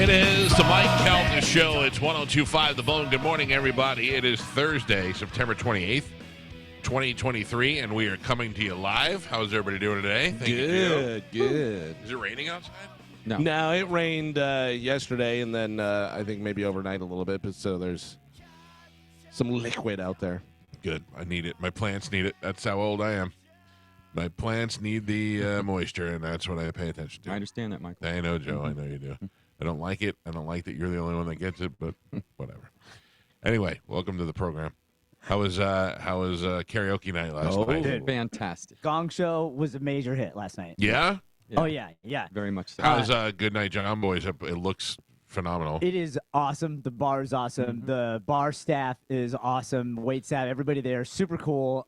It is the Mike Calta Show. It's 102.5 The Bone. Good morning, everybody. It is Thursday, September 28th, 2023, and we are coming to you live. How's everybody doing today? Good. Is it raining outside? No, it rained yesterday, and then I think maybe overnight a little bit, but so there's some liquid out there. Good. I need it. My plants need it. That's how old I am. My plants need the moisture, and that's what I pay attention to. I understand that, Michael. I know, Joe. I know you do. I don't like it. I don't like that you're the only one that gets it, but whatever. Anyway, welcome to the program. How was karaoke night last night? Dude, fantastic. Gong show was a major hit last night. Yeah? Oh, yeah. Very much so. How's Good Night John Boys? It looks phenomenal. It is awesome. The bar is awesome. The bar staff is awesome. Wait staff, everybody there, super cool.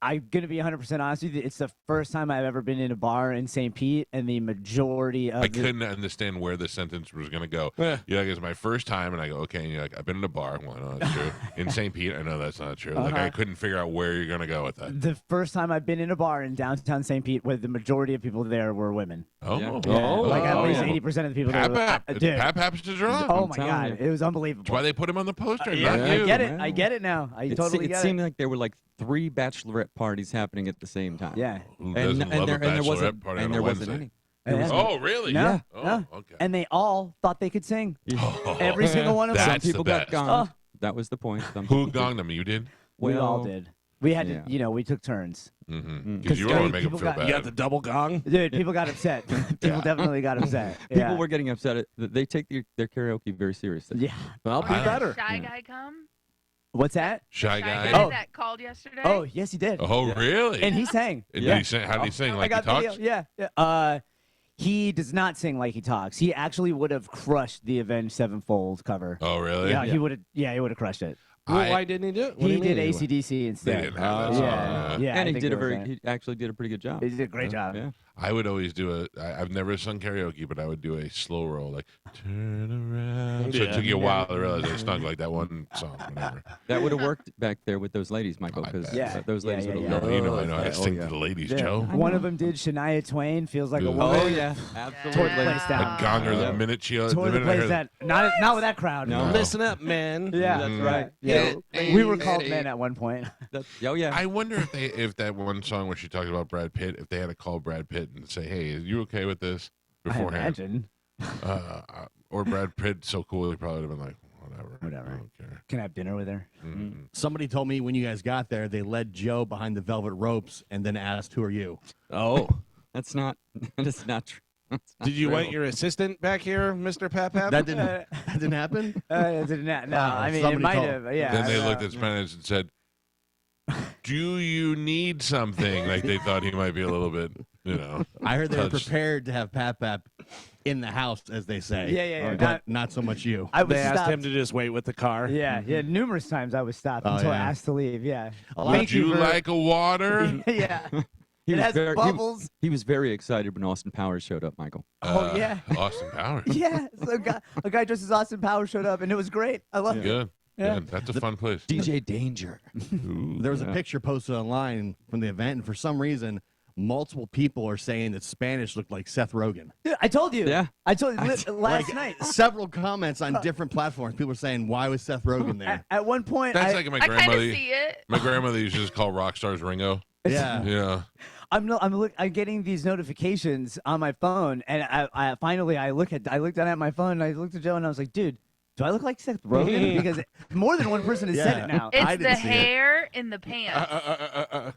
I'm going to be 100% honest with you. It's the first time I've ever been in a bar in St. Pete, and the majority of I couldn't understand where the sentence was going to go. You're like, it's my first time, and I go, okay, and you're like, I've been in a bar. Well, no, that's true. In St. Pete, I know that's not true. Like, I couldn't figure out where you're going to go with that. The first time I've been in a bar in downtown St. Pete where the majority of people there were women. Oh. Yeah. Like at least 80% of the people there were. Dude. Pap happens to draw. Oh, my telling God. you. It was unbelievable. That's why they put him on the poster. Yeah, not I you. get it. man. I get it now. It seemed like there were like 3 bachelorette parties happening at the same time. Yeah. Who doesn't love a bachelorette party on a wasn't Wednesday? any. Yeah. Oh, really? No, Oh, no. okay. And they all thought they could sing. Oh, Every single one of them. That's Some people the got best. gonged. That was the point. Some Who people gonged them? You did? We all Well, did. We had yeah. to, we took turns. Mm-hmm. 'Cause Because you don't want to make them people feel got- bad. You got the double gong? Dude, people got upset. People definitely got upset. Yeah. People were getting upset. They take their karaoke very seriously. Yeah. Well, be I- better. Shy guy come? What's that? Shy Shy guy? guy Oh. that called yesterday? Oh, yes, he did. Oh, really? And he sang. Did yeah. he sing? How did he sing? I Like he got talks? video. Yeah. He does not sing like he talks. He actually would have crushed the Avenged Sevenfold cover. Oh, really? Yeah, he would have. Yeah, he would have crushed it. Well, I- why didn't he do it? What do He you mean did he AC/DC They instead. didn't have that song. Yeah. And I he think did it was that. he actually did a pretty good job. He did a great job. Yeah. I would always do I've never sung karaoke, but I would do a slow roll, like, turn around. So it Yeah. took you a while to realize I sung like that one song, whatever. That would have worked back there with those ladies, Michael, I because bet. Yeah. those ladies Yeah, would yeah, have yeah. No, you know I know how to Oh, sing yeah. to the ladies, Yeah. Joe. One of them did Shania Twain. Feels like a Yeah. woman. Oh, yeah. Tore Absolutely. the place down. The gonger, the Yeah. minute she... Tore the the minute I place heard- down. Not with that crowd. No. Listen up, man. Yeah, That's Mm. right. Yeah. Yeah. We were called men at one point. Oh, yeah. I wonder if that one song where she talked about Brad Pitt, if they had to call Brad Pitt and say, hey, are you okay with this I beforehand? imagine. Or Brad Pitt so cool, he probably would have been like, whatever. Whatever. I don't care. Can I have dinner with her? Mm. Somebody told me when you guys got there, they led Joe behind the velvet ropes and then asked, "Who are you?" Oh. That's not true. That's not Did you true. want your assistant back here, Mr. Papap? That didn't happen. No, I mean, it somebody might told- have. Yeah. Then they looked at Spanish and said, do you need something? Like they thought he might be a little bit, I heard they were touched. prepared to have Pap in the house, as they say. Yeah. But not so much you. I was They asked stopped. him to just wait with the car. Yeah. Numerous times I was stopped Oh, until yeah. asked to leave. Yeah. A lot Would Thank you for- like a water? yeah. He It was has very- bubbles. He was very excited when Austin Powers showed up, Michael. Oh, yeah. Austin Powers. Yeah. So a guy dressed as Austin Powers showed up, and it was great. I love it. Good. Yeah. Good. That's a fun place. DJ Danger. There was a picture posted online from the event, and for some reason, multiple people are saying that Spanish looked like Seth Rogen. Dude, I told you. Yeah. I told you last Like, night. several comments on different platforms. People are saying, "Why was Seth Rogen there?" At one point, That's like my I kind of grandmother. see it. My grandmother used to just call rock stars Ringo. Yeah. Yeah. I'm getting these notifications on my phone, and I finally looked down at my phone, and I looked at Joe, and I was like, dude, do I look like Seth Rogen? Because more than one person has said it now. I It's didn't the see it. hair in the pants.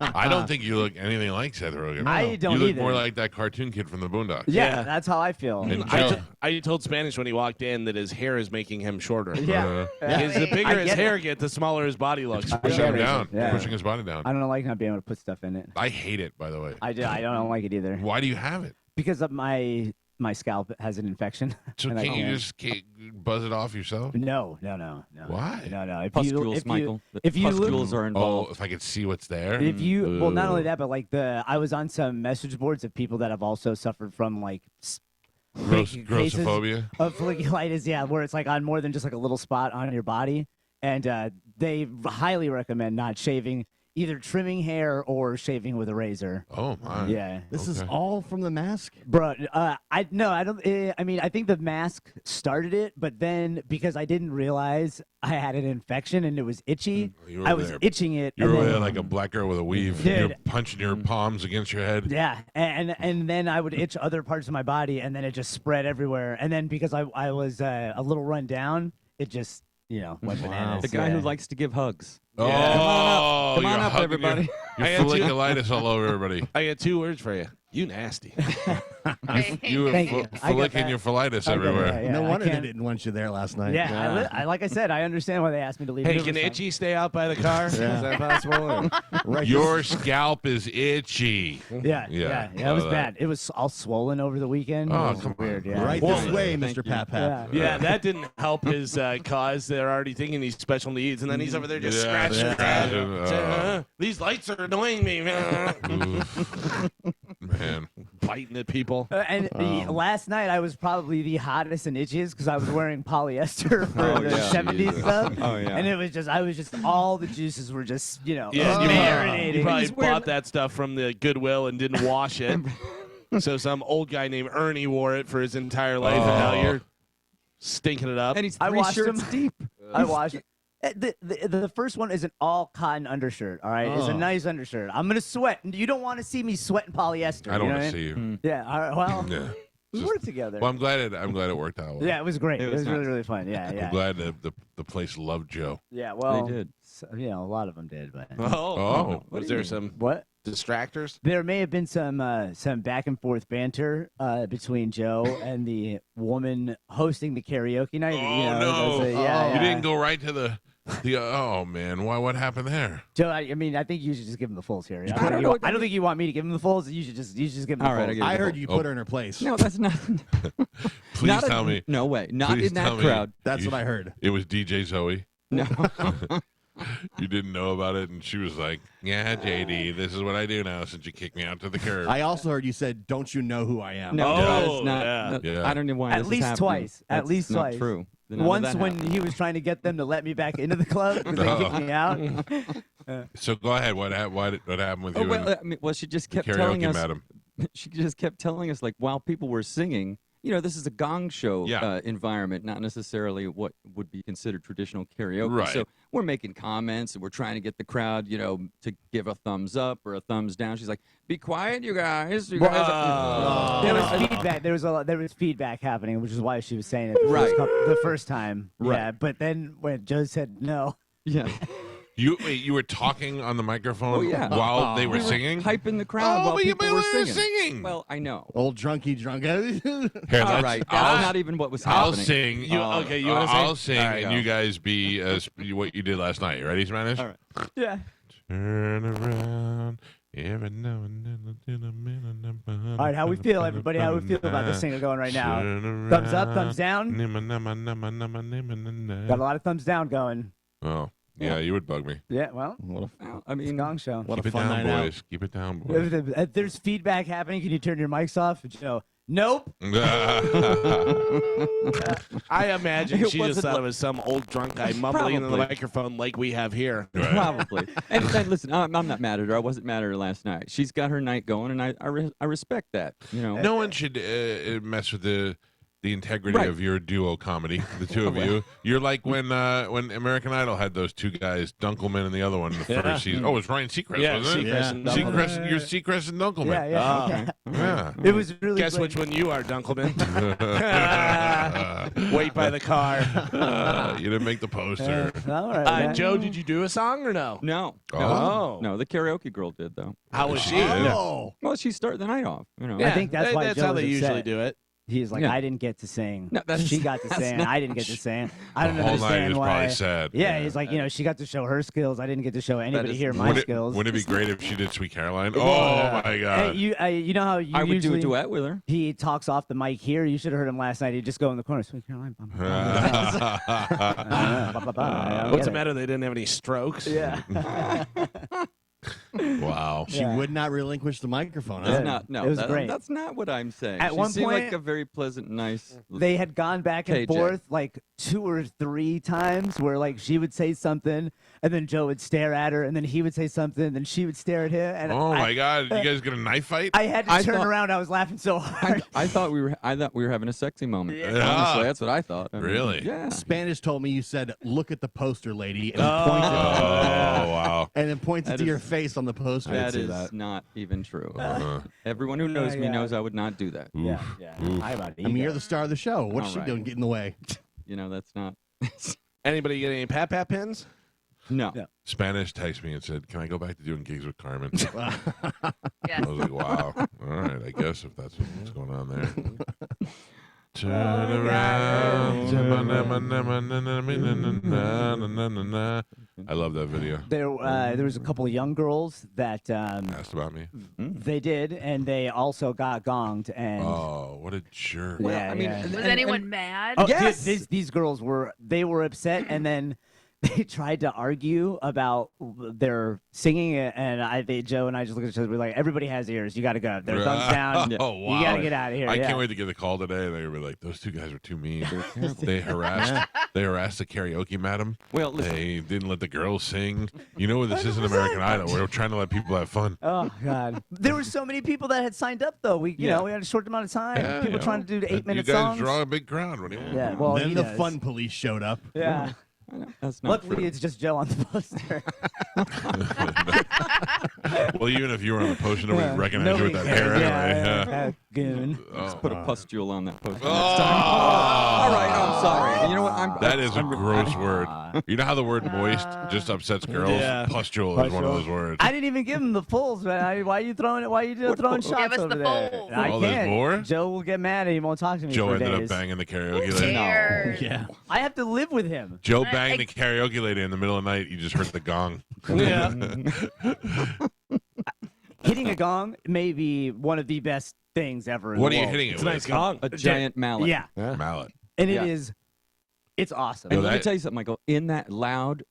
I don't think you look anything like Seth Rogen. I don't You look either. more like that cartoon kid from the Boondocks. Yeah, that's how I feel. And I, Joe, t- I told Spanish when he walked in that his hair is making him shorter. Yeah. Because the bigger I his get hair it. gets, the smaller his body looks. pushing get him it. down. Yeah. Pushing his body down. I don't like not being able to put stuff in it. I hate it, by the way. I don't like it either. Why do you have it? Because of my scalp has an infection. So and I can't you can't. just buzz it off yourself? No. Why? No. If Pustules, Michael. if you look- Pustules are Oh, involved. if I could see what's there. If you well, not only Ugh. that, but like I was on some message boards of people that have also suffered from like cases Grossophobia. of folliculitis, yeah, where it's like on more than just like a little spot on your body, and they highly recommend not shaving either trimming hair or shaving with a razor. Oh my. Yeah. This is Okay. all from the mask. Bro, I don't. I mean, I think the mask started it, but then because I didn't realize I had an infection and it was itchy, You were I was there. itching it. You and were then- there like a black girl with a weave. Dude. You're punching your palms against your head. Yeah, and then I would itch other parts of my body, and then it just spread everywhere. And then because I was a little run down, it just went bananas. The guy yeah. who likes to give hugs. Oh, Come on you're up, hugging everybody. Your I got you. folliculitis all over everybody. I got 2 words for you. You nasty. You were Thank you. I got flicking that. your follitis I got everywhere. that, yeah. No I wonder they can't- didn't want you there last night. Yeah, I like I said, I understand why they asked me to leave. Hey, numerous can times. Itchy stay out by the car? Is that possible? Right. Your scalp is itchy. Yeah, Yeah, it was that. bad. It was all swollen over the weekend. Oh, It was come on. weird. Yeah. Right Well, this way, thank Mr. you. Pap Pap. Yeah, that didn't help his cause. They're already thinking he's special needs, and then he's over there just Yeah, scratching. scratching, Saying, these lights are annoying me. Oof. Man. Biting at people. Last night I was probably the hottest and itchiest because I was wearing polyester for Oh, the yeah. 70s Jesus. stuff. Oh, yeah. And it was just, I was just, all the juices were just, Yeah, marinating. you probably He's wearing- bought that stuff from the Goodwill and didn't wash it. So some old guy named Ernie wore it for his entire life, and now Oh. you're stinking it up. And he's I 3 watched shirts him. deep. I watched it. The first one is an all cotton undershirt. All right, it's a Oh. nice undershirt. I'm gonna sweat. You don't want to see me sweating polyester. I don't you know want what to see you. Mm. Yeah. All right. Well, Yeah. we Just- worked together. Well, I'm glad it worked out well. Yeah, it was great. It It was was really nice. really fun. Yeah, I'm yeah, glad the place loved Joe. yeah. Well, They did. So, a lot of them did, but Oh. Was there some what? distractors? There may have been some back and forth banter between Joe and the woman hosting the karaoke night. Oh, no. that's a- yeah, You didn't go right to the oh man, what happened there? Joe, I mean, I think you should just give him the fulls here. I don't know what I don't think you want me to give him the fulls. You should just give him the All right, fulls. I get it. I heard you put her in her place. No, that's not. Please not tell me. No way. Not Please in that tell me crowd. That's you- what I heard. It was DJ Zoe. No. You didn't know about it, and she was like, "Yeah, JD, this is what I do now since you kicked me out to the curb." I also heard you said, "Don't you know who I am?" No, Oh, that's not. yeah. no, Yeah. I don't know why. At this is least happening. twice. At That's least not twice. True. None of Once that when happened. he was trying to get them to let me back into the club because they kicked me out. So go ahead. What happened with you Oh, well, and I mean, well, she just kept the telling karaoke us. madam? She just kept telling us, like, while people were singing, this is a Gong show Yeah. environment, not necessarily what would be considered traditional karaoke. Right. So we're making comments and we're trying to get the crowd, to give a thumbs up or a thumbs down. She's like, "Be quiet, you guys. You guys." There was feedback. There was feedback happening, which is why she was saying it Right. the first time. Right. Yeah, but then when Joe said no, Yeah. You were talking on the microphone Oh, yeah. while they were We were singing. hyping the crowd while but you people were were singing. singing. Well, I know. Old drunky drunk. Here, All let's- right. That's I'll, not even what was I'll happening. sing. You wanna sing? I'll sing, All right, and go. you guys be what you did last night. You ready, Spanish? All right. yeah. Turn around. Every now and then. All right, how we feel, everybody? How we feel about this singer going right now? Thumbs up, thumbs down. Got a lot of thumbs down going. Oh, yeah, you would bug me. Yeah, well, Well, I it's a mean, Gong show. What Keep a it fun down, night out. boys. Keep it down, boys. If there's feedback happening, can you turn your mics off? Joe, nope. I imagine It she just wasn't thought like- it was some old drunk guy mumbling into the Probably. microphone like we have here. Right. probably. And listen, I'm not mad at her. I wasn't mad at her last night. She's got her night going, and I respect that. No one should mess with the integrity Right. of your duo comedy, the two of you. You're like when American Idol had those two guys, Dunkelman and the other one, in the Yeah. first season. Oh, it was Ryan Seacrest, Yeah, wasn't it? Seacrest and Yeah. Dunkelman. Seacrest, you're Seacrest and Dunkelman. Yeah, yeah. Oh. yeah. Yeah. It was really. Guess great. which one you are, Dunkelman. Wait by the car. You didn't make the poster. All right. man. Joe, did you do a song or no? No. Oh. No, the karaoke girl did though. How was she? Yeah. Oh, Well, she started the night off. I think that's why that's Joe how was they usually upset. do it. He's like, Yeah. I didn't get to sing. No, that's- she got to that's sing. not- I didn't get to sing. I don't The whole night understand is why. probably sad. Yeah, he's like, she got to show her skills. I didn't get to show anybody is- here my Wouldn't skills. Wouldn't it be great if she did Sweet Caroline? Well, Oh my Hey, God! you know how you I would do usually a duet with her. he talks off the mic here. You should have heard him last night. He'd just go in the corner, Sweet Caroline. Bum, bum, bum, bum, bum, bum. What's the matter? They didn't have any strokes. Yeah. Wow. She would not relinquish the microphone. That's Huh? not. No, It was great. that's not what I'm saying. At She one seemed like point, a very pleasant, nice. They had gone back and KJ. forth like 2 or 3 times where like she would say something and then Joe would stare at her and then he would say something and then she would stare at him and Oh my God! You guys get a knife fight? I had to I turn thought- around. I was laughing so hard. I thought we were having a sexy moment. Yeah. Honestly, that's what I thought. I mean, Really? Yeah. Spanish told me you said, "Look at the poster, lady," and Oh pointed, wow! and then pointed That to is- your face on the poster. That see is that. not even true. Uh, Everyone who knows me yeah. knows I would not do that. oof. yeah. Oof. I about I mean, you're the star of the show. What's All she right. doing? Get in the way. You know, that's not. Anybody get any Pat pins? No. Yeah. Spanish texted me and said, "Can I go back to doing gigs with Carmen?" Yes. I was like, "Wow, all right, I guess if that's what's going on there." Turn around. I love that video. There was a couple of young girls that Asked about me. they did, and they also got gonged. And Oh, what a jerk! Well, yeah, I mean, yeah. Was anyone mad? Oh, Yes! these girls were upset, and then they tried to argue about their singing, and Joe and I just looked at each other. We're like, everybody has ears. You got to go. Their thumbs down. Oh wow! You got to get out of here. I yeah. can't wait to get the call today. They're gonna be like, "Those two guys were too mean. They harassed the karaoke madam. Well, listen. They didn't let the girls sing. You know, this isn't American Idol. We're trying to let people have fun." Oh God! There were so many people that had signed up, though. We had a short amount of time. Yeah, people you trying know, to do the 8-minute You guys songs. draw a big crowd. What do you want? Yeah, well, then he the does. fun police showed up. Yeah. That's not Luckily, true. it's just Joe on the poster. Well, even if you were on the poster, nobody Yeah. recognize you Nobody with that cares. hair anyway. Yeah, Yeah. goon. Oh. Put a pustule on that poster. Oh. All right, I'm sorry. You know what? That is a gross word. You know how the word moist just upsets girls? Yeah. Pustule is one of those words. I didn't even give him the fulls, man. Why are you throwing it? Why are you throwing shots Give us over the there? fulls. I Oh, there's can't. more? Joe will get mad and he won't talk to me Joe for ended days. up banging the karaoke Who lady. cares? Yeah. I have to live with him. Joe I- banged the karaoke lady in the middle of the night. You just heard the gong. Yeah. Hitting a gong may be one of the best things ever. In What the are you world. hitting it It's a with? nice gong. A giant mallet. Yeah, Mallet. and Yeah. it's awesome. And No, let me that- tell you something, Michael. In that loud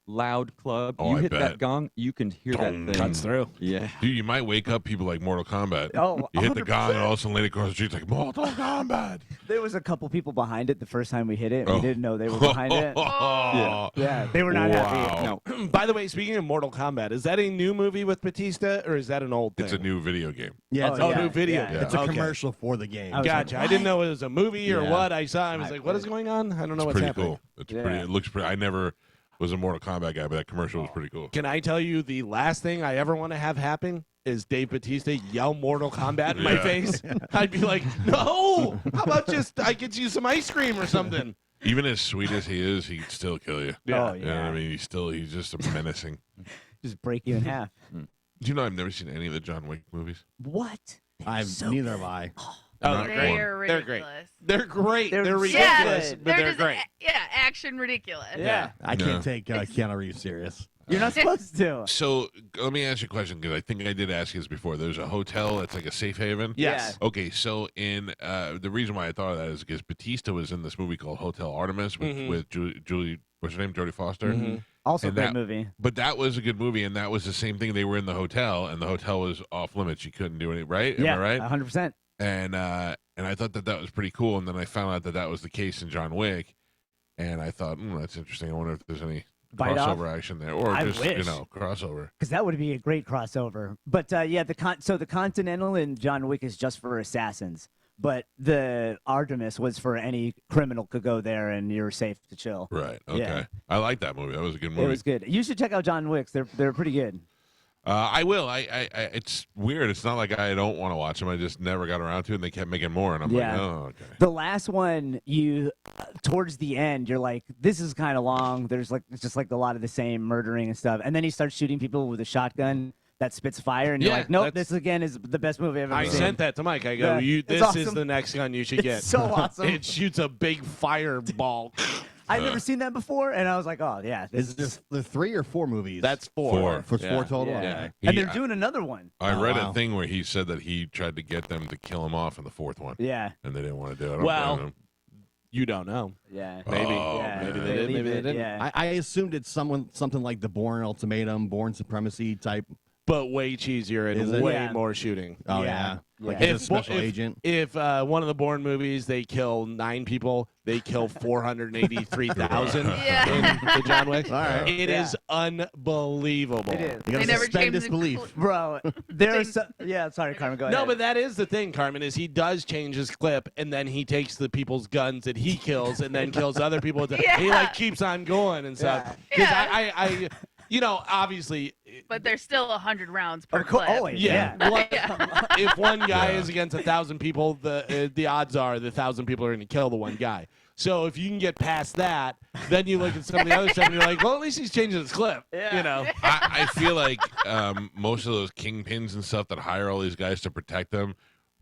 club, Oh, you I hit bet. that gong, you can hear that Dong. thing. Cuts through. Yeah. Dude, you might wake up people like Mortal Kombat. Oh, You hit the gong, and 100%. all of a sudden, lady across the street's like, Mortal Kombat. There was a couple people behind it the first time we hit it. Oh. We didn't know they were behind it. Yeah. Yeah, they were not happy. Wow. No. By the way, speaking of Mortal Kombat, is that a new movie with Batista or is that an old thing? It's a new video game. Yeah, Oh, it's, Oh, a, yeah. new video. yeah. game. it's a Okay. commercial for the game. I was Gotcha. like, I didn't know it was a movie or Yeah. what. I saw. I was like, what is going on? I don't know It's what's pretty happening. cool. It's Yeah. pretty. It looks pretty. I never was a Mortal Kombat guy, but that commercial was pretty cool. Can I tell you the last thing I ever want to have happen is Dave Batista yell Mortal Kombat in my Yeah. face? I'd be like, no. How about just I get you some ice cream or something? Even as sweet as he is, he'd still kill you. Oh, You know what I mean? He's just a menacing. Just break you in half. Do you know I've never seen any of the John Wick movies? What? Neither have I. Oh, Not they're one. great. They're They're great. ridiculous. They're great. They're They're so ridiculous, good. but they're just, great. action ridiculous. Yeah. I can't take Keanu Reeves serious. You're not supposed to. So let me ask you a question because I think I did ask you this before. There's a hotel that's like a safe haven. Yes. Okay, so in the reason why I thought of that is because Batista was in this movie called Hotel Artemis with Julie, what's her name, Jodie Foster. Also, And great that- movie. But that was a good movie, and that was the same thing. They were in the hotel, and the hotel was off limits. You couldn't do any right. Am Yeah, I right? 100%. And I thought that was pretty cool. And then I found out that was the case in John Wick, and I thought, that's interesting. I wonder if there's any Bite off? crossover action there, or I just wish. crossover. Because that would be a great crossover. But yeah, the Continental in John Wick is just for assassins. But the Artemis was for any criminal could go there and you're safe to chill. Right. Okay. Yeah. I like that movie. That was a good movie. It was good. You should check out John Wick's. They're pretty good. I will. It's weird. It's not like I don't want to watch them. I just never got around to it, and they kept making more, and I'm Yeah. like, oh, okay. The last one, you towards the end, you're like, this is kind of long. There's like it's just like a lot of the same murdering and stuff, and then he starts shooting people with a shotgun that spits fire, and you're Yeah, like, nope, that's- this again is the best movie I've ever I seen. sent that to Mike. I go, Yeah, this it's is awesome. the next gun you should get. It's so awesome. It shoots a big fireball. I've never seen that before, and I was like, oh yeah, this Is this the 3 or 4 movies? That's four. Four. for Yeah. 4 total. Yeah. Okay. and they're doing another one. I Oh, read wow. a thing where he said that he tried to get them to kill him off in the fourth one, Yeah, and they didn't want to do it. I don't Well, blame them. You don't know. yeah, Maybe. Oh, yeah. maybe man. they did. leave Maybe they it, didn't. Yeah. I assumed it's something like the Bourne Ultimatum, Bourne Supremacy type but way cheesier and Is it? way Yeah. more shooting. Oh Yeah. yeah. Like Yeah. he's a special agent. If one of the Bourne movies they kill 9 people, they kill 483,000 Yeah. in the John Wick. All right. It is unbelievable. It is. You gotta They never suspend changed the disbelief. Bro, there's yeah. Sorry, Carmen. Go ahead. No, but that is the thing, Carmen, is he does change his clip, and then he takes the people's guns that he kills, and then kills other people. Yeah. He like keeps on going and stuff. Because Yeah. I, you know, obviously, But there's still 100 rounds per Of course, clip. always. yeah. Yeah. What- Yeah. if one guy Yeah. is against 1,000 people, the odds are the 1,000 people are going to kill the one guy. So if you can get past that, then you look at some of the other stuff and you're like, well, at least he's changing his clip. Yeah. You know. I feel like most of those kingpins and stuff that hire all these guys to protect them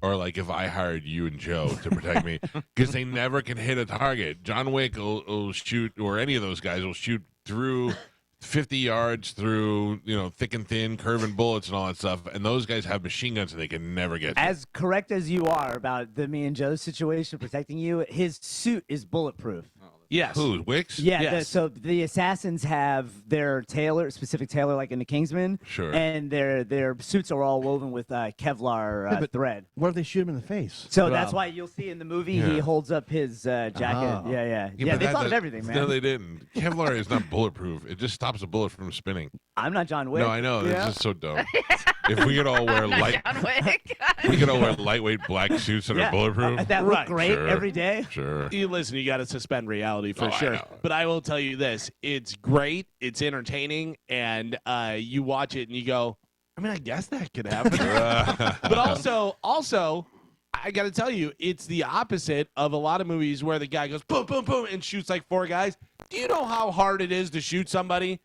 are like if I hired you and Joe to protect me, because they never can hit a target. John Wick will shoot, or any of those guys will shoot through 50 yards through, thick and thin, curving bullets and all that stuff. And those guys have machine guns and they can never get you. As correct as you are about the me and Joe situation protecting you, his suit is bulletproof. Yes. Who, Wicks? Yeah, Yes. so the assassins have their specific tailor, like in the Kingsman, Sure. and their suits are all woven with Kevlar Yeah, but- thread. What if they shoot him in the face? So Well, that's why you'll see in the movie Yeah. he holds up his jacket. Oh. Yeah, but they that- thought of that- everything, man. No, they didn't. Kevlar is not bulletproof. It just stops a bullet from spinning. I'm not John Wick. No, I know. It's Yeah. just so dumb. If we could all wear I'm not John Wick. we could all wear lightweight black suits that Yeah. are bulletproof. That look Right. great Sure. every day. Sure. You listen, you got to suspend reality for Oh, I sure. know. But I will tell you this: it's great, it's entertaining, and you watch it and you go, I mean, I guess that could happen. But also, I got to tell you, it's the opposite of a lot of movies where the guy goes boom, boom, boom, and shoots like 4 guys. Do you know how hard it is to shoot somebody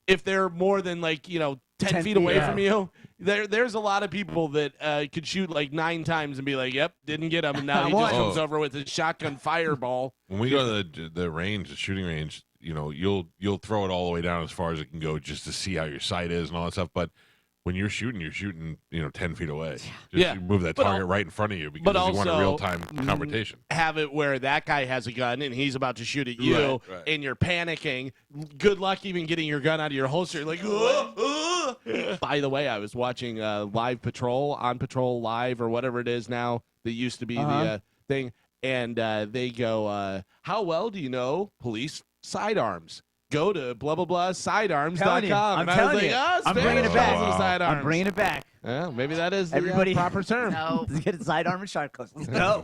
if they're more than 10 10 feet away feet, from you? There's a lot of people that could shoot like 9 times and be like, "Yep, didn't get him," and now he just Oh. comes over with a shotgun fireball. When we go to the range, the shooting range, you'll throw it all the way down as far as it can go just to see how your sight is and all that stuff. But when you're shooting 10 feet away. Just Yeah. you move that But target al- right in front of you because but you want a also, real time confrontation. Have it where that guy has a gun and he's about to shoot at you, Right, right. and you're panicking. Good luck even getting your gun out of your holster. You're like, By the way, I was watching Live Patrol, On Patrol Live, or whatever it is now that used to be the thing, and they go, how well do you know police sidearms? Go to blah blah blah sidearms.com. I'm And I was telling like, you. oh, I'm bringing it Spanish back. police sidearms. I'm bringing it back. Yeah, maybe that is the Everybody- proper term. No. Let's get a sidearm and shot close. Let's go.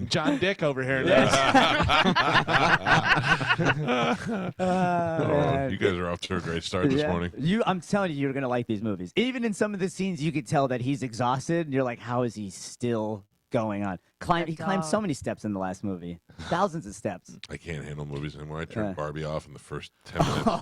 John Dick over here. Oh, you guys are off to a great start this morning. I'm telling you, you're gonna like these movies. Even in some of the scenes, you could tell that he's exhausted, and you're like, how is he still going on? He climbed so many steps in the last movie, thousands of steps. I can't handle movies anymore. I turned Yeah. Barbie off in the first 10 minutes. What?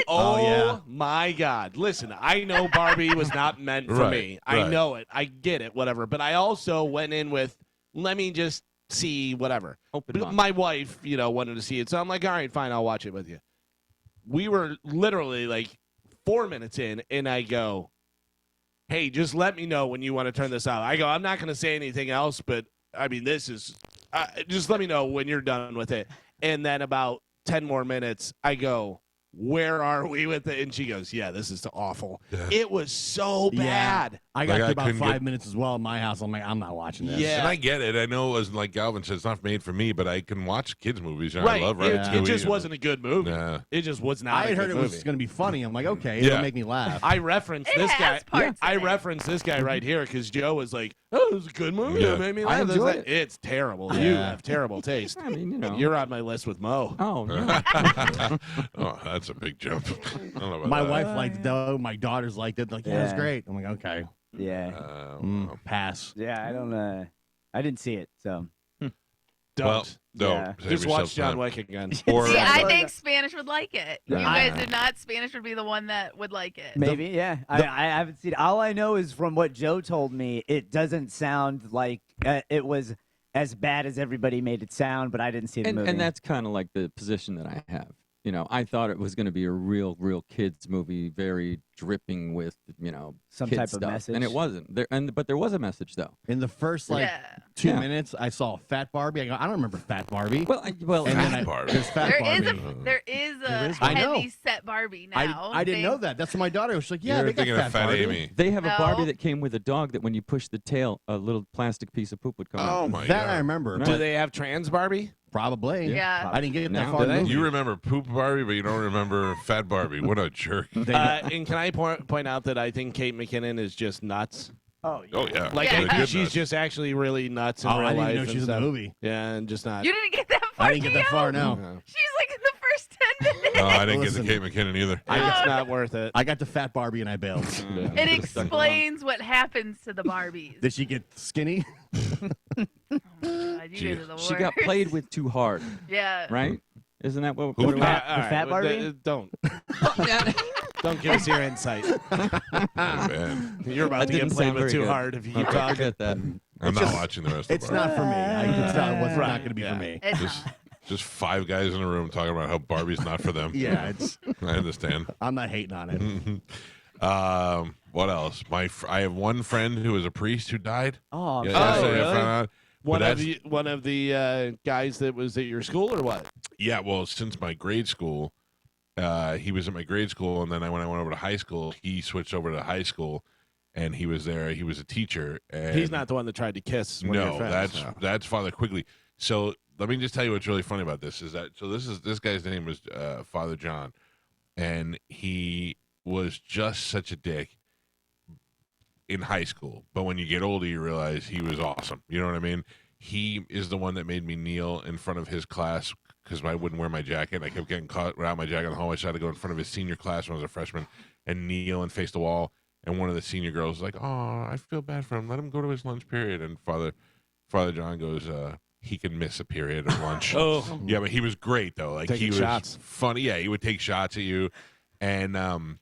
Oh, yeah. my God. Listen, I know Barbie was not meant for Right, me. I right. know it. I get it, whatever. But I also went in with, let me just see whatever. Open mind. My wife, wanted to see it. So I'm like, all right, fine, I'll watch it with you. We were literally like 4 minutes in, and I go, hey, just let me know when you want to turn this out. I go, I'm not going to say anything else, but I mean, this is, just let me know when you're done with it. And then about 10 more minutes, I go, where are we with it? And she goes, yeah, this is awful. Yeah. It was so Yeah. bad. I got Like, to I about couldn't 5 get- minutes as well in my house. I'm like, I'm not watching this. Yeah. And I get it. I know it was like Galvin said, it's not made for me, but I can watch kids' movies. And Right. I love It Ratatouille. just and- wasn't a good movie. Nah. It just was not I a had good heard it movie. was going to be funny. I'm like, okay, Yeah. it'll make me laugh. I referenced It this has guy. parts I in it. referenced this guy right here because Joe was like, "Oh, it was a good movie. Yeah. It made me I laugh." enjoyed it. It's terrible. Yeah. You have terrible taste. I mean, You're on my list with Mo. Oh, no. Oh, that's a big jump. I don't know about My that. wife liked it, though. My daughters liked it. Like, yeah, it was Yeah. great. I'm like, okay, Yeah, pass. yeah. I didn't see it, so Don't. Well, don't. Yeah. Save Just yourself watch John time. Wick again. Or, See, uh, I think Spanish would like it. Yeah. You guys did not. Spanish would be the one that would like it. maybe. Yeah, I haven't seen it. All I know is from what Joe told me, it doesn't sound like it was as bad as everybody made it sound. But I didn't see the movie. And that's kind of like the position that I have. I thought it was going to be a real kids movie, very dripping with, Some kid type of stuff. message. And it wasn't. But there was a message though. In the first, like, Yeah. 2 Yeah. minutes, I saw Fat Barbie. I go, I don't remember Fat Barbie. Well, and then Fat Barbie. there's Fat There Barbie. is a I know. heavy set Barbie now. I didn't They- know that. That's what my daughter was like. Yeah, You're they got thinking Fat of Fat Barbie. Amy. they have a Barbie No. that came with a dog that when you push the tail, a little plastic piece of poop would come out. Oh my That I god! remember. Right. Do But they have trans Barbie? probably. Yeah. I didn't get No. that far. Do in the they? movie. You remember Poop Barbie, but you don't remember Fat Barbie. What a jerk! And can I point out that I think Kate McKinnon is just nuts? Oh, Oh yeah, Like Yeah. I Good think she's nuts. just actually really nuts in Oh, real I didn't life. even know and she was in the stuff. movie. Yeah, and just not. You didn't get that far. I didn't get that far. No. No. She's like in the first 10 minutes. No, I didn't Listen. get the Kate McKinnon either. It's not worth it. I got to Fat Barbie and I bailed. It explains what happens to the Barbies. Did she get skinny? God, you guys are the She got worst. played with too hard, Yeah. right? Isn't that what? Who what it was? did? All right, Fat well, Barbie? Don't give us your insight. Man, You're about That to get didn't played sound with very too good. hard if you keep Okay, I talking. get that. I'm not watching the rest of It's the not for me. It's not. What's Right, not going to be yeah. for me. It's Just, not. just five guys in a room talking about how Barbie's not for them. Yeah, it's. I understand. I'm not hating on it. What else? I have one friend who was a priest who died. Oh, I'm Yeah, sorry. yesterday I really? found out. But One of the guys that was at your school or what? Yeah, well, since my grade school, he was at my grade school, and then when I went over to high school, he switched over to high school, and he was there. He was a teacher. And He's not the one that tried to kiss. One of No, your friends. that's Father Quigley. So let me just tell you what's really funny about this is that this guy's name was Father John, and he was just such a dick in high school. But when you get older, you realize he was awesome. You know what I mean? He is the one that made me kneel in front of his class because I wouldn't wear my jacket. I kept getting caught without my jacket in the hallway, so I had to go in front of his senior class when I was a freshman and kneel and face the wall. And one of the senior girls was like, "Oh, I feel bad for him. Let him go to his lunch period." And Father John goes, "He can miss a period of lunch." Oh, Yeah, but he was great though. Like Taking he was shots. funny. Yeah, he would take shots at you, and when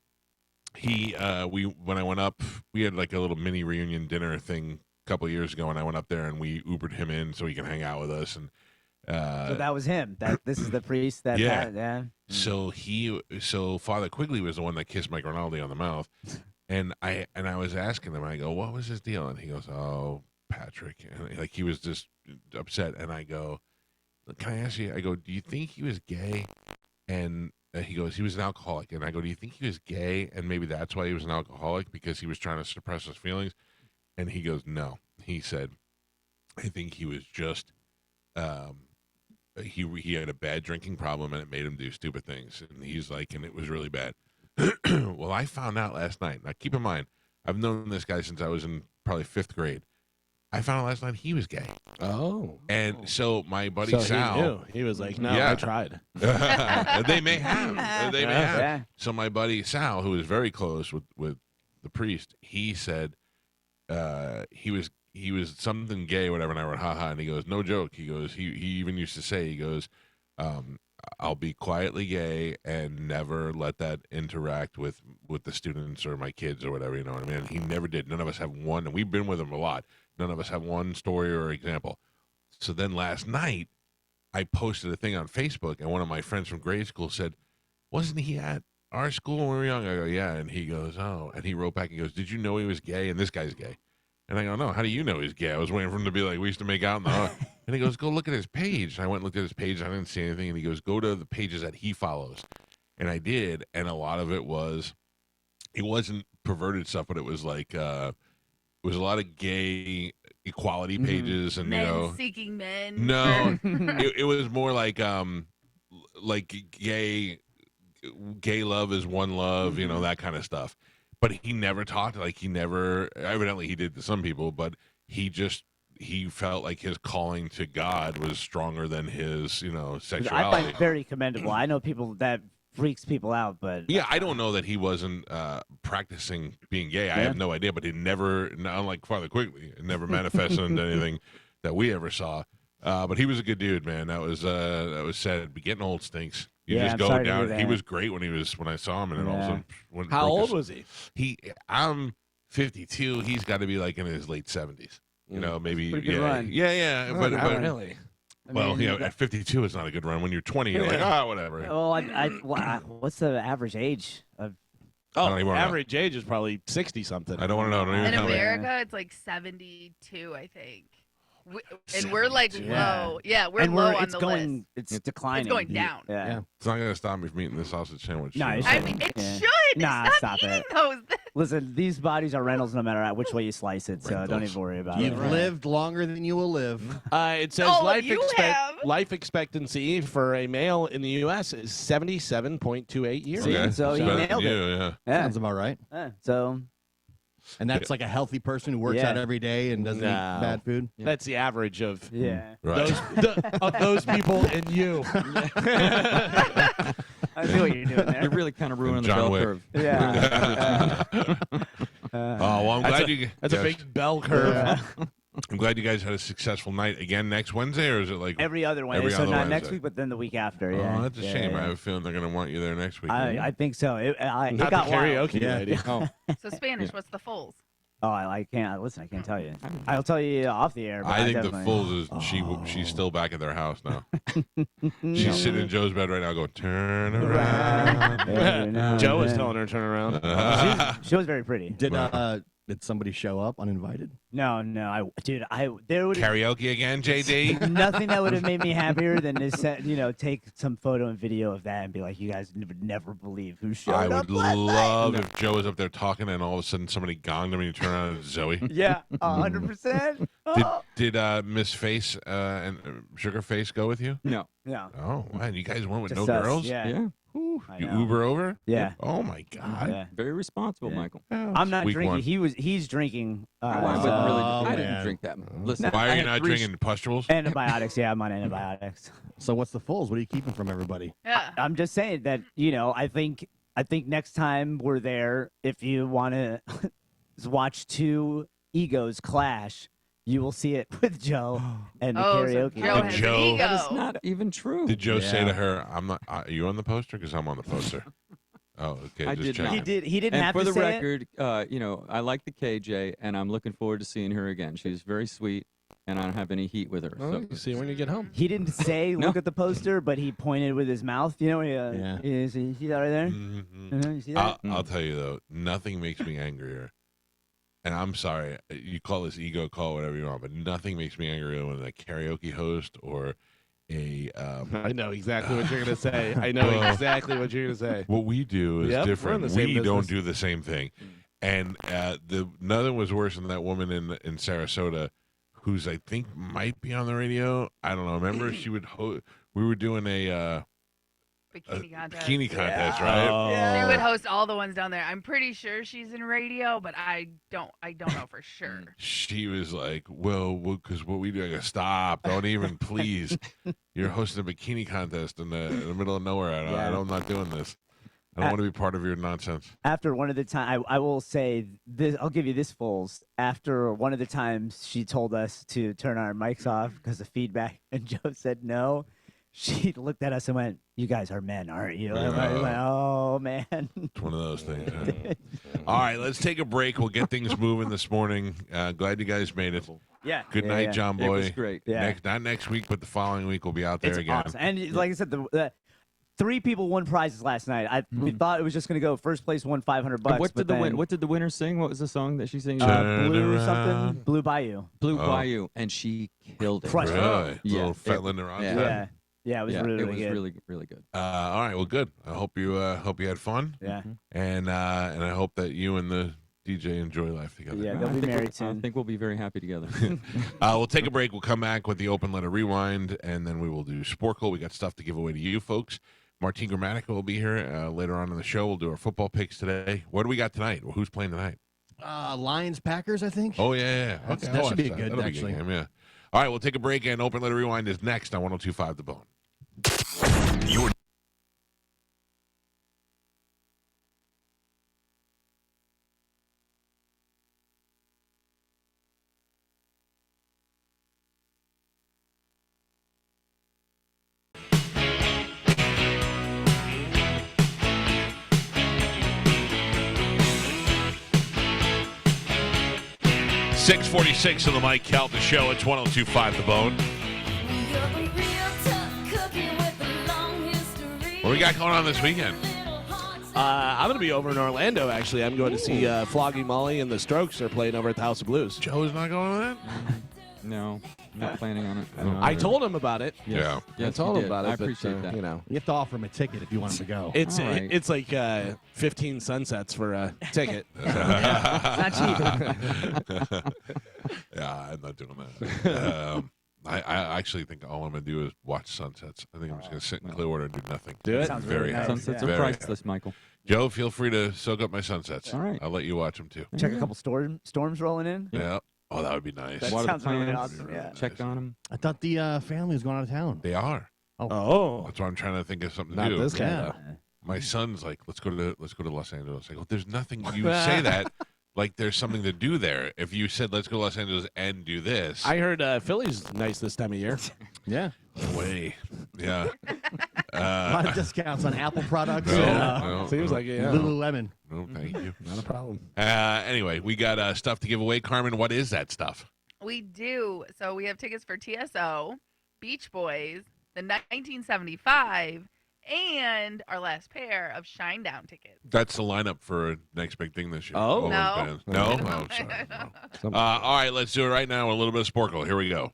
I went up, we had like a little mini reunion dinner thing a couple years ago, and I went up there and we Ubered him in so he can hang out with us. And So that was him. This is the priest that. Yeah. Yeah. so Father Quigley was the one that kissed Mike Rinaldi on the mouth, and I was asking him. I go, "What was his deal?" And he goes, "Oh, Patrick," and like he was just upset. And I go, "Can I ask you?" I go, "Do you think he was gay?" And he goes, "He was an alcoholic." And I go, "Do you think he was gay? And maybe that's why he was an alcoholic because he was trying to suppress his feelings?" And he goes, "No." He said, "I think he was just." He had a bad drinking problem and it made him do stupid things. And he's like, and it was really bad. Well, I found out last night. Now, keep in mind, I've known this guy since I was in probably 5th grade. I found out last night he was gay. oh. And so my buddy So Sal. he knew. He was like, "No, Yeah. I tried." They may have. They may have. Yeah. So my buddy Sal, who is very close with the priest, he said he was something gay or whatever, and I went, haha, and he goes, no joke. He goes, he even used to say, he goes, I'll be quietly gay and never let that interact with the students or my kids or whatever, you know what I mean? And he never did. None of us have one, and we've been with him a lot. None of us have one story or example. So then last night, I posted a thing on Facebook, and one of my friends from grade school said, wasn't he at our school when we were young? I go, yeah. And he goes, oh. And he wrote back and goes, did you know he was gay? And this guy's gay. And I go, no, how do you know he's gay? I was waiting for him to be like, we used to make out in the And he goes, go look at his page. And I went and looked at his page. I didn't see anything. And he goes, go to the pages that he follows. And I did. And a lot of it wasn't perverted stuff, but it was like, it was a lot of gay equality pages and, Men you know. seeking men. No, it was more like gay love is one love, you know, that kind of stuff. But he never talked evidently he did to some people, but he felt like his calling to God was stronger than his, you know, I sexuality. find it very commendable. I know people that freaks people out, but Yeah, I don't know that he wasn't practicing being gay. I have no idea, but he never, unlike Father Quigley, it never manifested into anything that we ever saw. But he was a good dude, man. That was sad. But getting old stinks. You Yeah, just I'm go sorry to hear down. He that. was great when I saw him, and then all of a sudden, went How broke old his- was he? I'm 52. He's got to be like in his late 70s. You know, maybe pretty good yeah, run. yeah. But really. well, you know, at 52, it's not a good run. When you're 20, you're like, whatever. Well, what's the average age of? I don't Oh, even wanna know. average age is probably 60 something. I don't want to know. Don't even In tell me. America, it's like 72, I think. And we're like Yeah. low. Yeah, we're and low on it's the going, list. it's declining. It's going down. Yeah. Yeah. It's not gonna stop me from eating the sausage sandwich. No, you it's know? I shouldn't. mean, it Yeah. should. Nah, Stop stop eating it. those. Listen, these bodies are rentals no matter which way you slice it, so don't Rentals. even worry about You've it. lived longer than you will live. It says Oh, you have. life expectancy for a male in the U.S. is 77.28 years. See? Okay. So It's he better nailed than it. you, yeah. Yeah. Sounds about right. So And that's like a healthy person who works Yeah. out every day and doesn't No. eat bad food. Yeah. That's the average of yeah, Right. of those people and you. I see what you're doing there. You're really kind of ruining the John bell Wick. curve. Yeah. Oh well, I'm glad you. That's a yes. big bell curve. I'm glad you guys had a successful night again next Wednesday, or is it like? Every other Wednesday, Every so other not Wednesday. next week, but then the week after. Yeah. Oh, that's a Yeah, shame. yeah. I have a feeling they're gonna want you there next week. I think so. It Not got the wild. karaoke Yeah. lady. Oh, So Spanish, what's the fulls? Oh, I can't. Listen, I can't tell you. I'll tell you off the air. But I think the definitely- Fools is she's still back at their house now. She's sitting in Joe's bed right now, going turn around. Every now Joe and was then. telling her to turn around. She was very pretty. Did somebody show up uninvited? No, there would Karaoke again, JD. nothing that would have made me happier than to take some photo and video of that and be like, you guys would never believe who showed I up would last night. love if Joe was up there talking and all of a sudden somebody gonged him and you turn around and it's Zoe. Yeah, 100%. Did Miss Face and Sugar Face go with you? no. Yeah. Oh, man, you guys went with Just no us, girls? Yeah. Yeah. I You know. Uber over? Yeah. Oh my God. Yeah. Very responsible, Yeah. Michael. I'm not Week drinking. one. He's drinking. I so- didn't man. drink that. Listen, Why I are you had not 3 drinking pustules? Antibiotics. Yeah, I'm on antibiotics. So what's the fulls? What are you keeping from everybody? Yeah. I'm just saying that I think next time we're there, if you want to watch two egos clash, you will see it with Joe and the Oh, so karaoke. Joe Did has Joe- an ego. That is not even true. Did Joe say Yeah. to her, "I'm not"? Are you on the poster? Because I'm on the poster. Oh, okay. I just did checking. not. He didn't And have for to the say record, I like the KJ, and I'm looking forward to seeing her again. She's very sweet, and I don't have any heat with her. Oh, So you see when you get home. He didn't say No. look at the poster, but he pointed with his mouth. You know, Yeah. you see that right there? Mhm. You see that? I'll tell you though, nothing makes me angrier. And I'm sorry, you call this ego call, whatever you want, but nothing makes me angrier when a karaoke host or a I know exactly what you're gonna say. I know Well- exactly what you're gonna say. what we do is Yep, we're in different. the same We don't business. do the same thing. And nothing was worse than that woman in Sarasota, who's I think might be on the radio. I don't know. Remember, she would. We were doing a Bikini contest. bikini contest, right? She would host all the ones down there. I'm pretty sure she's in radio, but I don't know for sure. She was like, well, because what we do, I go, stop, don't even, please. You're hosting a bikini contest in the middle of nowhere. I'm not doing this. I don't want to be part of your nonsense. After one of the time, I will say this. I'll give you this, Foles. After one of the times she told us to turn our mics off because of feedback, and Joe said no. She looked at us and went, "You guys are men, aren't you?" And I went, "Oh man." It's one of those things. Huh? All right, let's take a break. We'll get things moving this morning. Glad you guys made it. Yeah. Good night, John it Boy. was great. Yeah. Not next week, but the following week we'll be out there It's again. awesome. And like I said, the 3 people won prizes last night. We thought it was just going to go first place won $500. And what but did then, what did the winner sing? What was the song that she sang? Turn Blue around. something, Blue Bayou. Blue Oh. Bayou, and she killed it. Crushed it. Really? Yeah. Little fat It- Linda Ronstadt. yeah. Yeah, it was Yeah, really, it was good. really, really good. All right, well, good. I hope you had fun, Yeah, and I hope that you and the DJ enjoy life together. yeah, I they'll be think married I soon. think we'll be very happy together. We'll take a break. We'll come back with the open letter rewind, and then we will do Sporcle. We got stuff to give away to you folks. Martin Gramatica will be here later on in the show. We'll do our football picks today. What do we got tonight? Who's playing tonight? Lions Packers, I think. Oh, yeah. That's- Okay, that I'll should be watch good, That'll actually. Be a good game, yeah. All right, we'll take a break, and open letter rewind is next on 102.5 The Bone. You're 646 on the Mike Calta Show. It's 102.5 The Bone. What we got going on this weekend? I'm going to be over in Orlando, actually. I'm going to see Flogging Molly and the Strokes are playing over at the House of Blues. Joe's not going on that? no, Not planning on it. I told him about it. Yeah. Yes, I told you him did. about it. I but, appreciate that. You know, You have to offer him a ticket if you want him to go. it's All right. it's like 15 sunsets for a ticket. Not cheap. Yeah, I'm not doing that. I actually think all I'm gonna do is watch sunsets. I think I'm just gonna sit in Clearwater and do nothing. Do it. Sounds Very really nice. happy. Sunsets Yeah. are Very priceless, Michael. Joe, feel free to soak up my sunsets. All right. I'll let you watch them too. Check a couple storms rolling in. Yeah. Oh, that would be nice. That What are the sounds really plans? awesome. Yeah. Check on them. I thought the family was going out of town. They are. Oh, That's why I'm trying to think of something not to do. this guy Yeah. though. My son's like, let's go to Los Angeles. I go, there's nothing. You say that like there's something to do there. If you said let's go to Los Angeles and do this, I heard Philly's nice this time of year. Yeah. no way. Yeah. A lot of discounts on Apple products. No, and, no, Seems no, like it. Yeah. Lululemon. no, thank you. Not a problem. Anyway, we got stuff to give away. Carmen, what is that stuff? We do. So we have tickets for TSO, Beach Boys, the 1975, and our last pair of Shinedown tickets. That's the lineup for next big thing this year. Oh. All those No. bands. No? Oh, sorry. No. All right, let's do it right now with a little bit of Sporcle. Here we go.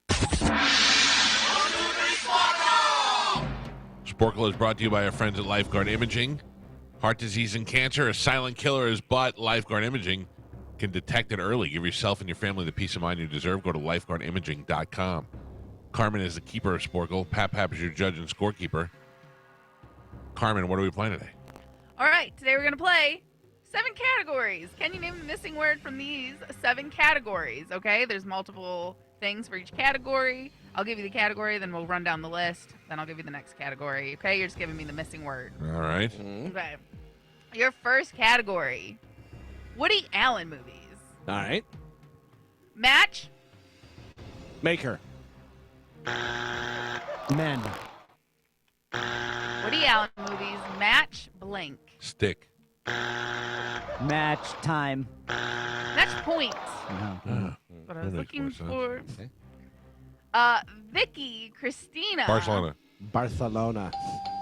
Sporcle is brought to you by our friends at Lifeguard Imaging. Heart disease and cancer, a silent killer is but Lifeguard Imaging can detect it early. Give yourself and your family the peace of mind you deserve. Go to lifeguardimaging.com. Carmen is the keeper of Sporcle. Pap is your judge and scorekeeper. Carmen, what are we playing today? All right, today we're going to play 7 categories. Can you name the missing word from these 7 categories? Okay, there's multiple things for each category. I'll give you the category, then we'll run down the list. Then I'll give you the next category. Okay, you're just giving me the missing word. All right. Okay. Your first category, Woody Allen movies. All right. Match, Maker. Men. Woody Allen movies, match blank. Stick. Match time. Match point. Uh-huh. What I was That makes looking more sense. for. Vicky, Christina. Barcelona. Barcelona.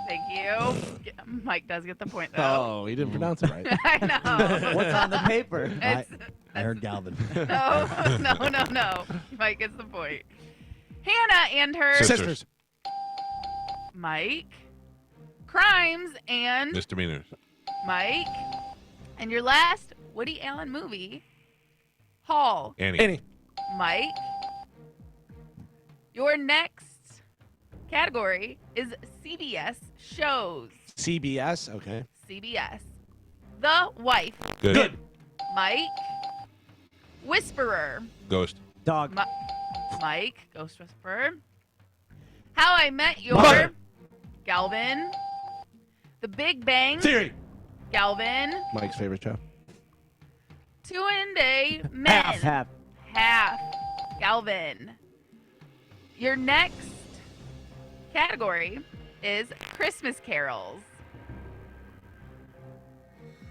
Thank you. Mike does get the point though. Oh, he didn't pronounce it right. I know. What's on the paper? It's, I heard Galvin. no. Mike gets the point. Hannah and her Sisters. Mike. Crimes and Misdemeanors. Mike. And your last Woody Allen movie, Hall. Annie. Mike. Your next category is CBS shows. CBS. Okay. CBS. The Wife. Good. Mike. Whisperer. Ghost. Dog. Mike. Ghost Whisperer. How I Met Your Mother. Galvin. The Big Bang. Theory. Galvin. Mike's favorite show. 2 Day Men. Half. Galvin. Your next category is Christmas carols.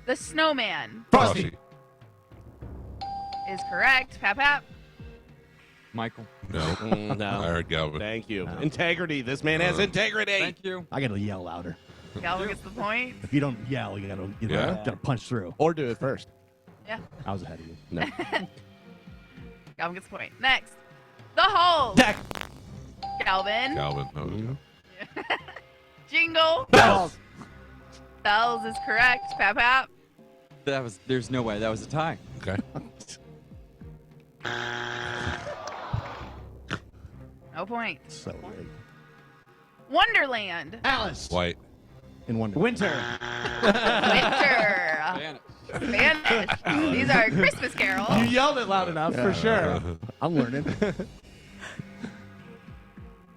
The Snowman Frosty. is correct. Pap. Michael. No. No. I heard Galvin. Thank you. Integrity. This man has integrity. Thank you. I got to yell louder. Galvin gets the point. If you don't yell, you got to Yeah. gotta punch through. Or do it first. Yeah. I was ahead of you. No. Galvin gets the point. Next. The Halls. Deck. Galvin. Galvin. No. Mhm. Jingle. Bells. Bells is correct. Pap. There's no way. That was a tie. Okay. No point. So weird. Wonderland. Alice. White. In Wonder. Winter. Winter. Spanish. These are Christmas carols. You yelled it loud enough for sure. I'm learning.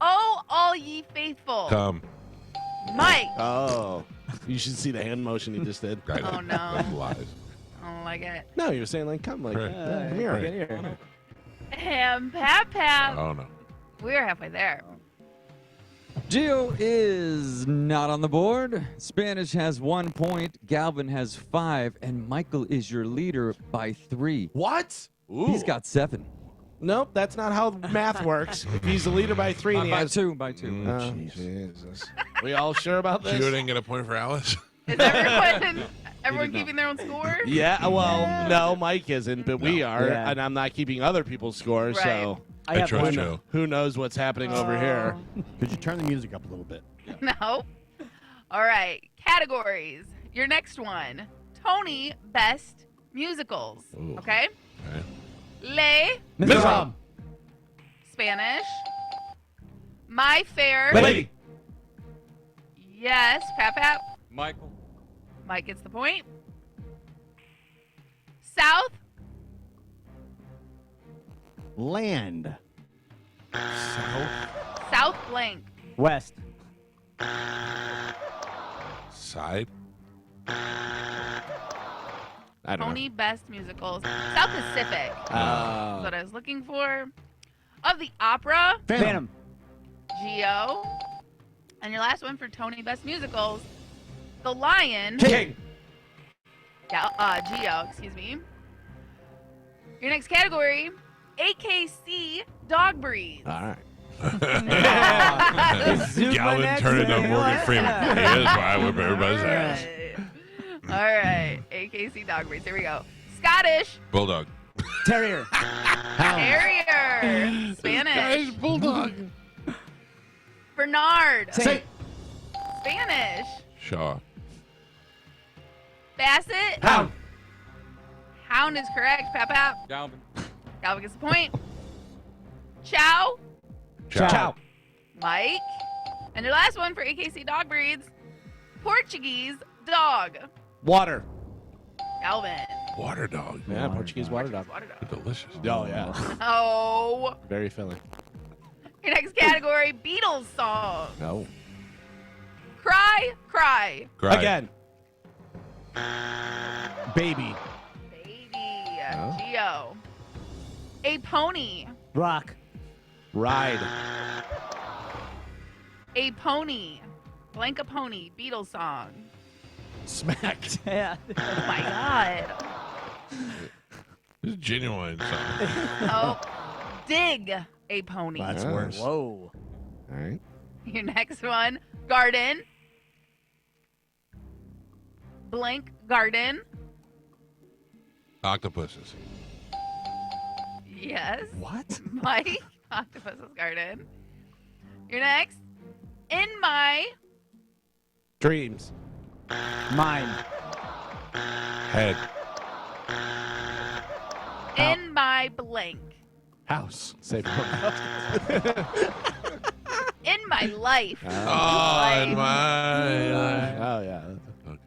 Oh, all ye faithful. Come. Mike. Oh. You should see the hand motion he just did. I know. Oh, no. That's lies. I don't like it. No, you were saying like come like Right. come here. Get here. And Pap. Oh no. We're halfway there. Gio is not on the board. Spanish has 1 point. Galvin has 5. And Michael is your leader by 3. What? He's got 7. Nope, that's not how math works. If he's the leader by 3 and he By has 2. By 2. Oh, Jesus. We all sure about You this? didn't get a point for Alice? Is everyone not. keeping their own score? Yeah, well, no, Mike isn't, but we are, Yeah. and I'm not keeping other people's scores, Right. so I have trust one. Joe. Who knows what's happening over here? Could you turn the music up a little bit? No. All right. Categories. Your next one. Tony Best Musicals. Ooh. Okay? Okay. Le Miserables. Spanish. My Fair. Lady. Yes. Pap. Michael. Mike gets the point. South. Land. South blank. West. Side. I don't Tony Best Musicals. South Pacific. know. That's what I was looking for. Of the opera. Phantom. Geo. And your last one for Tony Best Musicals. The Lion. King. Yeah, Geo, excuse me. Your next category, AKC dog breeds. All right. Galvin turning to Morgan Freeman. He is why I whip everybody's ass. All right, AKC dog breeds. Here we go. Scottish, Bulldog. Terrier. Terrier, Spanish, Bulldog. Bernard, Say. Spanish, Shaw. Basset, Hound. Hound is correct. Pap. Galvin. Galvin gets the point. Chow, Chow. Mike. And your last one for AKC dog breeds, Portuguese dog. Water. Galvin. Water dog. Yeah, Portuguese water dog. Water dog. Delicious. Oh, yeah. Oh. Very filling. Your next category, Beatles song. No. Cry. Cry. Again. Baby. Baby. Oh. Geo. A pony. Rock. Ride. A pony. Blank a pony. Beatles song. Smacked. Yeah. Oh my god. This is genuine song. Oh. Dig a pony. That's Yes. worse. Whoa. All right. Your next one, garden. Blank garden. Octopuses. Yes. What? Mike. Octopus's garden. Your next, in my Dreams. Mine. Head. in my blank. House. Safe. In my life. Oh, Life. in my life. Oh, yeah. Okay.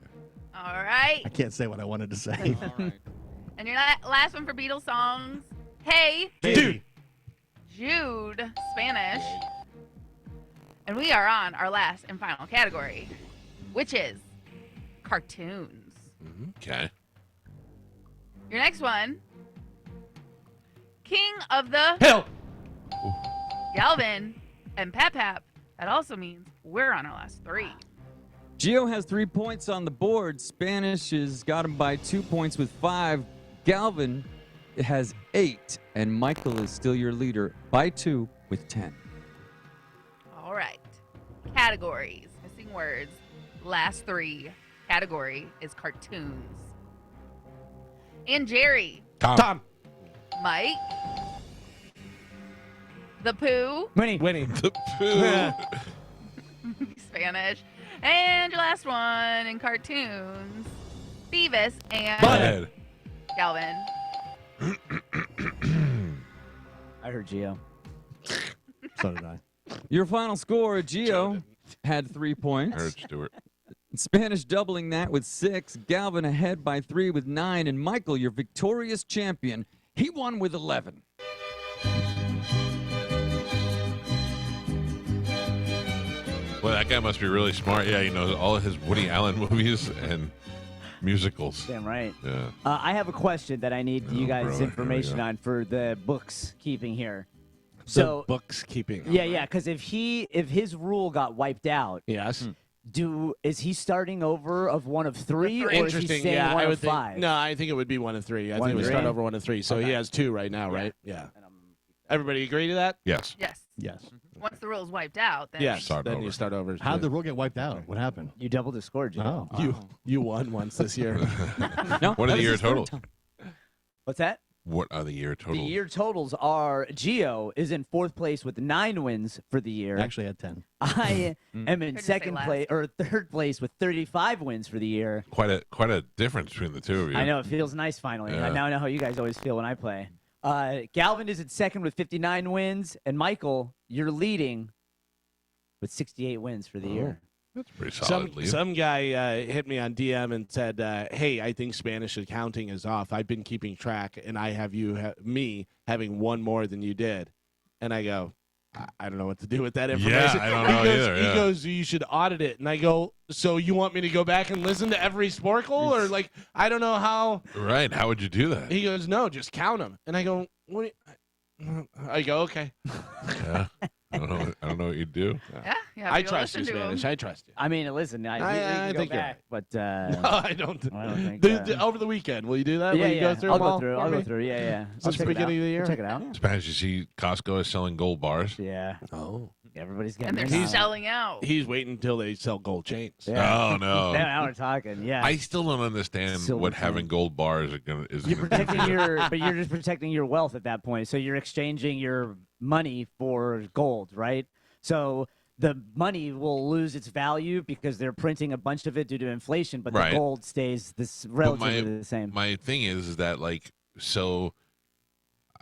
All right. I can't say what I wanted to say. All right. And your last one for Beatles songs. Hey, Dude. Jude, Spanish. And we are on our last and final category, which is cartoons. Okay. Your next one, King of the Hill. Galvin and Pap. That also means we're on our last three. Gio has 3 points on the board. Spanish has got him by 2 points with 5. Galvin has 8. And Michael is still your leader by 2 with 10. All right. Categories, missing words. Last 3. Category is cartoons. And Jerry, Tom. Mike, the Pooh, Winnie. Winnie. The poo. Spanish, and your last one in cartoons, Beavis and Head. Galvin. I heard Gio. So did I. Your final score, Gio had 3 points. Heard Stewart. Spanish doubling that with 6. Galvin ahead by 3 with 9. And Michael, your victorious champion, he won with 11. Well, that guy must be really smart. Yeah, he knows all of his Woody Allen movies and musicals. Damn right. Yeah. I have a question that I need you Oh, guys bro, here we information go. on for the books keeping here. So So books keeping. yeah, because if his rule got wiped out, Yes. is he starting over of one of 3, or is he Interesting. staying Yeah, one I would of think. 5? No, I think it would be 1 of 3. I One think it of would three? start over 1 of 3. So he Okay. has 2 right now, right? Yeah. Everybody agree to that? Yes. Yes. Yes. Once the rule's wiped out, then Yes. Start then over. you start over. How did the rule get wiped out? What happened? You doubled the score, Gio. Oh. you won once this year? No, One of that the was year his third total. time. What's that? What are the year totals? The year totals are Gio is in 4th place with 9 wins for the year. Actually had 10. I am in Hard to say 2nd last. place or 3rd place with 35 wins for the year. Quite a difference between the two of you. I know it feels nice finally. Yeah. Now I know how you guys always feel when I play. Galvin is in 2nd with 59 wins, and Michael, you're leading with 68 wins for the year. That's a pretty solid lead. Some guy hit me on DM and said, "Hey, I think Spanish accounting is off. I've been keeping track, and I have me having one more than you did." And I go, "I don't know what to do with that information." I don't know either, He yeah. goes, "You should audit it." And I go, "So you want me to go back and listen to every Sporcle, or like I don't know how?" Right. How would you do that? He goes, "No, just count them." And I go, "What?" I go, "Okay." Yeah. I don't know what you'd do. Yeah, you have I to go trust you, listen to 'em. Spanish. I trust you. I mean, listen, we I can go think you're back, but No, I don't. I don't think. Over the weekend, will you do that? yeah, Will you yeah. go through I'll them all go through. for I'll me? go through. Yeah, yeah. I'll Since the check it out. beginning of the year? I'll check it out. Spanish, you see Costco is selling gold bars. Yeah, Oh. everybody's And getting. they're in on it. selling out. He's waiting until they sell gold chains. Yeah. Oh no. Now we're talking. Yeah. I still don't understand Silver what chain. having gold bars is gonna You're protecting but you're just protecting your wealth at that point. So you're exchanging your money for gold, right? So the money will lose its value because they're printing a bunch of it due to inflation, but Right. the gold stays relatively the same. My thing is that like so.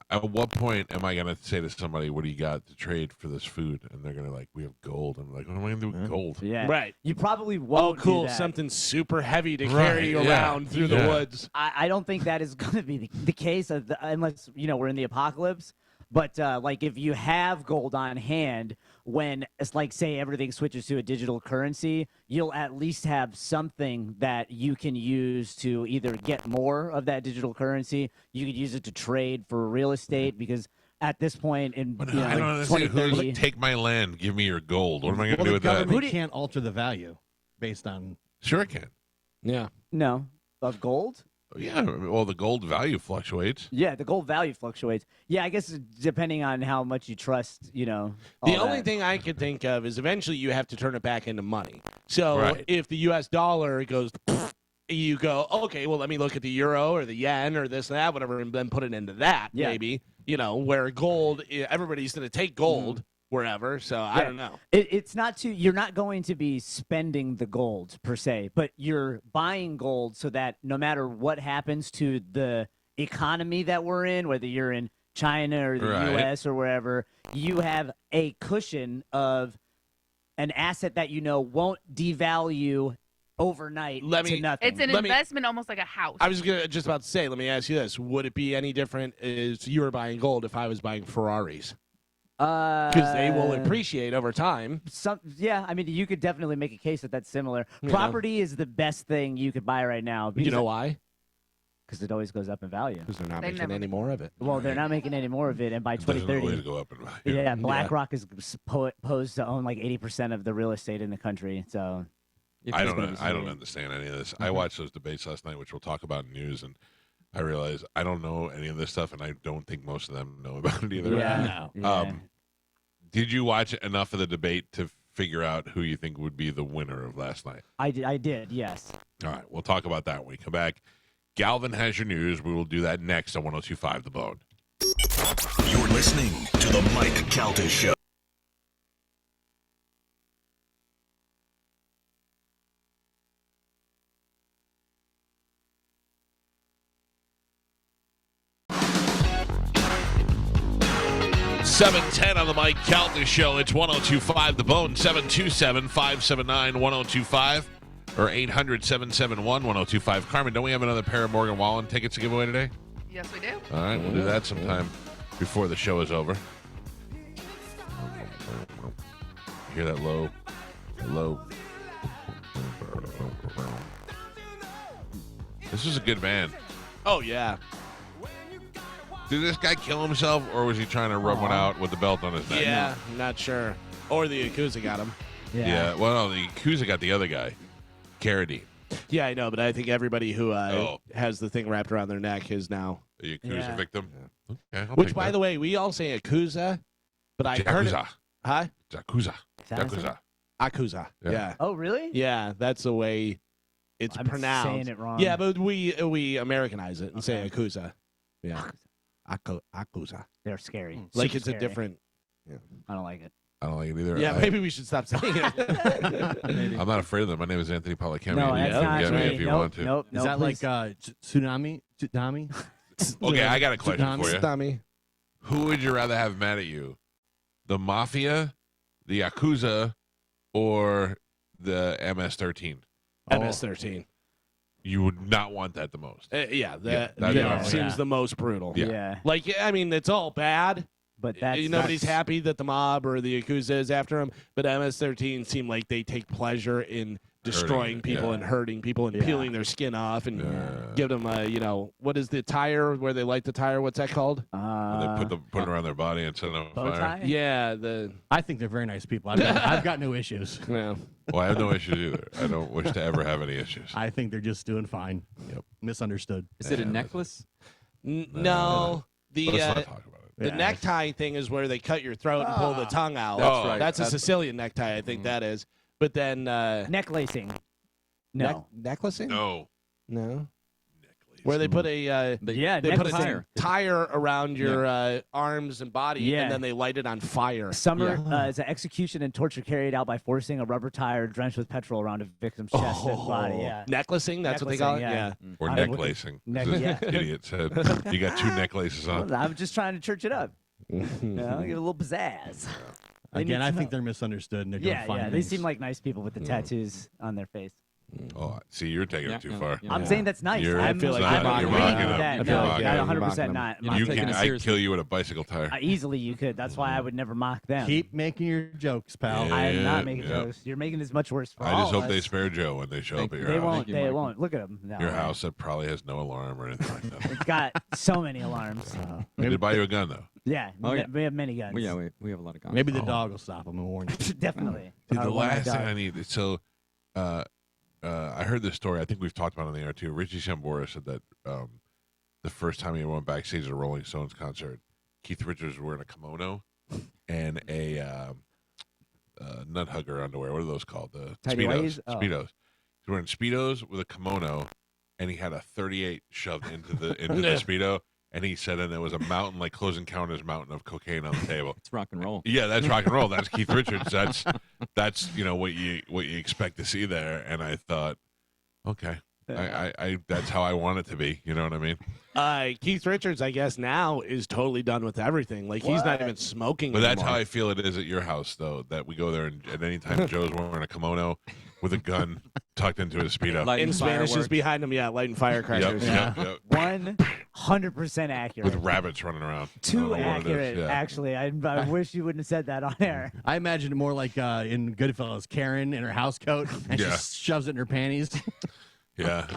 At what point am I gonna say to somebody, "What do you got to trade for this food?" And they're gonna like, "We have gold." I'm like, "What am I gonna do with gold?" Yeah. Right. You probably Oh, won't do cool. that. Something super heavy to Right, carry yeah, around through the yeah. woods. I don't think that is going to be the case unless we're in the apocalypse. But like if you have gold on hand, when it's like say everything switches to a digital currency, you'll at least have something that you can use to either get more of that digital currency. You could use it to trade for real estate because at this point in But you know, I don't like understand. Who's 2030, like, take my land, give me your gold. What am I gonna Well, do the with that? government can't alter the value based on. Sure, I can. Yeah. no of gold. Yeah. Well, the gold value fluctuates. Yeah, the gold value fluctuates. Yeah, I guess depending on how much you trust, The all only that. thing I could think of is eventually you have to turn it back into money. So Right. if the U.S. dollar goes, you go, okay, well, let me look at the euro or the yen or this and that, whatever, and then put it into that, Yeah. maybe. Where gold, everybody's going to take gold wherever. So I Yeah. don't know. It's not you're not going to be spending the gold per se, but you're buying gold so that no matter what happens to the economy that we're in, whether you're in China or the Right. US or wherever, you have a cushion of an asset that won't devalue overnight Let to me- nothing. It's an Let me- investment almost like a house. I was just about to say, let me ask you this. Would it be any different if you were buying gold if I was buying Ferraris? Because they will appreciate over time. Yeah, I mean, you could definitely make a case that that's similar. You know. Property is the best thing you could buy right now. You know why? Because it always goes up in value. Because they're not They making never- any more of it. Well, they're not making any more of it, and by It doesn't always 2030, go up in value. yeah, BlackRock is supposed to own like 80% of the real estate in the country. So I it's gonna don't. be I don't sweet. understand any of this. I watched those debates last night, which we'll talk about in news, and I realized I don't know any of this stuff, and I don't think most of them know about it either. Yeah. No. yeah. Did you watch enough of the debate to figure out who you think would be the winner of last night? I did, yes. All right, we'll talk about that when we come back. Galvin has your news. We will do that next on 102.5 The Bone. You're listening to the Mike Calta Show. $7:10 on the Mike Calta Show. It's 102.5 The Bone, 727-579-1025 or 800-771-1025. Carmen, don't we have another pair of Morgan Wallen tickets to give away today? Yes, we do. All right, we'll do that sometime before the show is over. Hear that low? This is a good band. Oh, yeah. Did this guy kill himself, or was he trying to rub one out with the belt on his neck? Yeah, not sure. Or the Yakuza got him. Yeah. Well, no, the Yakuza got the other guy, Carradine. Yeah, I know, but I think everybody who Oh. has the thing wrapped around their neck is now. A Yakuza Yeah. victim. Okay, I'll Which, take by that. the way, we all say Yakuza, but I heard it. Yakuza. Huh? Yakuza. Sounds- Yakuza. Akuza. Yeah. Yeah. Oh, really? Yeah, that's the way it's I'm pronounced. saying it wrong. Yeah, but we Americanize it and say Akuza. Yeah. Akusa. They're scary. Like Super it's scary. a different. I don't like it. I don't like it either. Yeah, maybe we should stop saying it. I'm not afraid of them. My name is Anthony Palacami. No, You that's can not get me. me if you nope, want to. Nope. Is that please. like tsunami? Tsunami? Okay, I got a question for you. Tommy. Who would you rather have mad at you? The Mafia, the Yakuza, or the MS-13? MS-13. You would not want that the most. Yeah, that'd that be awful. seems Yeah. the most brutal. Yeah. Like, I mean, it's all bad. But that's Nobody's that's- happy that the mob or the Yakuza is after him, but MS-13 seem like they take pleasure in destroying Hurting, people yeah. and hurting people and peeling their skin off and give them what is the tire where they light the tire? What's that called? And they put it around their body and set it on bow fire. tie? Yeah, the I think they're very nice people. I've got no issues. yeah. Well, I have no issues either. I don't wish to ever have any issues. I think they're just doing fine. Yep. Misunderstood. Is it a Yeah, necklace? No, the Let's not talk about it. the Yeah. necktie thing is where they cut your throat and pull the tongue out. That's right. That's a That's- Sicilian necktie, I think that is. But then Neck lacing. No. necklacing? No. No. Where they put a they put a tire. tire around your arms and body, Yeah. and then they light it on fire. Summer is an execution and torture carried out by forcing a rubber tire drenched with petrol around a victim's chest and body. Yeah. Necklacing, that's what they call it? Necklacing, Yeah. Or I'm neck looking- lacing. Neck- This yeah. idiot said you got two necklaces on. Well, I'm just trying to church it up. You know, give it a little pizzazz. They Again, need I to think know. they're misunderstood and they're doing Yeah, fine yeah. They things. seem like nice people with the tattoos on their face. Oh, see, you're taking it too far. I'm saying that's nice. You're- I'm, I feel like I'm you're agreeing mocking with them. that. I feel No, like you're not mocking 100% them. not. You're not You taking can, it I'd seriously. kill you with a bicycle tire. Easily you could. That's why I would never mock them. Keep making your jokes, pal. Yeah. I am not making Yep. jokes. You're making this much worse for I all just hope of they us. spare Joe when they show up Thank at you. your They house. won't. you, They Michael. won't. Look at them. No. Your house that probably has no alarm or anything like that. It's got so many alarms. They did buy you a gun though. Yeah. Oh, yeah. We have many guns. Well, yeah, we have a lot of guns. Maybe the dog will stop them and warn you. Definitely. Dude, the One-eyed last thing dog. I need. So, I heard this story. I think we've talked about it on the air too. Richie Sambora said that the first time he went backstage at a Rolling Stones concert, Keith Richards was wearing a kimono and a nut hugger underwear. What are those called? The Tidy Speedos. whities? Oh. Speedos. He's wearing Speedos with a kimono, and he had a 38 shoved into the Speedo. And he said, and there was a mountain, like Close Encounters mountain of cocaine on the table. It's rock and roll. Yeah, that's rock and roll. That's Keith Richards. That's what you expect to see there. And I thought, okay, I that's how I want it to be. You know what I mean? Keith Richards, I guess, now is totally done with everything. Like, he's not even smoking But that's anymore. how I feel it is at your house, though. That we go there, and at any time Joe's wearing a kimono with a gun tucked into his speedo. Lighting In Spanish is fireworks. behind him, lighting firecrackers. Yep. 100% accurate. With rabbits running around. I don't Too know what it is. accurate, Yeah. actually. I wish you wouldn't have said that on air. I imagine it more like in Goodfellas, Karen in her house coat, and Yeah. she shoves it in her panties. Yeah.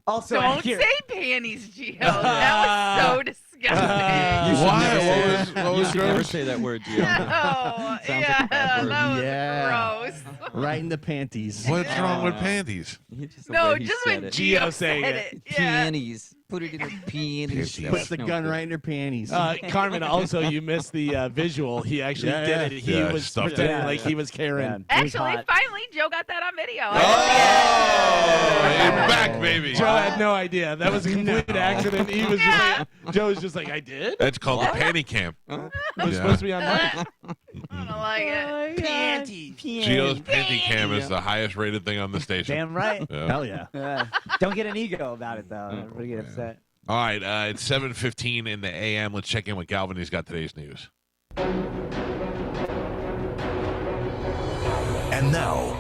Also Don't accurate. say panties, Gio. That was so disgusting. You should Why? never say What that. was You should never gross? say that word, Gio. No, Sounds like a yeah, bad word. that was Yeah. gross. Right in the panties. What's wrong with panties? Just the No, way he just said when it. Gio saying said it. Yeah. Panties. Put it in the panties. Panties. Puts the gun right in her panties. Carmen, also, you missed the visual. He actually Yeah, did yeah. it. He Yeah, was stuffed it. pretending Yeah. like he was Karen. It was Actually, hot. finally, Joe got that on video. Oh, you're back, baby. Joe had no idea. That was a complete accident. He was just Yeah. like, Joe was just like, I did? That's called the panty cam. It was Yeah. supposed to be on mic. I don't like it. Gio's panty cam is the highest rated thing on the station. Damn right. Yeah. Hell yeah. Don't get an ego about it, though. Everybody get upset. All right, it's 7:15 in the a.m. Let's check in with Galvin. He's got today's news. And now,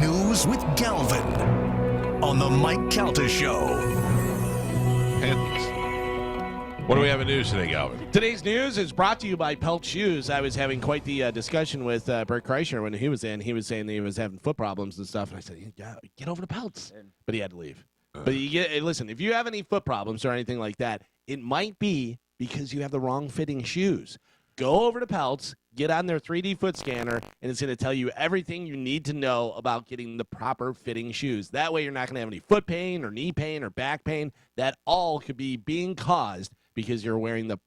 news with Galvin on the Mike Calta Show. And what do we have in news today, Galvin? Today's news is brought to you by Pelt Shoes. I was having quite the discussion with Bert Kreischer when he was in. He was saying that he was having foot problems and stuff. And I said, yeah, get over to Pelts. But he had to leave. But you get listen, if you have any foot problems or anything like that, it might be because you have the wrong fitting shoes. Go over to Pelts, get on their 3D foot scanner, and it's going to tell you everything you need to know about getting the proper fitting shoes. That way you're not going to have any foot pain or knee pain or back pain. That all could be being caused because you're wearing the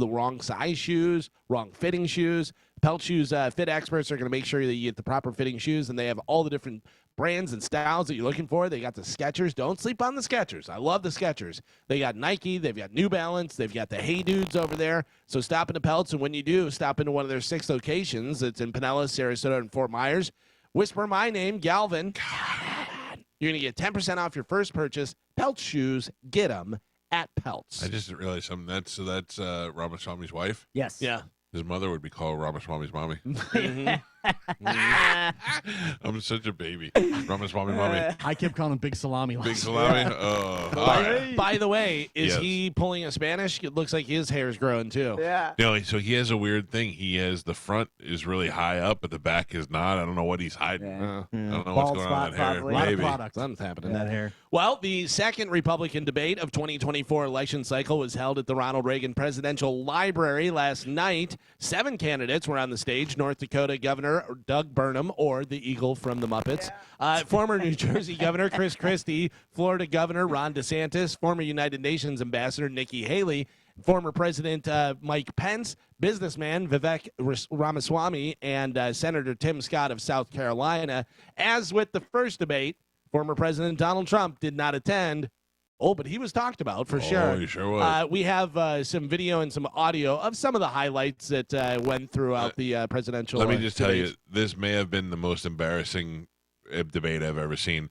wrong size shoes, wrong fitting shoes. Pelt Shoes fit experts are going to make sure that you get the proper fitting shoes, and they have all the different brands and styles that you're looking for. They got the Skechers. Don't sleep on the Skechers. I love the Skechers. They got Nike. They've got New Balance. They've got the Hey Dudes over there. So stop into Pelts, and when you do, stop into one of their 6 locations. It's in Pinellas, Sarasota, and Fort Myers. Whisper my name, Galvin. You're going to get 10% off your first purchase. Pelt Shoes. Get them at Pelts. I just didn't realize something. That's Ramaswamy's wife. Yes. Yeah. His mother would be called Ramaswamy's mommy. I'm such a baby. Ramaswamy mommy. I kept calling him Big Salami. Big salami. Oh, all right. By the way, is Yes. he pulling a Spanish? It looks like his hair's growing too. Yeah. No, so he has a weird thing. He has the front is really high up, but the back is not. I don't know what he's hiding. Yeah. I don't know Bald what's going on with spot, that hair. probably. A lot of Maybe. products. Something's happening. in that hair. Well, the second Republican debate of 2024 election cycle was held at the Ronald Reagan Presidential Library last night. 7 candidates were on the stage: North Dakota Governor Doug Burnham, or the Eagle from the Muppets, former New Jersey Governor Chris Christie, Florida Governor Ron DeSantis, former United Nations Ambassador Nikki Haley, former President Mike Pence, businessman Vivek Ramaswamy, and Senator Tim Scott of South Carolina. As with the first debate, former President Donald Trump did not attend. Oh, but he was talked about for sure. he sure was. We have some video and some audio of some of the highlights that went throughout the presidential. Let me just tell debates. you, this may have been the most embarrassing debate I've ever seen.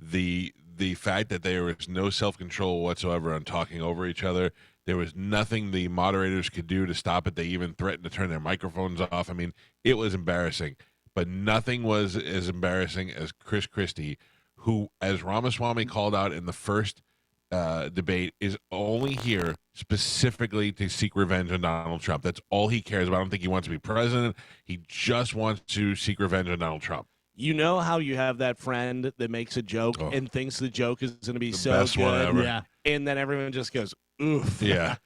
The fact that there was no self-control whatsoever on talking over each other. There was nothing the moderators could do to stop it. They even threatened to turn their microphones off. I mean, it was embarrassing. But nothing was as embarrassing as Chris Christie, who, as Ramaswamy called out in the first debate, is only here specifically to seek revenge on Donald Trump. That's all he cares about. I don't think he wants to be president. He just wants to seek revenge on Donald Trump. You know how you have that friend that makes a joke and thinks the joke is going to be The so best good, one ever. Yeah. and then everyone just goes, "Oof." Yeah,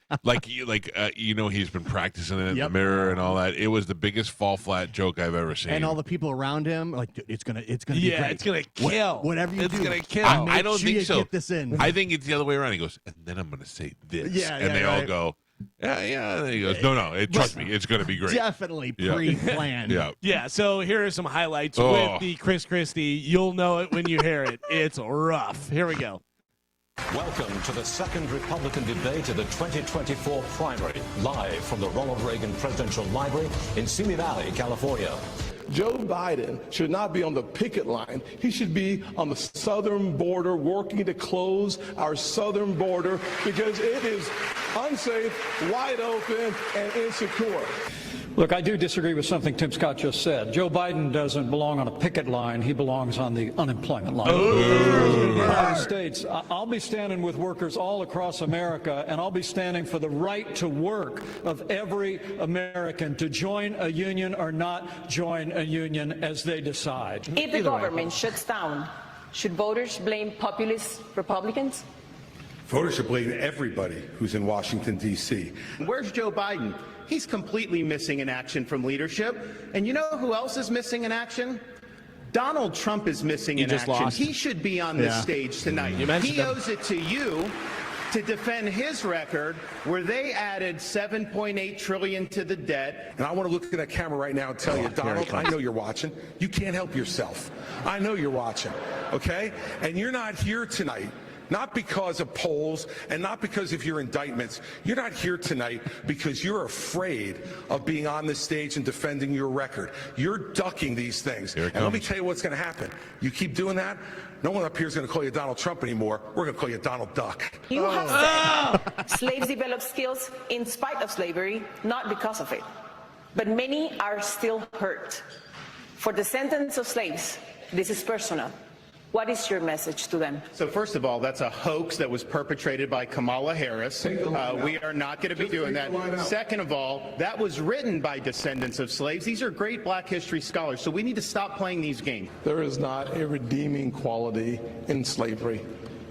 he's been practicing it in the Yep. mirror and all that. It was the biggest fall flat joke I've ever seen. And all the people around him, like, it's gonna be Yeah, great. it's gonna kill. Whatever you It's do, gonna kill. I don't sure think you so. Get this in. I think it's the other way around. He goes, and then I'm going to say this. Yeah, and yeah, they all right. go, yeah. And then he goes, no, trust me, it's going to be great. Definitely Yeah. pre-planned. Yeah. Yeah, so here are some highlights Oh. with the Chris Christie. You'll know it when you hear it. It's rough. Here we go. Welcome to the second Republican debate of the 2024 primary, live from the Ronald Reagan Presidential Library in Simi Valley, California. Joe Biden should not be on the picket line. He should be on the southern border working to close our southern border because it is unsafe, wide open, and insecure. Look, I do disagree with something Tim Scott just said. Joe Biden doesn't belong on a picket line. He belongs on the unemployment line. In the United States, I'll be standing with workers all across America, and I'll be standing for the right to work of every American to join a union or not join a union as they decide. If the government shuts down, should voters blame populist Republicans? Voters should blame everybody who's in Washington, D.C. Where's Joe Biden? He's completely missing in action from leadership. And you know who else is missing in action? Donald Trump is missing in just action. lost. He should be on this stage tonight. You mentioned He him. owes it to you to defend his record where they added $7.8 trillion to the debt. And I want to look at that camera right now and tell you, Donald, I know you're watching. You can't help yourself. I know you're watching, okay? And you're not here tonight. Not because of polls and not because of your indictments. You're not here tonight because you're afraid of being on this stage and defending your record. You're ducking these things. Here it And let me comes. tell you what's going to happen. You keep doing that, no one up here is going to call you Donald Trump anymore. We're going to call you Donald Duck. You have said slaves develop skills in spite of slavery, not because of it. But many are still hurt. For the sentence of slaves, this is personal. What is your message to them? So first of all, that's a hoax that was perpetrated by Kamala Harris. We are not going to be doing that. Second of all, that was written by descendants of slaves. These are great black history scholars, so we need to stop playing these games. There is not a redeeming quality in slavery.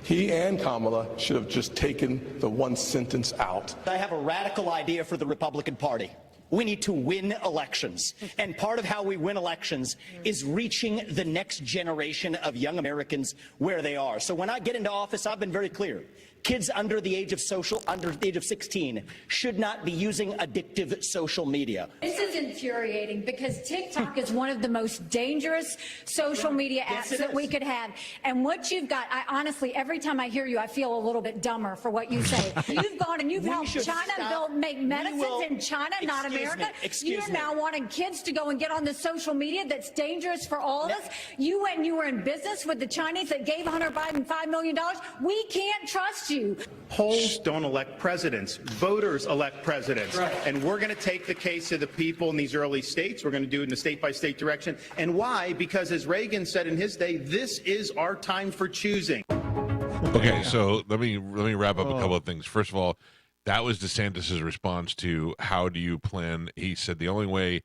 He and Kamala should have just taken the one sentence out. I have a radical idea for the Republican Party. We need to win elections. And part of how we win elections is reaching the next generation of young Americans where they are. So when I get into office, I've been very clear. Kids under the age of 16 should not be using addictive social media. This is infuriating because TikTok is one of the most dangerous social media apps that we could have. And what you've got, I honestly, every time I hear you, I feel a little bit dumber for what you say. You've gone and you've helped China make medicines in China, not America. You're now wanting kids to go and get on the social media that's dangerous for all of us. You went and you were in business with the Chinese that gave Hunter Biden $5 million. We can't trust you. Polls don't elect presidents. Voters elect presidents. Right. And we're going to take the case of the people in these early states. We're going to do it in a state-by-state direction. And why? Because as Reagan said in his day, this is our time for choosing. Okay, so let me wrap up a couple of things. First of all, that was DeSantis' response to how do you plan. He said the only way,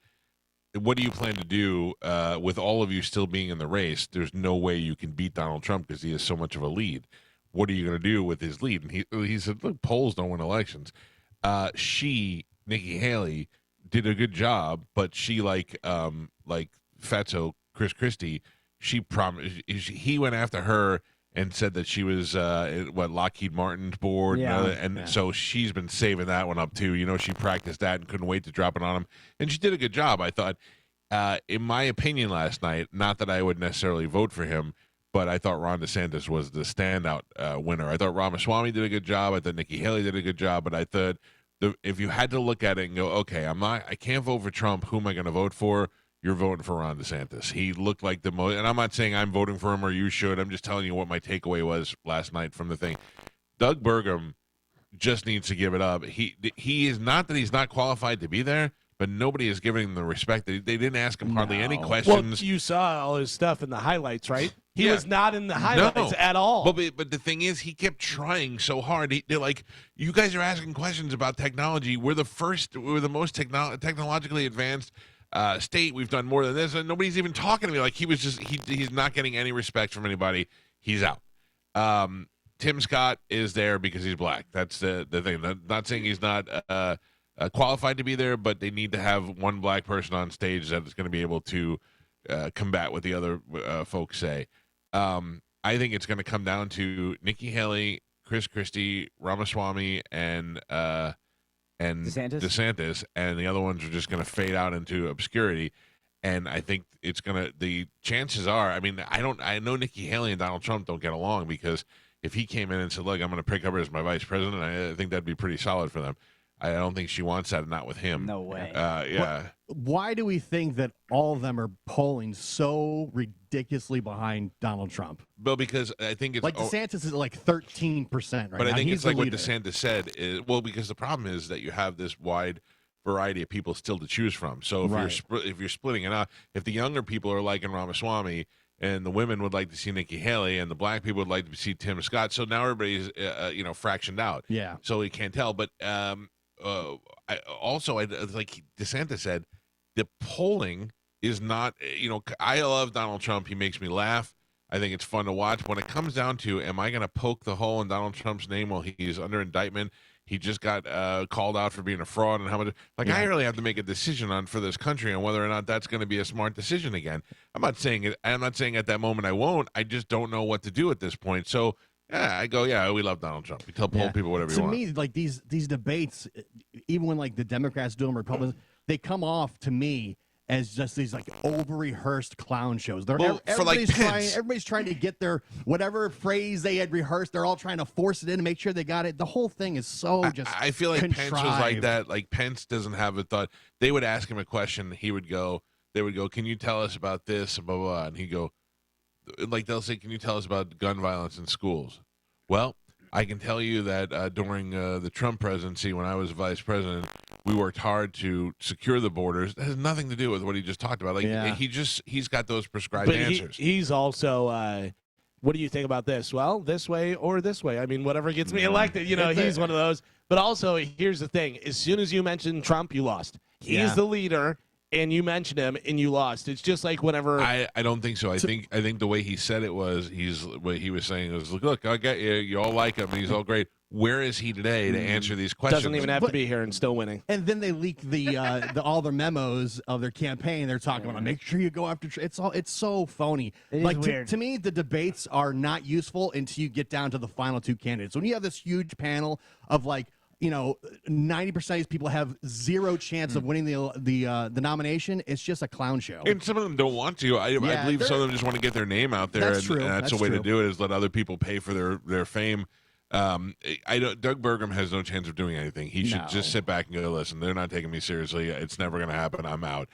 what do you plan to do with all of you still being in the race? There's no way you can beat Donald Trump because he has so much of a lead. What are you going to do with his lead? And he said, look, polls don't win elections. Nikki Haley, did a good job, but she like Fatso, Chris Christie, he went after her and said that she was Lockheed Martin's board, so she's been saving that one up too. You know, she practiced that and couldn't wait to drop it on him, and she did a good job, I thought. In my opinion, last night, not that I would necessarily vote for him, but I thought Ron DeSantis was the standout winner. I thought Ramaswamy did a good job. I thought Nikki Haley did a good job, but I thought if you had to look at it and go, okay, I can't vote for Trump. Who am I going to vote for? You're voting for Ron DeSantis. He looked like the most, and I'm not saying I'm voting for him or you should. I'm just telling you what my takeaway was last night from the thing. Doug Burgum just needs to give it up. He is not that he's not qualified to be there, but nobody is giving him the respect. They didn't ask him hardly any questions. Well, you saw all his stuff in the highlights, right? He was not in the highlights at all. But the thing is, he kept trying so hard. They're like, you guys are asking questions about technology. We're the most technologically advanced state. We've done more than this, and nobody's even talking to me. Like he's not getting any respect from anybody. He's out. Tim Scott is there because he's black. That's the thing. I'm not saying he's not qualified to be there, but they need to have one black person on stage that is going to be able to combat what the other folks say. I think it's going to come down to Nikki Haley, Chris Christie, Ramaswamy, and DeSantis, and the other ones are just going to fade out into obscurity. And I think it's going to. The chances are, I mean, I know Nikki Haley and Donald Trump don't get along because if he came in and said, "Look, I'm going to pick up her as my vice president," I think that'd be pretty solid for them. I don't think she wants that, not with him. No way. Yeah. Why do we think that all of them are polling so ridiculously behind Donald Trump? Well, because I think it's like DeSantis is like 13% right now. But I think He's it's like what leader. DeSantis said. Because the problem is that you have this wide variety of people still to choose from. So if you're splitting it up, if the younger people are liking Ramaswamy and the women would like to see Nikki Haley and the black people would like to see Tim Scott, so now everybody's fractioned out. Yeah. So we can't tell. But like DeSantis said, the polling is not, I love Donald Trump. He makes me laugh. I think it's fun to watch. When it comes down to, am I going to poke the hole in Donald Trump's name while he's under indictment? He just got called out for being a fraud and how much. I really have to make a decision for this country on whether or not that's going to be a smart decision again. I'm not saying it. I'm not saying at that moment I won't. I just don't know what to do at this point. So I go, we love Donald Trump. We tell people whatever you want. To me, like these debates, even when like the Democrats do them, Republicans, they come off to me as just these like over-rehearsed clown shows. Everybody's trying to get their whatever phrase they had rehearsed. They're all trying to force it in to make sure they got it. The whole thing is so just. I feel like contrived. Pence was like that. Like Pence doesn't have a thought. They would ask him a question. They would go, "Can you tell us about this?" Blah blah blah. And he'd go, they'll say, "Can you tell us about gun violence in schools?" Well, I can tell you that during the Trump presidency, when I was vice president, we worked hard to secure the borders. It has nothing to do with what he just talked about. He's got those prescribed answers. He's also, what do you think about this? Well, this way or this way. I mean, whatever gets me elected. He's one of those. But also, here's the thing. As soon as you mention Trump, you lost. He's the leader, and you mentioned him, and you lost. It's just like whenever. I don't think so. I think the way he said it was, what he was saying was, look, I get you. You all like him. He's all great. where is he today to answer these questions? Doesn't even have to be here and still winning. And then they leak the all their memos of their campaign. They're talking about make sure you go after. It's so phony. It is like weird. To me, the debates are not useful until you get down to the final two candidates. When you have this huge panel of 90% of these people have zero chance of winning the nomination. It's just a clown show. And some of them don't want to. I believe some of them just want to get their name out there, That's true. and that's the way to do it, is let other people pay for their fame. Doug Burgum has no chance of doing anything. He should just sit back and go, listen, they're not taking me seriously. It's never going to happen. I'm out.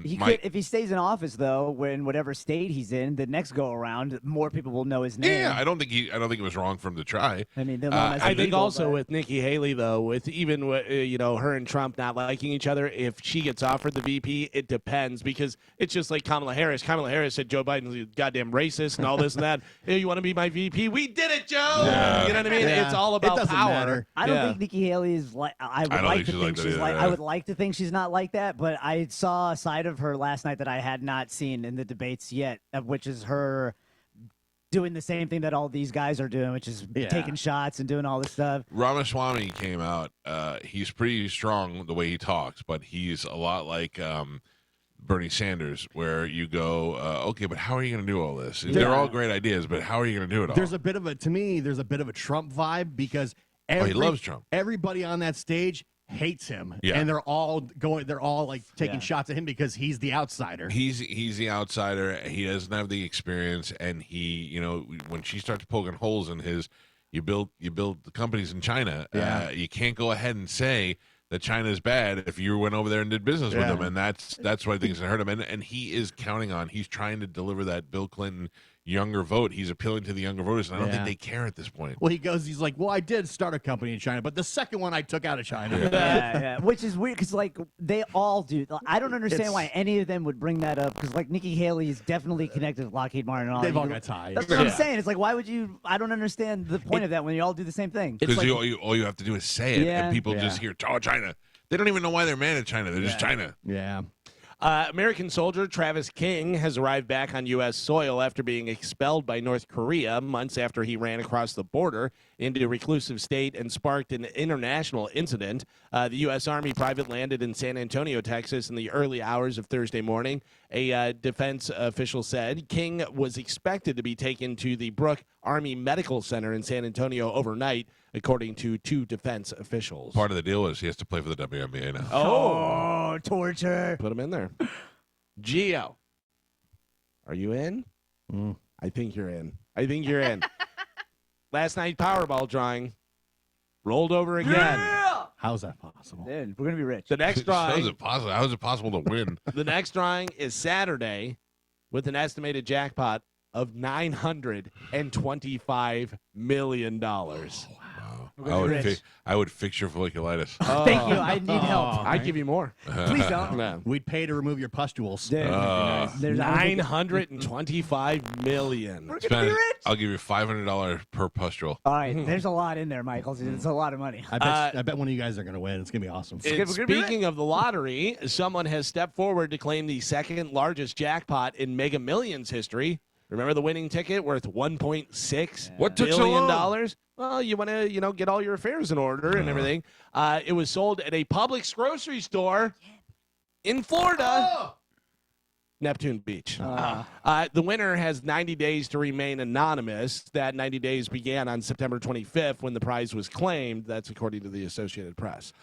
He could, if he stays in office, though, when whatever state he's in, the next go around, more people will know his name. Yeah, I don't think it was wrong for him to try. I mean, I think also with Nikki Haley, though, with even her and Trump not liking each other, if she gets offered the VP, it depends, because it's just like Kamala Harris. Kamala Harris said Joe Biden's a goddamn racist and all this and that. Hey, you want to be my VP? We did it, Joe. Yeah. You know what I mean? Yeah. It's all about power. Matter. I don't think Nikki Haley is like. I would like to think she's like. I would like to think she's not like that, but I saw a side of her last night that I had not seen in the debates yet, which is her doing the same thing that all these guys are doing, which is taking shots and doing all this stuff. Ramaswamy came out. He's pretty strong the way he talks, but he's a lot like Bernie Sanders, where you go, okay, but how are you going to do all this? They're all great ideas, but how are you going to do it all? There's a bit of a Trump vibe, because he loves Trump. Everybody on that stage hates him, Yeah. and they're all like taking shots at him because he's the outsider. He's the outsider. He doesn't have the experience, and he, when she starts poking holes in his, you build the companies in China. You can't go ahead and say that China is bad if you went over there and did business with them, and that's what I think is going to hurt him. And he is counting on. He's trying to deliver that Bill Clinton younger vote. He's appealing to the younger voters, and I don't think they care at this point. Well, he's like, well, I did start a company in China, but the second one I took out of China. Yeah. Which is weird, because they all do. I don't understand why any of them would bring that up, because Nikki Haley is definitely connected with Lockheed Martin and all. They've all got ties. That's what I'm saying. It's like, why would you? I don't understand the point of that when you all do the same thing. Because all you have to do is say it, and people just hear, oh, China. They don't even know why they're mad at China. They're just China. Yeah. American soldier Travis King has arrived back on U.S. soil after being expelled by North Korea months after he ran across the border into a reclusive state and sparked an international incident. The U.S. Army private landed in San Antonio, Texas, in the early hours of Thursday morning. A defense official said King was expected to be taken to the Brooke Army Medical Center in San Antonio overnight, according to two defense officials. Part of the deal is he has to play for the WNBA now. Oh, torture. Put him in there. Gio, are you in? I think you're in. Last night, Powerball drawing rolled over again. Yeah! How's that possible? Dude, we're going to be rich. The next drawing. How is it possible to win? The next drawing is Saturday with an estimated jackpot of $925 million. I would fix your folliculitis. Thank you. I need help. I'd give you more. Please don't. No. We'd pay to remove your pustules. $925 million. We're going to be rich. I'll give you $500 per pustule. All right. There's a lot in there, Michael. It's a lot of money. I bet one of you guys are going to win. It's going to be awesome. Speaking of the lottery, someone has stepped forward to claim the second largest jackpot in Mega Millions history. Remember the winning ticket worth $1.6 billion? Well, you want to, get all your affairs in order and everything. It was sold at a Publix grocery store in Florida. Neptune Beach. The winner has 90 days to remain anonymous. That 90 days began on September 25th when the prize was claimed. That's according to the Associated Press.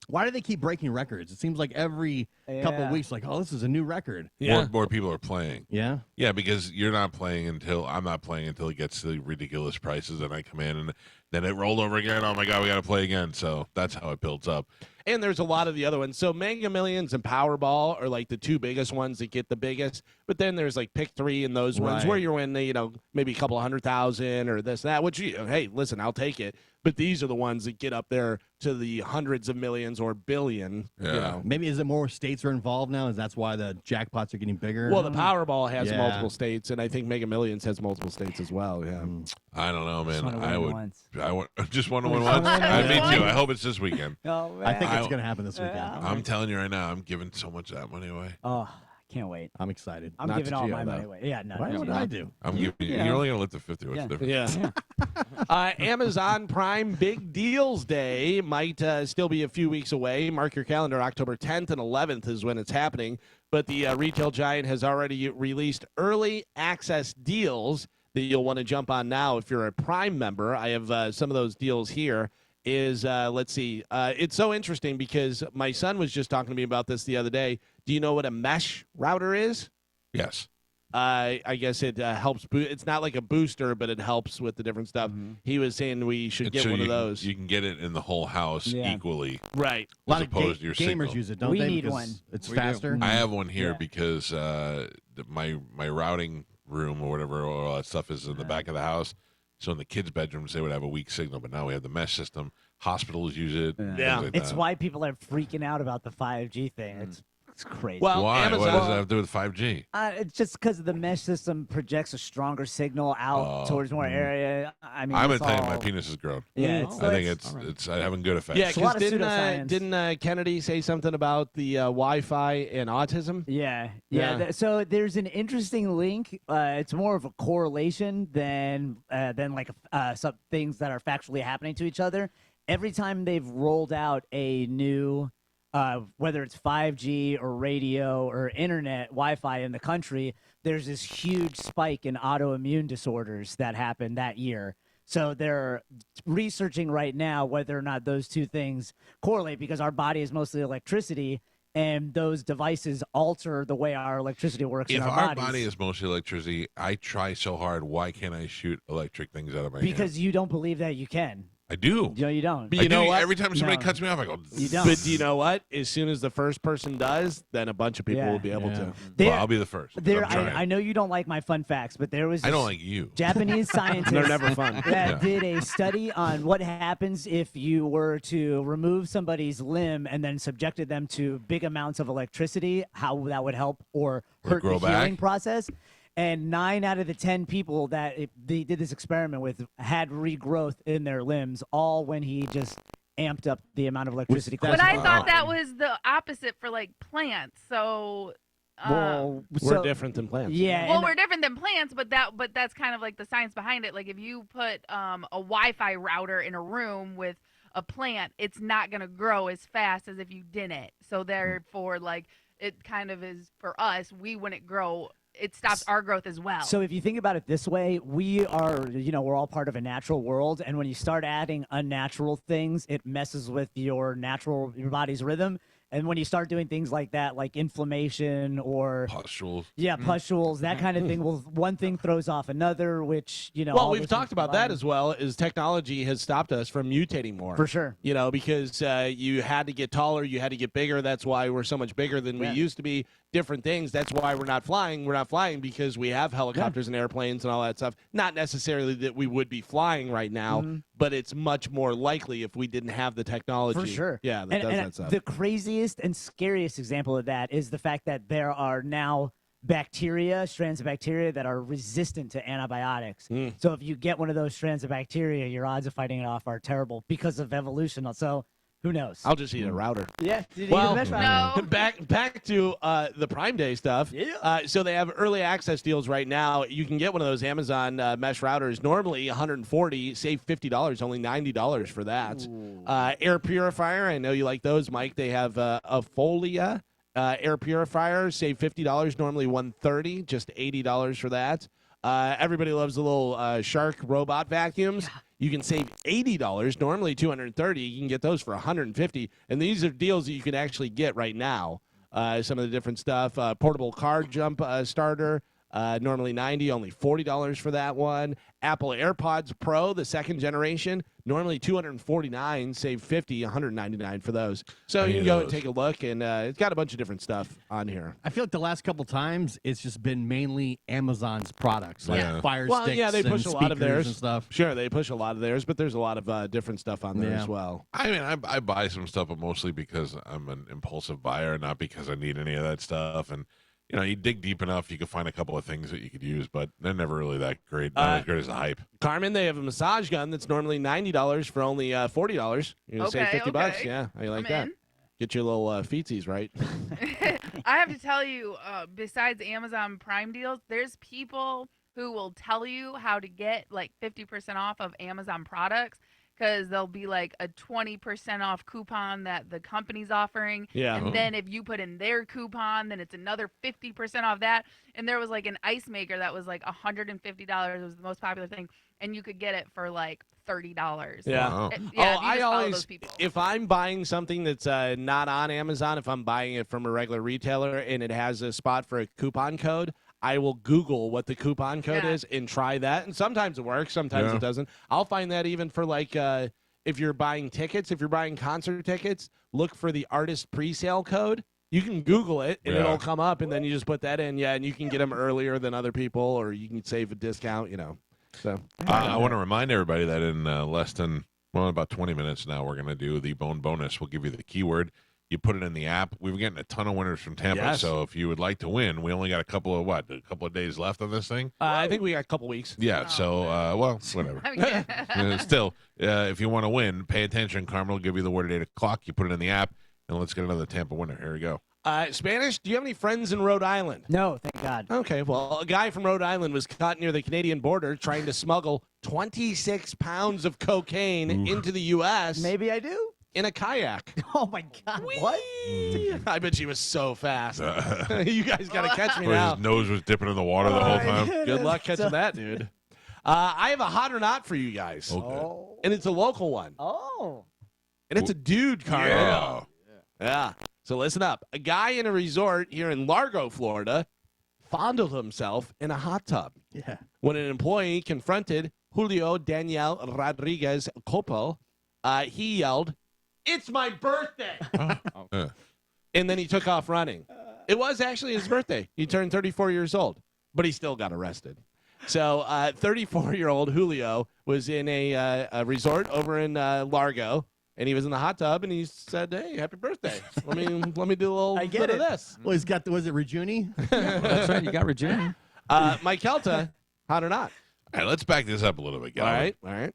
Why do they keep breaking records? It seems like every couple of weeks, this is a new record. Yeah. More people are playing. Yeah? Yeah, because I'm not playing until it gets to the ridiculous prices, and I come in, and then it rolled over again. Oh, my God, we got to play again. So that's how it builds up. And there's a lot of the other ones. So Mega Millions and Powerball are like the two biggest ones that get the biggest. But then there's like Pick 3 and those ones where you're winning, maybe a couple $100,000 or this, that, which, hey, listen, I'll take it. But these are the ones that get up there to the hundreds of millions or billion. Yeah. Maybe is it more states are involved now? Is that's why the jackpots are getting bigger? Well, the Powerball has multiple states, and I think Mega Millions has multiple states as well. Yeah. I don't know, man. I would just want to Just win once. wanna win Me too. once. I hope it's this weekend. Oh, man. I think it's going to happen this weekend. I'm telling you right now, I'm giving so much of that money away. Oh, Can't wait. I'm excited. I'm Not giving to all Gio, my money though. away. Yeah, no. Why would I do? I'm giving you. Yeah. You're only gonna live to 50. What's the difference? Yeah. Amazon Prime Big Deals Day might still be a few weeks away. Mark your calendar. October 10th and 11th is when it's happening. But the retail giant has already released early access deals that you'll want to jump on now if you're a Prime member. I have some of those deals here. Let's see. It's so interesting because my son was just talking to me about this the other day. Do you know what a mesh router is? Yes. I guess it helps. It's not like a booster, but it helps with the different stuff. He was saying we should get one of those. You can get it in the whole house equally. Right. A lot As of opposed to your gamers signal. use it, don't We they? need Because one. It's We do. faster. I have one here Yeah. because my routing room or whatever all that stuff is in the back of the house. So in the kids' bedrooms, they would have a weak signal, but now we have the mesh system. Hospitals use it. and things like It's that. why people are freaking out about the 5G thing. It's crazy. Well, Why? Amazon, What does that have to do with 5G? It's just because the mesh system projects a stronger signal out towards more area. I mean, I'm gonna it's tell you, all- my penis has grown. Yeah, I think it's having good effects. Yeah, It's a lot because of pseudoscience. didn't Kennedy say something about the Wi-Fi and autism? Yeah. Yeah. So there's an interesting link. It's more of a correlation than like some things that are factually happening to each other. Every time they've rolled out a new, whether it's 5G or radio or internet Wi-Fi in the country, there's this huge spike in autoimmune disorders that happened that year. So they're researching right now whether or not those two things correlate, because our body is mostly electricity, and those devices alter the way our electricity works If in our our bodies. body is mostly electricity, I try so hard. Why can't I shoot electric things out of my hand? Because you don't believe that you can. I do. No, you don't. But I you know do. what? Every time somebody No. cuts me off, I go. You don't. But do you know what? As soon as the first person does, then a bunch of people Yeah. will be able to. There- Well, I'll be the first. There, I'm trying. I know you don't like my fun facts, but there was I don't this like you. Japanese scientist They're never fun. that did a study on what happens if you were to remove somebody's limb and then subjected them to big amounts of electricity, how that would help or Would it hurt the grow healing back? process. And 9 out of the 10 people that they did this experiment with had regrowth in their limbs, all when he just amped up the amount of electricity. But I Wow. thought that was the opposite for like plants. So well, We're so- different than plants. Yeah. well, and- we're different than plants, but that's kind of like the science behind it. Like if you put a Wi-Fi router in a room with a plant, it's not going to grow as fast as if you didn't. So therefore, like it kind of is for us, we wouldn't grow. It stops our growth as well. So if you think about it this way, we are, we're all part of a natural world, and when you start adding unnatural things, it messes with your body's rhythm. And when you start doing things like that, like inflammation or Pustules. pustules, that kind of thing, well, one thing throws off another, which Well, all we've those talked things about that combined. as well. Is technology has stopped us from mutating more. For sure. Because you had to get taller, you had to get bigger. That's why we're so much bigger than we used to be. Different things. That's why we're not flying. We're not flying because we have helicopters and airplanes and all that stuff. Not necessarily that we would be flying right now, but it's much more likely if we didn't have the technology. For sure. Yeah, that and, does and that stuff. the craziest and scariest example of that is the fact that there are now bacteria, strands of bacteria that are resistant to antibiotics. So if you get one of those strands of bacteria, your odds of fighting it off are terrible because of evolution. So who knows? I'll just eat a router. Yeah. Did you eat Well, a mesh router? No. back to the Prime Day stuff. Yeah. So they have early access deals right now. You can get one of those Amazon mesh routers. Normally $140, save $50, only $90 for that. Air purifier. I know you like those, Mike. They have a Folia air purifier. Save $50. Normally $130, just $80 for that. Everybody loves the little Shark robot vacuums. You can save $80, normally $230. You can get those for $150. And these are deals that you can actually get right now. Some of the different stuff. Portable car jump starter, normally $90, only $40 for that one. Apple AirPods Pro, the second generation, normally $249, save $50, $199 for those. So you can go and take a look, and it's got a bunch of different stuff on here. I feel like the last couple times it's just been mainly Amazon's products, like Fire Sticks they push and a lot of speakers theirs and stuff. Sure, they push a lot of theirs, but there's a lot of different stuff on there Yeah. as well. I mean, I buy some stuff, but mostly because I'm an impulsive buyer, not because I need any of that stuff. And you dig deep enough, you can find a couple of things that you could use, but they're never really that great. Not as great as the hype. Carmen, they have a massage gun that's normally $90 for only $40. You save Okay, $50. okay. Yeah, how you like I'm that? in. Get your little feetsies right. I have to tell you, besides Amazon Prime deals, there's people who will tell you how to get like 50% off of Amazon products because there'll be like a 20% off coupon that the company's offering. Yeah. And then if you put in their coupon, then it's another 50% off that. And there was like an ice maker that was like $150. It was the most popular thing. And you could get it for like $30. Yeah. Wow. Yeah, Oh, if you just I follow always, those people. if I'm buying something that's not on Amazon, if I'm buying it from a regular retailer and it has a spot for a coupon code, I will Google what the coupon code is and try that. And sometimes it works, sometimes it doesn't. I'll find that even for like if you're buying tickets, if you're buying concert tickets, look for the artist pre-sale code. You can Google it and it'll come up, and then you just put that in. Yeah, and you can get them earlier than other people, or you can save a discount. So I want to remind everybody that in less than about 20 minutes now, we're going to do the bone bonus. We'll give you the keyword. You put it in the app. We were getting a ton of winners from Tampa, so if you would like to win, we only got a couple of days left on this thing. I think we got a couple weeks. Yeah, whatever. Still, if you want to win, pay attention. Carmen will give you the word at 8 o'clock. You put it in the app, and let's get another Tampa winner. Here we go. Spanish, do you have any friends in Rhode Island? No, thank God. Okay, well, a guy from Rhode Island was caught near the Canadian border trying to smuggle 26 pounds of cocaine into the U.S. Maybe I do. In a kayak. Oh, my God. What? I bet she was so fast. You guys got to catch me Where now. his nose was dipping in the water the whole time. Good luck catching that, dude. I have a hot or not for you guys. Okay. And it's a local one. Oh. And it's a dude, Carmen. Yeah. So listen up. A guy in a resort here in Largo, Florida, fondled himself in a hot tub. Yeah. When an employee confronted Julio Daniel Rodriguez Copel, he yelled, "It's my birthday!" And then he took off running. It was actually his birthday. He turned 34 years old, but he still got arrested. So 34-year-old Julio was in a resort over in Largo, and he was in the hot tub, and he said, "Hey, happy birthday. Let me do a little bit of this." Well, he's got was it Rajuni? That's right. You got Regina. Mike Calta, hot or not? All right, let's back this up a little bit, guys. All right.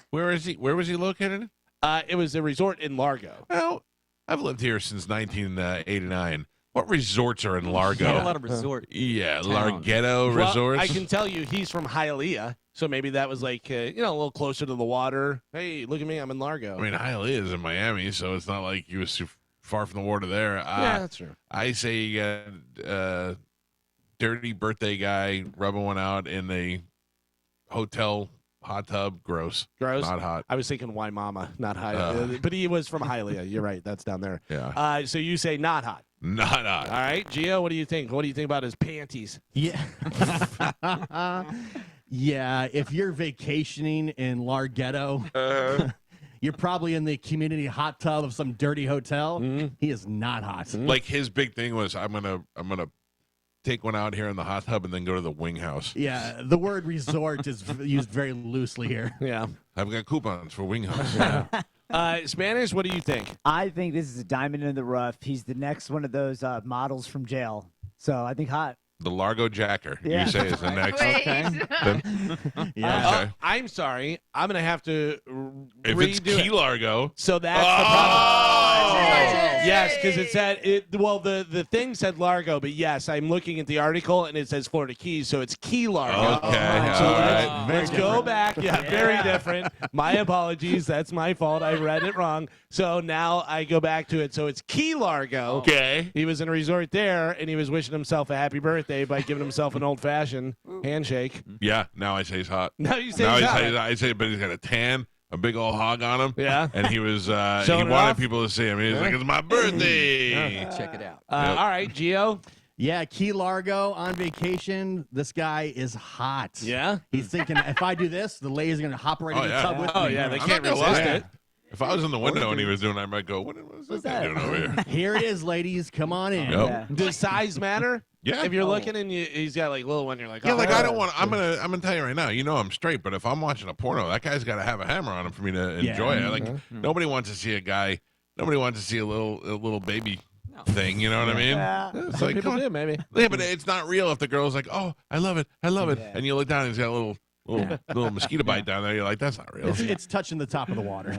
Where was he located? It was a resort in Largo. Well, I've lived here since 1989. What resorts are in Largo? A lot of resort. Yeah, towns. Larghetto resorts. I can tell you he's from Hialeah, so maybe that was like, a little closer to the water. Hey, look at me, I'm in Largo. I mean, Hialeah is in Miami, so it's not like he was too far from the water there. Yeah, that's true. I say you got dirty birthday guy rubbing one out in a hotel hot tub. Gross. Not hot. I was thinking Waimama, not Hialeah. But he was from Hialeah. You're right. That's down there. Yeah. So you say not hot. Not hot. All right. Gio, what do you think? What do you think about his panties? Yeah. Yeah, if you're vacationing in Larghetto, you're probably in the community hot tub of some dirty hotel. He is not hot. Like his big thing was, I'm gonna take one out here in the hot tub and then go to the wing house. Yeah, the word resort is used very loosely here. Yeah. I've got coupons for wing house. Spanish, what do you think? I think this is a diamond in the rough. He's the next one of those models from jail. So I think hot. The Largo Jacker, Yeah. you say, is the next. Yeah. I'm sorry. I'm going to have to If it's Key Largo. So that's the problem. Yes, because it said the thing said Largo, but yes, I'm looking at the article and it says Florida Keys, so it's Key Largo. Okay, So all let's go back. Yeah, very different. My apologies. That's my fault. I read it wrong. So now I go back to it. So it's Key Largo. Okay. He was in a resort there, and he was wishing himself a happy birthday by giving himself an old-fashioned handshake. Yeah, now I say he's hot. Now you say he's hot. I say, but he's got a tan, a big old hog on him. Yeah. And he was, he Showing it wanted off? people to see him. He was like, it's my birthday. Check it out. All right, Gio. Yeah, Key Largo on vacation. This guy is hot. Yeah? He's thinking, if I do this, the ladies are going to hop right in the tub with me. Oh, yeah, they I'm can't not gonna resist lie. it. If I was in the window and he was doing that, I might go, what is this guy doing over here? Here it is, ladies. Come on in. Yep. Does size matter? Yeah. If you're looking and he's got like little one, you're like, Yeah, oh, like I don't want. I'm gonna tell you right now. You know I'm straight, but if I'm watching a porno, that guy's got to have a hammer on him for me to enjoy it. Like nobody wants to see a guy. Nobody wants to see a little baby thing. You know what I mean? Yeah. It's Some like, people come on. do, maybe. Yeah, but it's not real if the girl's like, oh, I love it, and you look down and he's got a little little mosquito bite down there. You're like, that's not real. It's touching the top of the water.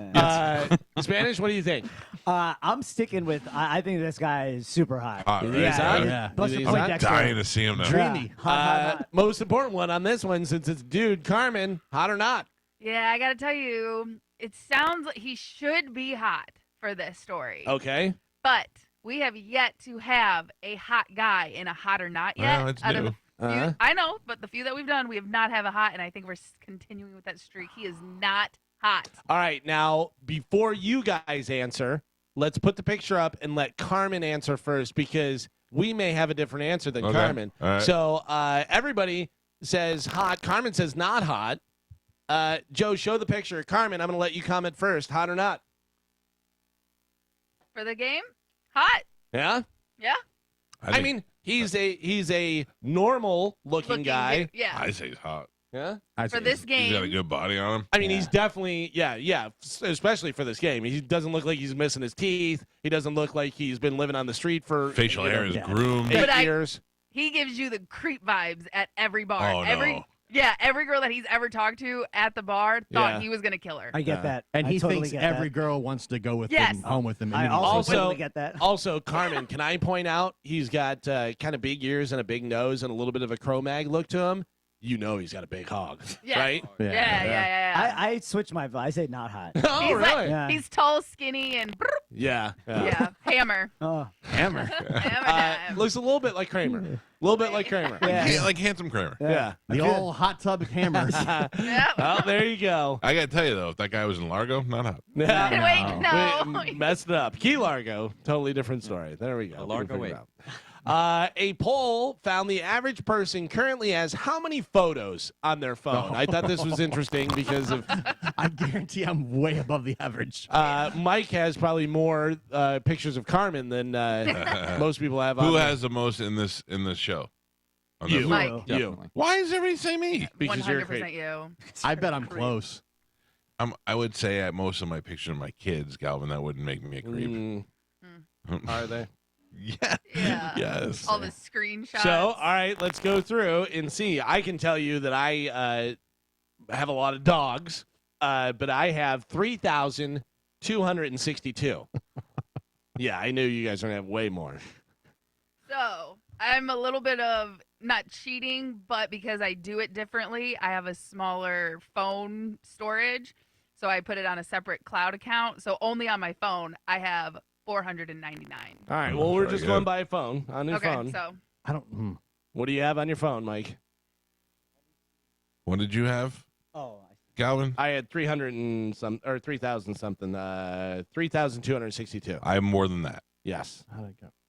Spanish, what do you think? I'm sticking with. I think this guy is super hot. Hot, right? Yeah. Buster I'm Poindexter. dying to see him now. Dreamy. Hot. Most important one on this one, since it's dude, Carmen, hot or not? Yeah, I got to tell you, it sounds like he should be hot for this story. Okay. But we have yet to have a hot guy in a hot or not yet. Well, it's Out of new. the few- I know, but the few that we've done, we have not have a hot, and I think we're continuing with that streak. He is not hot. All right, now, before you guys answer, let's put the picture up and let Carmen answer first, because we may have a different answer than Carmen. All right. So everybody says hot. Carmen says not hot. Joe, show the picture. Carmen, I'm going to let you comment first. Hot or not? For the game, hot. Yeah? Yeah. I mean, he's a normal looking guy. good, yeah. I say he's hot. Yeah. For this He's got a game, good body on him. I mean, he's definitely, especially for this game. He doesn't look like he's missing his teeth. He doesn't look like he's been living on the street for Facial hair is groomed. 8 But years. he gives you the creep vibes at every bar. Oh, every girl that he's ever talked to at the bar thought he was gonna kill her. I get that. And I he totally thinks get every that. girl wants to go with Yes. him, home with him. I even also though- totally get that. Also, Carmen, can I point out he's got kind of big ears and a big nose and a little bit of a Cro-Mag look to him? You know he's got a big hog, Yeah. right? Yeah. I switch my. I say not hot. Oh, He's really? like, Yeah. he's tall, skinny, and Yeah. yeah, hammer. Oh, Hammer. Hammer time. Looks a little bit like Kramer. A little bit like Kramer. yeah. Like handsome Kramer. Yeah. The old hot tub hammers. Yeah. Oh, there you go. I gotta tell you though, if that guy was in Largo, not hot. Wait, no. We messed it up. Key Largo, totally different story. There we go. Largo, We figured wait. it out. A poll found the average person currently has how many photos on their phone? I thought this was interesting because of I guarantee I'm way above the average. Mike has probably more pictures of Carmen than most people have. Who on has the most in this show? On You. this- Mike. You. Definitely. Why does everybody say me? Because you're a 100% creep. you. I bet I'm close. I would say at most of my pictures of my kids, Galvin, that wouldn't make me a creep. Are they? Yeah. Yeah. Yes. All the screenshots. So, all right, let's go through and see. I can tell you that I have a lot of dogs, but I have 3,262. Yeah, I knew you guys are going to have way more. So I'm a little bit of not cheating, but because I do it differently, I have a smaller phone storage. So I put it on a separate cloud account. So only on my phone, I have 499. All right, well, we're Very just good. going by phone, on your Okay, phone. so I don't. What do you have on your phone, Mike? What did you have, Oh, Galvin? I had 3,000 something, 3,262. I have more than that. Yes.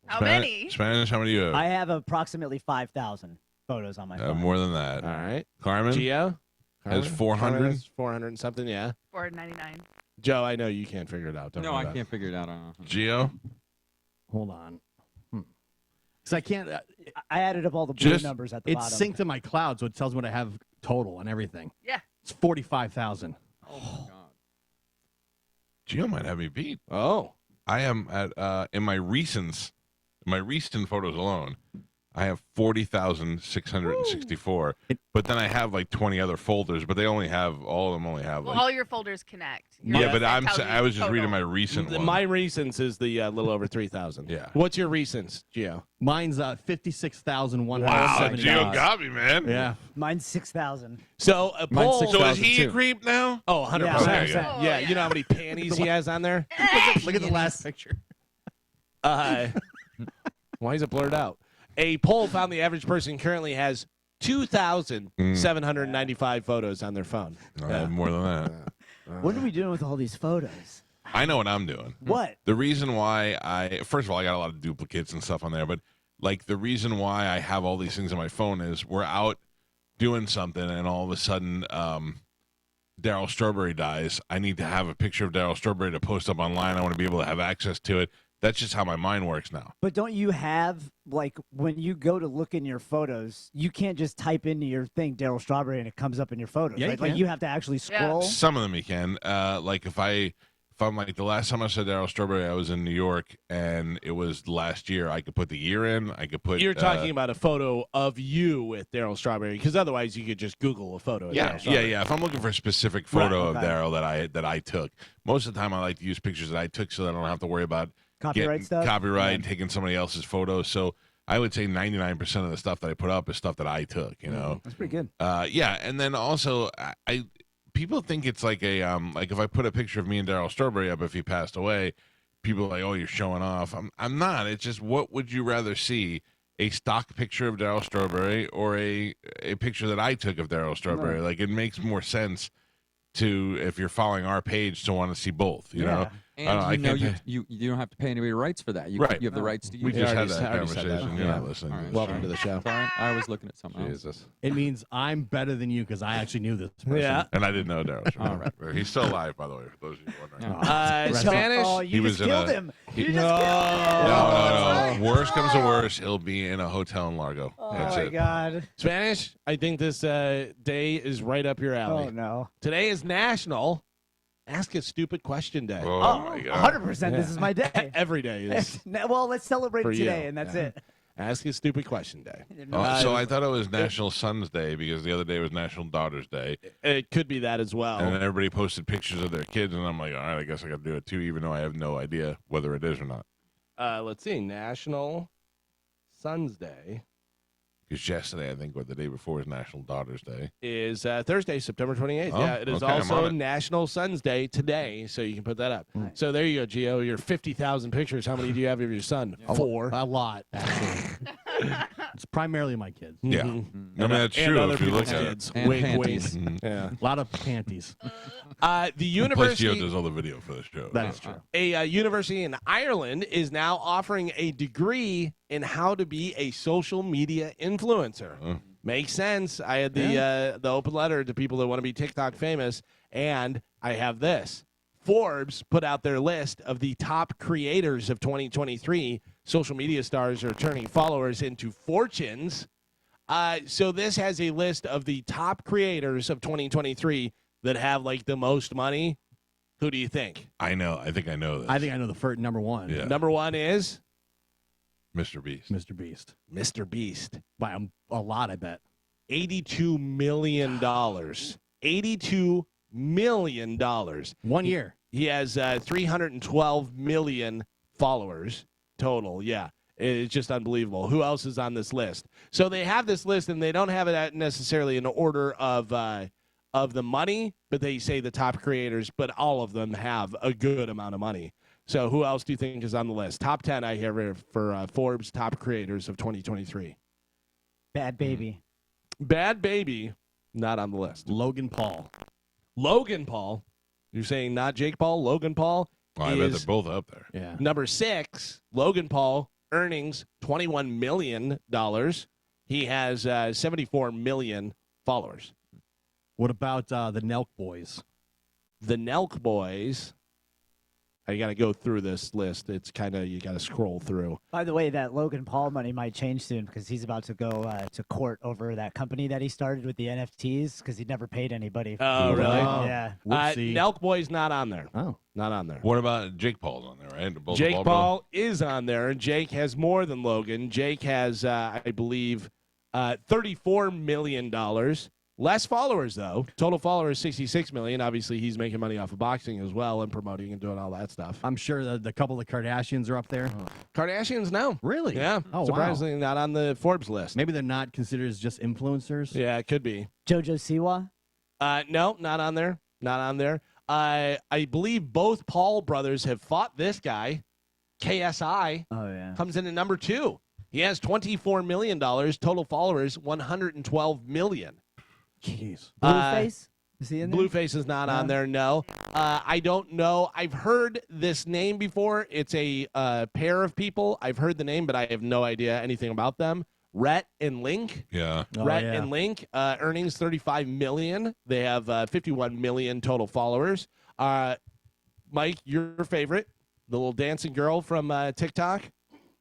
how many? Spanish, how many do you have? I have approximately 5,000 photos on my I have phone. more than that. All right. Carmen? Gio? Has 400? Carmen has 400 and something, yeah. 499. Joe, I know you can't figure it out. Don't No, worry I about it. can't figure it out. Gio? Hold on. Because I can't. I added up all the blue Just- numbers at the It's bottom. synced to my cloud, so it tells me what I have total and everything. Yeah. It's 45,000. Oh my god. Gio might have me beat. Oh. I am at in my recent photos alone, I have 40,664. But then I have like 20 other folders, but all of them only have Well, like all your folders connect. yeah, but That tells I you was just reading my total. recent one. My recents is the little over 3,000. Yeah. What's your recents, Gio? Mine's 56,170. Wow, Gio got me, man. Yeah. Mine's 6,000. So a Mine's poll. 6,000. So is he a too. creep now? Oh, 100%. Yeah, Yeah, 100%. yeah. You know how many panties he has on there? Look at the last picture. Why is it blurred out? A poll found the average person currently has 2,795 photos on their phone. I have more than that. What are we doing with all these photos? I know what I'm doing. What? The reason why first of all, I got a lot of duplicates and stuff on there, but like the reason why I have all these things on my phone is we're out doing something and all of a sudden Daryl Strawberry dies. I need to have a picture of Daryl Strawberry to post up online. I want to be able to have access to it. That's just how my mind works now. But don't you have, like, when you go to look in your photos, you can't just type into your thing Daryl Strawberry and it comes up in your photos, Yeah, you right? Like, can. you have to actually Yeah. scroll. Some of them you can. Like if if I'm like the last time I saw Daryl Strawberry, I was in New York, and it was last year. I could put the year in. I could put. You're talking about a photo of you with Daryl Strawberry, because otherwise you could just Google a photo. Of Daryl Strawberry. If I'm looking for a specific photo of Daryl that I took, most of the time I like to use pictures that I took so that I don't have to worry about Copyright stuff. Copyright, taking somebody else's photos. So I would say 99% of the stuff that I put up is stuff that I took. You know, that's pretty good. And then also people think it's like a like if I put a picture of me and Daryl Strawberry up if he passed away, people are like, oh, you're showing off. I'm not. It's just, what would you rather see? A stock picture of Daryl Strawberry or a picture that I took of Daryl Strawberry? Like, it makes more sense to, if you're following our page, to want to see both, you know? And you don't have to pay anybody rights for that. You have the rights to use We just had it. that conversation. You're not listening. All right. Welcome to the show. Sorry, I was looking at something else. It means I'm better than you because I actually knew this person. Yeah. And I didn't know Daryl Strawberry. All right. He's still alive, by the way, for those of you wondering. Spanish? Oh, you He just was in killed a- him. he- You just killed him. No. Worst comes to worst, he'll be in a hotel in Largo. Oh, That's my it. God. Spanish, I think this day is right up your alley. Oh, no. Today is National Ask a Stupid Question Day. Oh, my God. 100%. This is my day. Every day is Well, let's celebrate for today, you. and that's Yeah. it. Ask a Stupid Question Day. So I thought it was National Sons Day because the other day was National Daughters Day. It could be that as well. And then everybody posted pictures of their kids, and I'm like, all right, I guess I got to do it too, even though I have no idea whether it is or not. Let's see. National Sons Day Because yesterday, I think, or the day before, was National Daughters Day. is Thursday, September 28th. Oh, Yeah, it is okay, I'm also on it. National Sons Day today, so you can put that up. So there you go, Gio. Your 50,000 pictures. How many do you have of your son? 4. A lot, actually. It's primarily my kids. Yeah. Mm-hmm. I mean, that's And true other if you look people's at kids. it. And Wink, panties. wink. Yeah. A lot of panties. The Plus, university. Gio does all the video for the show. That is true. A university in Ireland is now offering a degree in how to be a social media influencer. Makes sense. I had the open letter to people that want to be TikTok famous, and I have this. Forbes put out their list of the top creators of 2023. Social media stars are turning followers into fortunes. So this has a list of the top creators of 2023 that have like the most money. Who do you think? I know. I think I know this. I think I know the first number one. Yeah. Number one is Mr. Beast. Mr. Beast. Mr. Beast. By a lot, I bet. $82 million. $82 million. 1 year. He has 312 million followers total. Yeah. It's just unbelievable. Who else is on this list? So they have this list, and they don't have it necessarily in order of the money, but they say the top creators, but all of them have a good amount of money. So who else do you think is on the list? Top 10 I hear for Forbes top creators of 2023. Bad Baby. Bad Baby, not on the list. Logan Paul. Logan Paul. You're saying not Jake Paul? Logan Paul Well, I bet is they're both up there. Yeah. number 6. Logan Paul, earnings $21 million. He has 74 million followers. What about the Nelk Boys? The Nelk Boys. I got to go through this list. It's kind of, you got to scroll through. By the way, that Logan Paul money might change soon because he's about to go to court over that company that he started with the NFTs because he never paid anybody. Oh, really? Yeah. Whoopsie. Nelk Boy's not on there. Oh. Not on there. What about Jake Paul's on there, right? Both Jake Paul Paul is on there. Jake has more than Logan. Jake has, I believe, $34 million. Less followers, though. Total followers, 66 million. Obviously, he's making money off of boxing as well and promoting and doing all that stuff. I'm sure the couple of Kardashians are up there. Kardashians, no. Really? Yeah. Oh, surprisingly, not on the Forbes list. Maybe they're not considered as just influencers. Yeah, it could be. JoJo Siwa? No, not on there. Not on there. I believe both Paul brothers have fought this guy. KSI Oh, yeah. comes in at number 2. He has $24 million. Total followers, 112 million. Jeez. Blueface? Is he in there? Blueface is not on there, no. I don't know. I've heard this name before. It's a pair of people. I've heard the name, but I have no idea anything about them. Rhett and Link. Yeah. Rhett and Link, earnings $35 million. They have 51 million total followers. Mike, your favorite, the little dancing girl from TikTok.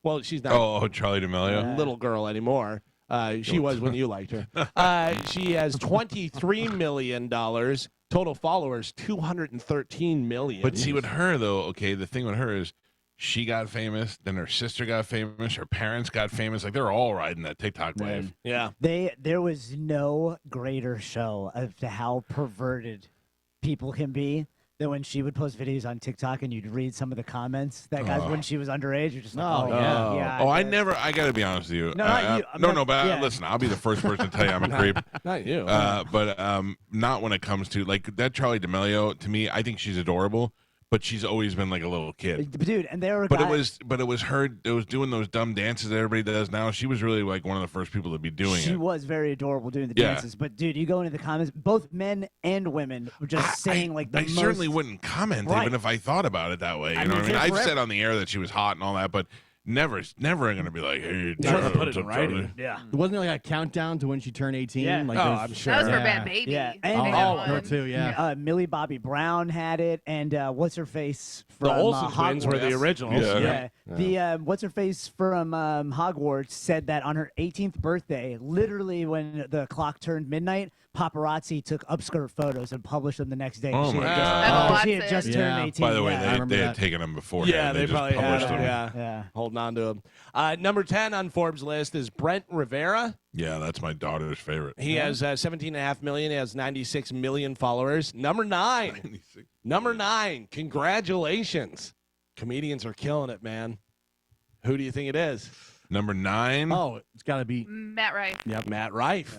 Well, she's not Oh, Charlie D'Amelio. a little girl anymore. She was when you liked her. She has $23 million. Total followers 213 million. But see, with her though, okay, the thing with her is she got famous, then her sister got famous, her parents got famous. Like they're all riding that TikTok wave. Yeah. There was no greater show as to how perverted people can be than when she would post videos on TikTok and you'd read some of the comments that guys when she was underage. You're just like, yeah. Oh, I gotta be honest with you. No, not you. But listen, I'll be the first person to tell you I'm a creep. Not you. But not when it comes to like that Charli D'Amelio. To me, I think she's adorable. But she's always been like a little kid, dude. And there were it was her. It was doing those dumb dances that everybody does now. She was really like one of the first people to be doing it. She was very adorable doing the dances. But dude, you go into the comments, both men and women were just saying like the I most. certainly wouldn't comment even if I thought about it that way. You know what I mean? I've said on the air that she was hot and all that, but never going to be like, hey, put it in writing. Yeah. Wasn't there like a countdown to when she turned 18? Yeah. Like I'm sure. That was for Bad Baby. Yeah, And her too. Yeah. Millie Bobby Brown had it, and what's her face from The Olsen twins were Hogwarts. the originals. Yeah. The what's her face from Hogwarts said that on her 18th birthday, literally when the clock turned midnight, paparazzi took upskirt photos and published them the next day. Oh She my had God. just- She had just turned 18. By the way, yeah. they had taken them before. Yeah, they just probably had published them. them. Yeah. Holding on to them. Number 10 on Forbes' list is Brent Rivera. Yeah, that's my daughter's favorite. He has 17.5 million. He has 96 million followers. Number 9. Number 9. Congratulations. Comedians are killing it, man. Who do you think it is? Number 9. Oh, it's got to be Matt Rife. Yep, Matt Rife.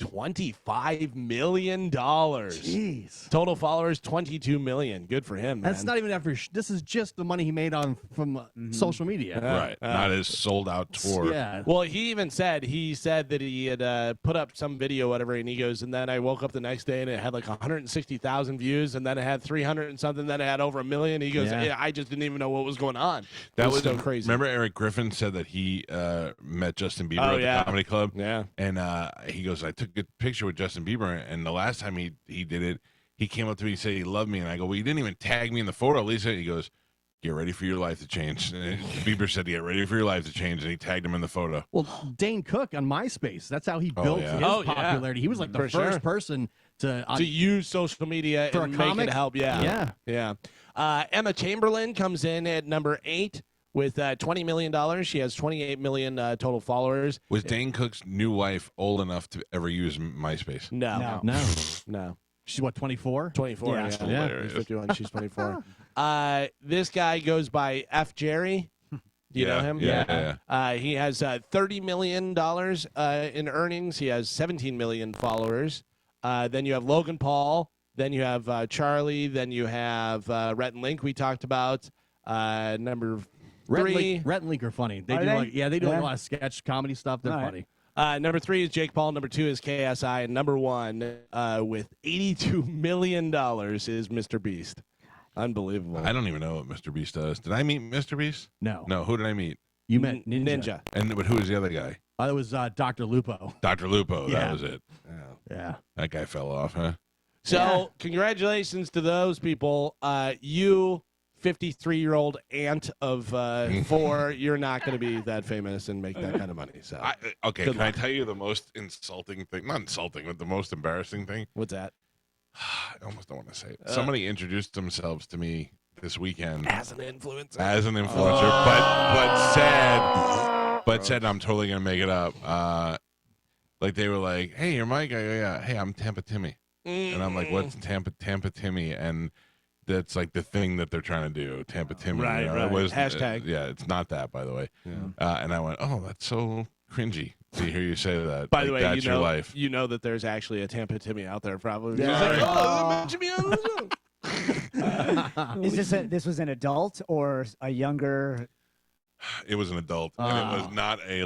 $25 million. Jeez. Total followers, 22 million. Good for him, man. That's not even after. This is just the money he made from social media. Right. Not his sold out tour. Yeah. Well, he even said that he had put up some video, whatever, and he goes, and then I woke up the next day and it had like 160,000 views, and then it had 300 and something, then it had over 1 million. He goes, Yeah. I just didn't even know what was going on. That was so crazy. Remember Eric Griffin said that he met Justin Bieber at the comedy club? Yeah. And he goes, I took a picture with Justin Bieber, and the last time he did it, he came up to me and said he loved me, and I go, well, you didn't even tag me in the photo, Lisa. He goes, get ready for your life to change. And Bieber said, get ready for your life to change, and he tagged him in the photo. Well, Dane Cook on MySpace. That's how he built his popularity. He was like the first person to use social media for and a make comic? it help. Yeah. Emma Chamberlain comes in at number 8 with $20 million. She has 28 million total followers. Was Dane Cook's new wife old enough to ever use MySpace? No. She's what, 24? 24. That's Yeah. hilarious. He's 51. She's 24. This guy goes by F. Jerry. Do you know him? Yeah. He has $30 million in earnings. He has 17 million followers. Then you have Logan Paul. Then you have Charlie. Then you have Rhett and Link we talked about. Number 3. Rhett and Link are funny. They do a lot of sketch comedy stuff. They're funny. Number 3 is Jake Paul. Number 2 is KSI. And number 1 with $82 million is Mr. Beast. Unbelievable. I don't even know what Mr. Beast does. Did I meet Mr. Beast? No. No, who did I meet? You met Ninja. But who was the other guy? That was Dr. Lupo. Dr. Lupo. Yeah. That was it. Yeah. That guy fell off, huh? So congratulations to those people. You 53-year-old aunt of 4, you're not going to be that famous and make that kind of money. So Can I tell you the most insulting thing? Not insulting, but the most embarrassing thing. What's that? I almost don't want to say it. Somebody introduced themselves to me this weekend as an influencer. But said I'm totally gonna make it up. Like they were like, "Hey, you're Mike." I go, "Yeah." "Hey, I'm Tampa Timmy," and I'm like, "What's Tampa Timmy?" And that's like the thing that they're trying to do, Tampa Timmy. Right, you know? right. It was, Hashtag. yeah, it's not that, by the way. And I went, "Oh, that's so cringy to hear you say that." By the way, that's your life. You know that there's actually a Tampa Timmy out there, probably. Yeah. He's like, oh, Jimmy on the show. Is this was an adult or a younger? It was an adult, and it was not a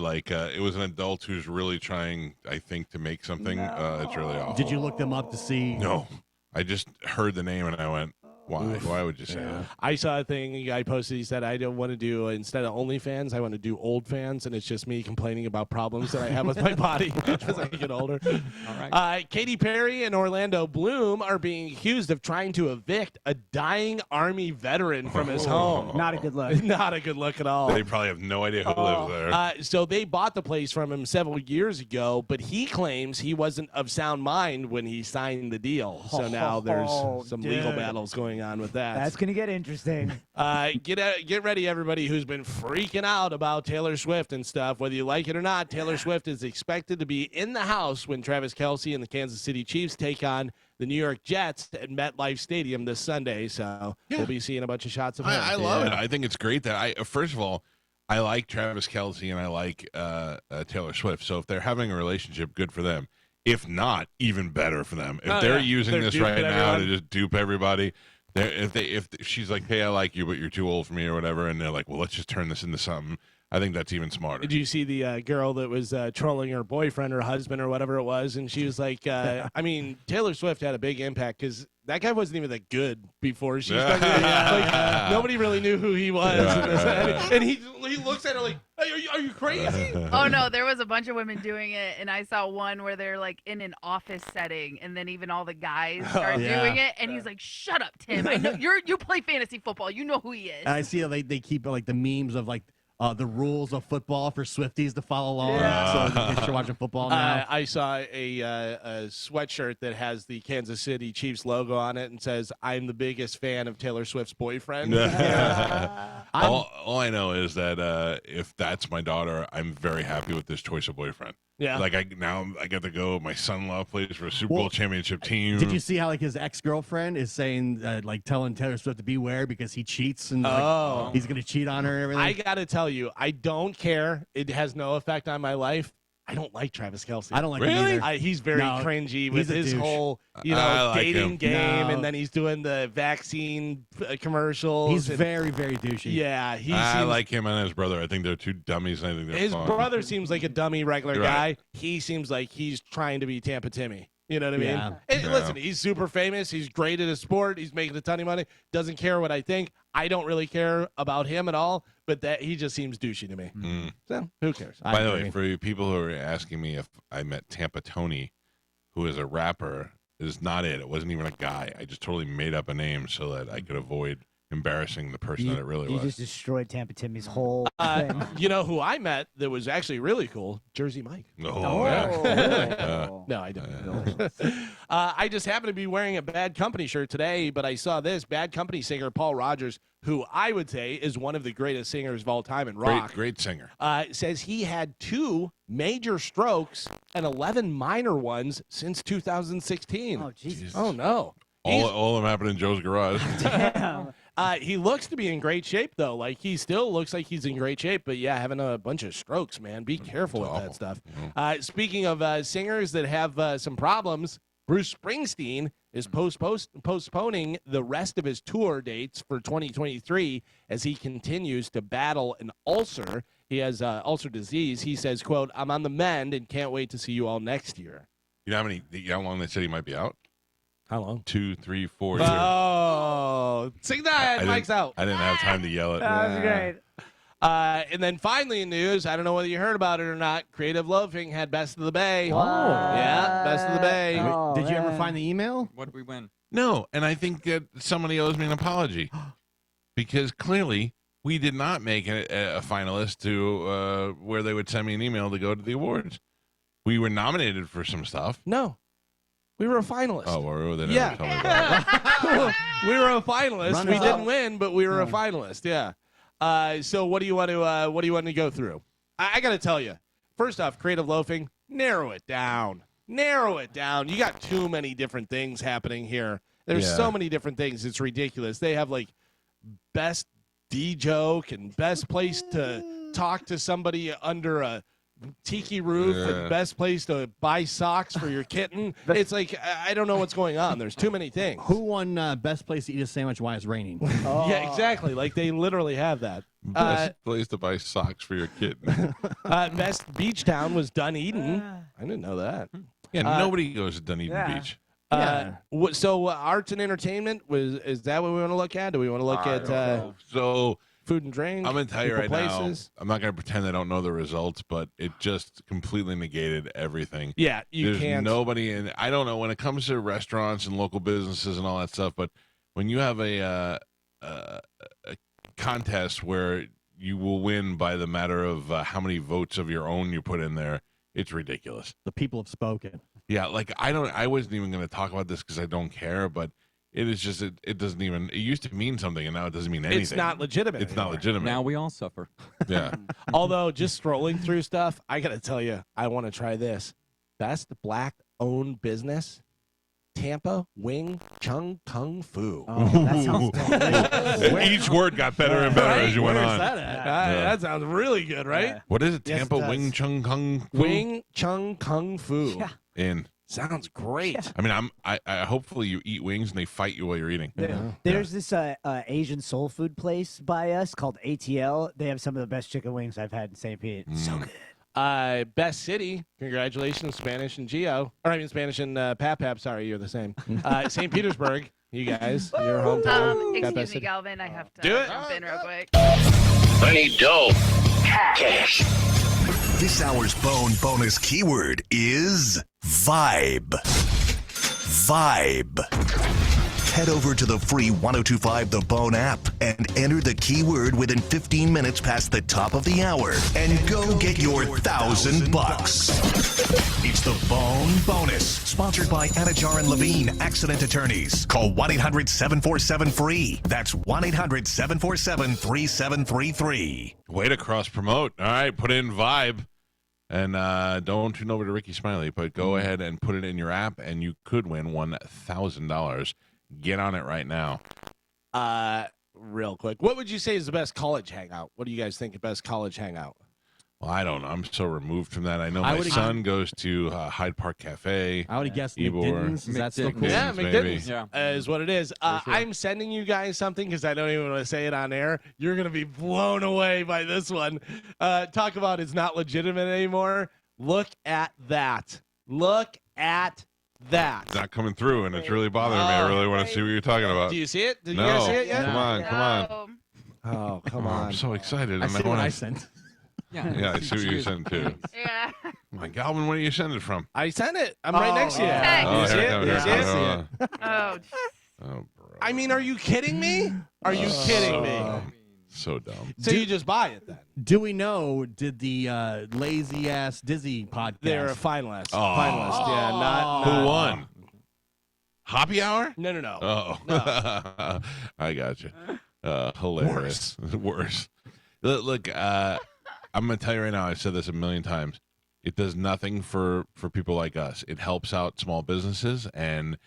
it was an adult who's really trying, I think, to make something. It's really awful. Did you look them up to see? No, I just heard the name and I went, Why? Why would you say that? I saw a thing a guy posted. He said, I don't want to do, instead of OnlyFans, I want to do old fans, and it's just me complaining about problems that I have with my body as I get older. All right. Katy Perry and Orlando Bloom are being accused of trying to evict a dying Army veteran from his home. Not a good look. Not a good look at all. They probably have no idea who lives there. So they bought the place from him several years ago, but he claims he wasn't of sound mind when he signed the deal. So now there's some legal battles going on with that. That's going to get interesting. Get ready, everybody who's been freaking out about Taylor Swift and stuff. Whether you like it or not, Taylor Swift is expected to be in the house when Travis Kelce and the Kansas City Chiefs take on the New York Jets at MetLife Stadium this Sunday. So we'll be seeing a bunch of shots of her. I love it. I think it's great that first of all, I like Travis Kelce and I like Taylor Swift. So if they're having a relationship, good for them. If not, even better for them. If they're using this right now to just dupe everybody, if she's like, hey, I like you, but you're too old for me or whatever, and they're like, well, let's just turn this into something. I think that's even smarter. Did you see the girl that was trolling her boyfriend or husband or whatever it was? And she was like, I mean, Taylor Swift had a big impact because that guy wasn't even that good before she started. Like, nobody really knew who he was. And he looks at her like, hey, are you crazy? Oh, no, there was a bunch of women doing it. And I saw one where they're like in an office setting. And then even all the guys start doing it. And he's like, shut up, Tim. I know you play fantasy football. You know who he is. I see they keep like the memes of like, the rules of football for Swifties to follow along. So you're watching football now. I saw a sweatshirt that has the Kansas City Chiefs logo on it and says, I'm the biggest fan of Taylor Swift's boyfriend. All I know is that if that's my daughter, I'm very happy with this choice of boyfriend. Yeah. Like I get to go. My son-in-law plays for a Super Bowl championship team. Did you see how like his ex-girlfriend is saying like telling Taylor Swift to beware because he cheats and he's going to cheat on her and everything? I got to tell you, I don't care. It has no effect on my life. I don't like Travis Kelce. I don't like him either. He's very cringy with his whole, dating game, and then he's doing the vaccine commercials. He's very, very douchey. Yeah, I like him and his brother. I think they're two dummies. And I think they're his fun. brother seems like a dummy regular guy. He seems like he's trying to be Tampa Timmy. You know what I mean? Yeah. And listen, he's super famous. He's great at his sport. He's making a ton of money. Doesn't care what I think. I don't really care about him at all, but that he just seems douchey to me. So who cares? By the way, for people who are asking me if I met Tampa Tony, who is a rapper, is not it. It wasn't even a guy. I just totally made up a name so that I could avoid embarrassing the person that it really You was. just destroyed Tampa Timmy's whole thing. You know who I met that was actually really cool? Jersey Mike. Oh, yeah. No, I don't. I just happened to be wearing a Bad Company shirt today, but I saw this Bad Company singer, Paul Rogers, who I would say is one of the greatest singers of all time in rock. Great singer. Says he had 2 major strokes and 11 minor ones since 2016. Oh, Jesus. Oh, no. All of them happened in Joe's garage. Damn. He looks to be in great shape, though. Like, he still looks like he's in great shape. But, yeah, having a bunch of strokes, man. Be careful with that stuff. Speaking of singers that have some problems, Bruce Springsteen is postponing the rest of his tour dates for 2023 as he continues to battle an ulcer. He has ulcer disease. He says, quote, I'm on the mend and can't wait to see you all next year. You know how long they said he might be out? How long? 2, 3, 4 years. Oh, sing that. Mike's out. I didn't have time to yell it. That was great. And then finally in news, I don't know whether you heard about it or not, Creative Loafing had Best of the Bay. Oh. Yeah, Best of the Bay. Oh, Did you ever man. find the email? What did we win? No, and I think that somebody owes me an apology because clearly we did not make a finalist to where they would send me an email to go to the awards. We were nominated for some stuff. No. We were a finalist. Oh, were they? Yeah. Tell me about it. We were a finalist. Run We us didn't up. win, but we were a finalist. Yeah. So what do you want to go through? I got to tell you. First off, Creative Loafing, narrow it down. Narrow it down. You got too many different things happening here. There's so many different things. It's ridiculous. They have like best D-joke and best place to talk to somebody under a tiki roof and best place to buy socks for your kitten. It's like, I don't know what's going on. There's too many things. Who won best place to eat a sandwich while it's raining? Yeah, exactly. Like they literally have that. Best place to buy socks for your kitten. Best beach town was Dunedin. I didn't know that. Yeah, nobody goes to Dunedin Beach. So arts and entertainment is that what we want to look at? Do we want to look at so food and drink? I'm going to tell you right places? now. I'm not going to pretend I don't know the results, but it just completely negated everything. Yeah, There's can't. nobody in. I don't know when it comes to restaurants and local businesses and all that stuff, but when you have a contest where you will win by the matter of how many votes of your own you put in there, it's ridiculous. The people have spoken. Yeah, like I wasn't even going to talk about this because I don't care, but it is just it doesn't even. It used to mean something, and now it doesn't mean anything. It's not legitimate. It's not legitimate. Now we all suffer. Yeah. Although just scrolling through stuff, I got to tell you, I want to try this. Best black-owned business. Tampa Wing Chung Kung Fu. Oh, that sounds delicious. Each word got better and better as you went on. That sounds really good, right? Yeah. What is it? Yes, Tampa it does. Wing Chung Kung Fu? Wing Chung Kung Fu. Yeah. In. Sounds great. I mean, I hopefully you eat wings and they fight you while you're eating. There's this Asian soul food place by us called ATL. They have some of the best chicken wings I've had in St. Pete. So good. Best city. Congratulations, Spanish and Geo. Or I mean Spanish and Pap. Sorry, you're the same. St. Petersburg. You guys, your hometown. Got Excuse best me, city. Galvin. I have to Do it. jump in real quick. I need dough. Cash. This hour's bone bonus keyword is vibe. Vibe. Head over to the free 1025 The Bone app and enter the keyword within 15 minutes past the top of the hour and go get your $1,000. It's the Bone Bonus, sponsored by Anajar and Levine Accident Attorneys. Call 1-800-747-FREE. That's 1-800-747-3733. Way to cross promote. All right, put in vibe. And don't tune over to Ricky Smiley, but go ahead and put it in your app, and you could win $1,000. Get on it right now. Real quick. What would you say is the best college hangout? What do you guys think the best college hangout? Well, I don't know. I'm so removed from that. I know my son goes to Hyde Park Cafe. I would have guessed Ebor. McDittens. Is that still cool? Yeah, maybe. McDittens is what it is. I'm sending you guys something because I don't even want to say it on air. You're going to be blown away by this one. Talk about it's not legitimate anymore. Look at that. Look at that. It's not coming through, and it's really bothering me. I really want to see what you're talking about. Do you see it? Did No. you guys see it yet? Come on. Oh, come on. I'm so excited. I see what I sent. Yeah, I see what you sent too. Yeah. My Galvin, where do you send it from? I sent it. I'm right next to you. Text. Oh, You see here it it? comes, You here see it it? comes. Oh, Oh, bro. I mean, are you kidding me? Are you kidding me? So dumb. So you just buy it then? Do we know, did the lazy ass Dizzy podcast? They're a finalist. Oh. Finalist. Yeah, not. Who won? Hoppy Hour? No. Oh, I got you. Hilarious. Worse. Look, I'm going to tell you right now, I've said this a million times. It does nothing for people like us. It helps out small businesses. And,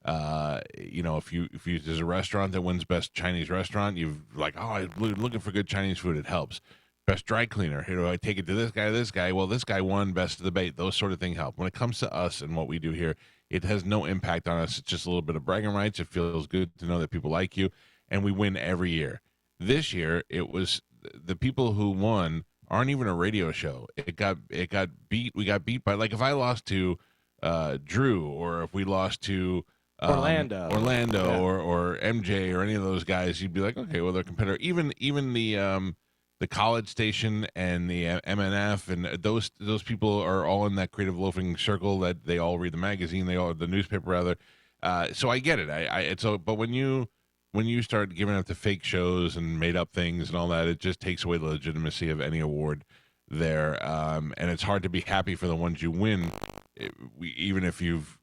if there's a restaurant that wins best Chinese restaurant, you've like, I'm looking for good Chinese food. It helps. Best dry cleaner. Here, do I take it to this guy? Well, this guy won best of the bait. Those sort of things help. When it comes to us and what we do here, it has no impact on us. It's just a little bit of bragging rights. It feels good to know that people like you, and we win every year. This year, it was the people who won aren't even a radio show. It got beat. We got beat by, like, if I lost to Drew, or if we lost to Orlando, yeah. or MJ or any of those guys, you'd be like, okay, well, they're a competitor. Even the college station and the MNF and those people are all in that creative loafing circle that they all read the magazine, the newspaper rather. So I get it. But when you start giving up the fake shows and made up things and all that, it just takes away the legitimacy of any award there. And it's hard to be happy for the ones you win, even if you've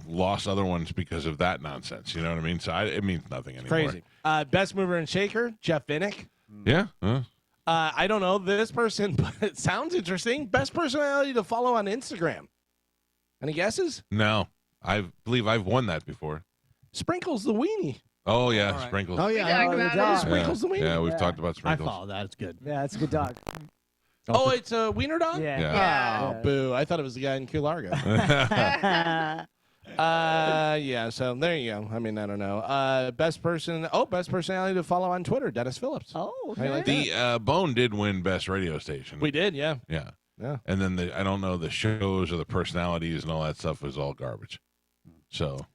lost other ones because of that nonsense. You know what I mean? So it means nothing anymore. Crazy. Best mover and shaker, Jeff Vinnick. Yeah. I don't know this person, but it sounds interesting. Best personality to follow on Instagram. Any guesses? No. I believe I've won that before. Sprinkles the weenie. Oh, yeah, Sprinkles. Oh, yeah. Sprinkles the weenie. Yeah, we've talked about Sprinkles. I follow that. It's good. Yeah, it's a good dog. Oh, it's a wiener dog? Yeah. Oh, boo. I thought it was the guy in Key Largo. Yeah, so there you go. I mean, I don't know. Best personality to follow on Twitter, Dennis Phillips. Oh, okay. Like the Bone did win best radio station. We did, yeah. Yeah. Yeah. And then I don't know, the shows or the personalities and all that stuff was all garbage. So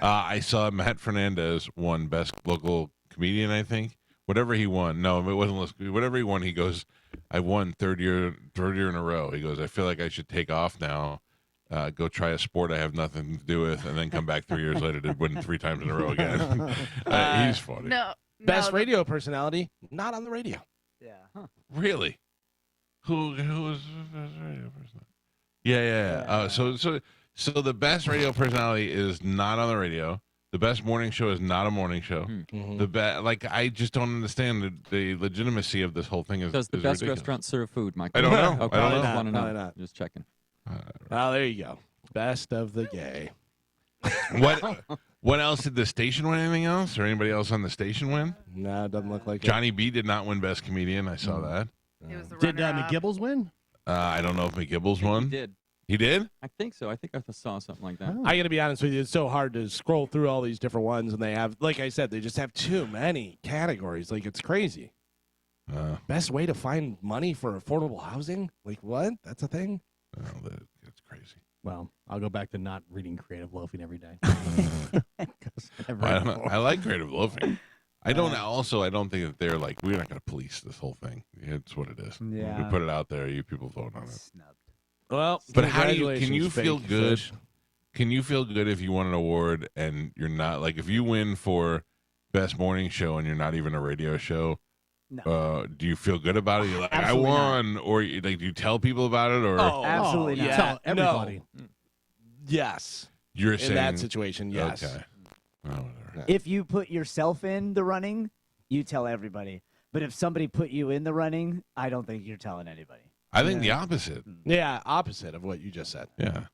I saw Matt Fernandez won Best Local Comedian, I think. Whatever he won. No, it wasn't. Whatever he won, he goes, I won third year in a row. He goes, I feel like I should take off now, go try a sport I have nothing to do with, and then come back 3 years later to win 3 times in a row again. He's funny. No. Best radio personality, not on the radio. Yeah. Really? Who was best radio personality? Yeah. So the best radio personality is not on the radio. The best morning show is not a morning show. Mm-hmm. I just don't understand the legitimacy of this whole thing. Does the best ridiculous. restaurant serve food, Michael? I don't know. Okay, I don't just want to know. Probably not. Just checking. Oh, there you go. Best of the gay. What else did the station win? Anything else, or anybody else on the station win? No, it doesn't look like Johnny B did not win Best Comedian. I saw that. It was the Did runner-up. McGibbles win? I don't know if McGibbles won. He did. He did? I think so. I think I saw something like that. I got to be honest with you. It's so hard to scroll through all these different ones, and they have, like I said, they just have too many categories. Like, it's crazy. Best way to find money for affordable housing? Like, what? That's a thing? That's crazy. Well, I'll go back to not reading Creative Loafing every day. I like creative loafing. I don't think that they're like, we're not going to police this whole thing. It's what it is. Yeah. We put it out there. You people vote on it. Snubbed. Well, But how do you? Can you congratulations, feel fake good? fish. Can you feel good if you won an award and you're not like if you win for best morning show and you're not even a radio show? No. Do you feel good about it? You're like, Absolutely I won, or do you tell people about it, or Absolutely not. Yeah. Tell everybody. No. Yes. you're In saying that situation, yes. Okay. Oh, whatever. If you put yourself in the running, you tell everybody. But if somebody put you in the running, I don't think you're telling anybody. I think the opposite. Yeah, opposite of what you just said. Yeah.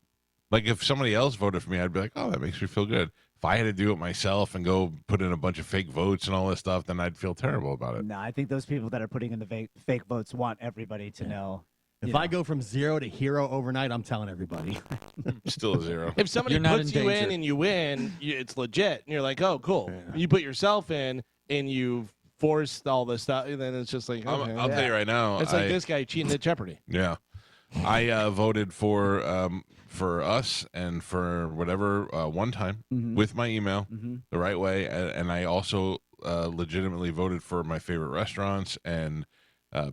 Like if somebody else voted for me, I'd be like, oh, that makes me feel good. If I had to do it myself and go put in a bunch of fake votes and all this stuff, then I'd feel terrible about it. No, I think those people that are putting in the fake votes want everybody to know. If I go from 0 to hero overnight, I'm telling everybody. Still a 0. If somebody You're not puts in you in danger. and you win, it's legit. And you're like, oh, cool. You put yourself in and you forced all this stuff, and then it's just like, okay. I'll tell you right now. It's like this guy cheating at Jeopardy. Yeah. I voted for us and for whatever one time with my email the right way, and I also legitimately voted for my favorite restaurants and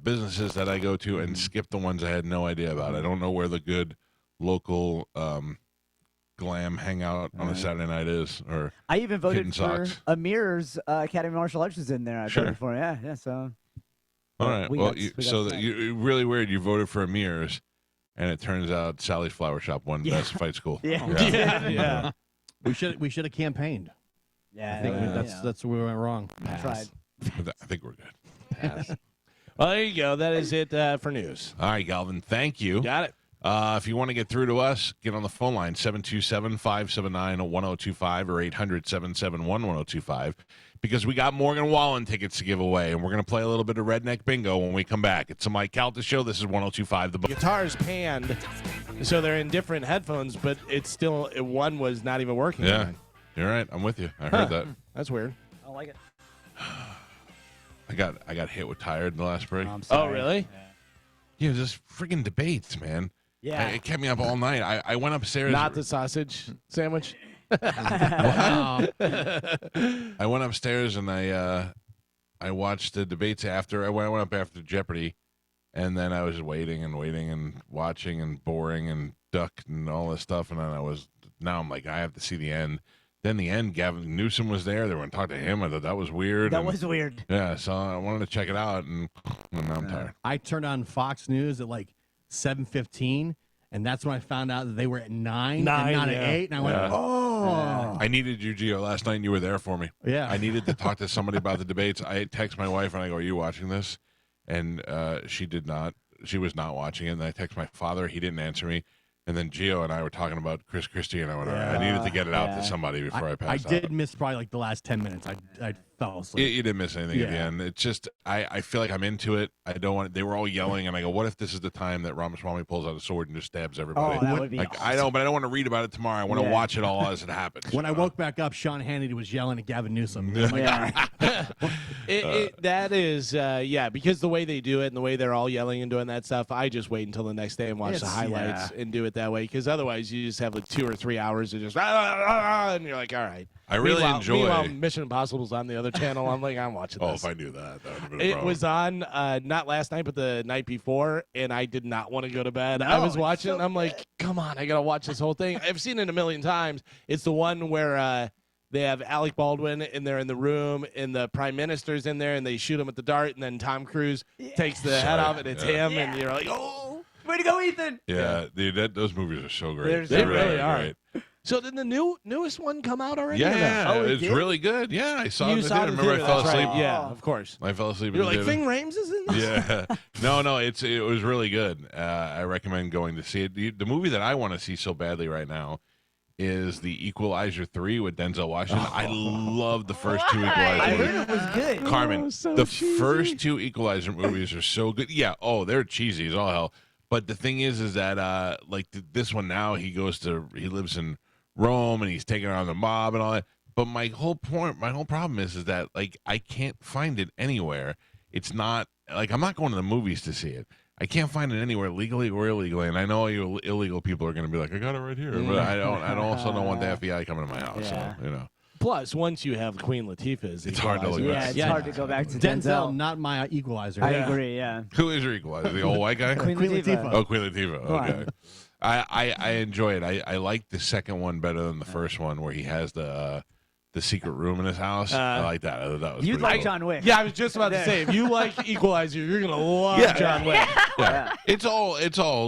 businesses that I go to and skipped the ones I had no idea about. I don't know where the good local glam hangout on a Saturday night is. Or I even voted Hidden for Socks. Amir's Academy of Martial Arts is in there. I Sure. voted for it. Yeah, so. All right. We Well, got- you, we got so that. you really weird. You voted for Amir's, and it turns out Sally's Flower Shop won Yeah. Best Fight School. Yeah. Yeah. We should have campaigned. Yeah, I think yeah. that's where we went wrong. Tried. I think we're good. Well, there you go. That is it for news. All right, Galvin. Thank you. Got it. If you want to get through to us, get on the phone line, 727-579-1025 or 800-771-1025, because we got Morgan Wallen tickets to give away, and we're going to play a little bit of Redneck Bingo when we come back. It's the Mike Calta Show. This is 1025 The Bone. Guitar's panned, so they're in different headphones, but it's still, one was not even working. Yeah, you're right. I'm with you. I heard that. That's weird. I like it. I got hit with tired in the last break. I'm Oh, sorry. really? Yeah, just freaking debates, man. Yeah. It kept me up all night. I went upstairs. Not the sausage sandwich? I went upstairs and I watched the debates after. I went up after Jeopardy, and then I was waiting and watching and boring and ducked and all this stuff. And then now I'm like, I have to see the end. Then the end, Gavin Newsom was there. They were going to talk to him. I thought that was weird. That was weird. Yeah, so I wanted to check it out, and now I'm tired. I turned on Fox News at like 7:15, and that's when I found out that they were at 9 and not at 8. And I went, oh. I needed you, Gio, last night, and you were there for me. Yeah. I needed to talk to somebody about the debates. I text my wife, and I go, are you watching this? And she did not. She was not watching it. And I text my father. He didn't answer me. And then Gio and I were talking about Chris Christie, and I went, all right, I needed to get it out to somebody before I passed out. I did miss probably like the last 10 minutes. I'd fell asleep. You didn't miss anything at the end. It's just I feel like I'm into it. I don't want. They were all yelling, and I go, "What if this is the time that Ramaswamy pulls out a sword and just stabs everybody?" Oh, that would be like awesome. I know, but I don't want to read about it tomorrow. I want to watch it all as it happens. When I woke back up, Sean Hannity was yelling at Gavin Newsom. I'm like, all right. That is, because the way they do it and the way they're all yelling and doing that stuff, I just wait until the next day and watch the highlights and do it that way. Because otherwise, you just have like 2 or 3 hours of just and you're like, all right. I really enjoy. Meanwhile, Mission Impossible's on the other channel. I'm like, I'm watching this. Oh, if I knew that, that would have been a It problem. was on not last night, but the night before, and I did not want to go to bed. I was watching. so I'm like, come on, I gotta watch this whole thing. I've seen it a million times. It's the one where they have Alec Baldwin and they're in the room, and the Prime Minister's in there, and they shoot him with the dart, and then Tom Cruise takes the head off, and it's him, and you're like, oh, way to go, Ethan! Yeah, dude, those movies are so great. they really are. Great. So did the newest one come out already? Yeah, or no? it's really good. Yeah, I saw it. You in the saw theater. it in the Remember, I theater, fell that's asleep. right. Yeah, of course. I fell asleep. You're in like, the Ving theater. Rhames is in this? Yeah. No, it was really good. I recommend going to see it. The movie that I want to see so badly right now is The Equalizer 3 with Denzel Washington. I love the first two Equalizer I movies. heard it was good. Carmen, the first two Equalizer movies are so good. Yeah, they're cheesy as all hell. But the thing is that this one now, he lives in Rome and he's taking on the mob and all that. But my whole problem is that like I can't find it anywhere. It's not like I'm not going to the movies to see it. I can't find it anywhere legally or illegally. And I know you illegal people are going to be like, I got it right here, but I don't. I also don't want the FBI coming to my house. Yeah. So Plus, once you have Queen Latifah, it's hard to look Yeah, back. it's hard to go back to Denzel, Denzel. not my equalizer. I agree, yeah. Who is your Equalizer? The old white guy? Queen Latifah. Oh, Queen Latifah. Come on. Okay. I enjoy it. I like the second one better than the first one, where he has the secret room in his house. I like that. That was You'd pretty like cool. John Wick. Yeah, I was just about to say, if you like Equalizer, you're gonna love John Wick. Yeah. It's all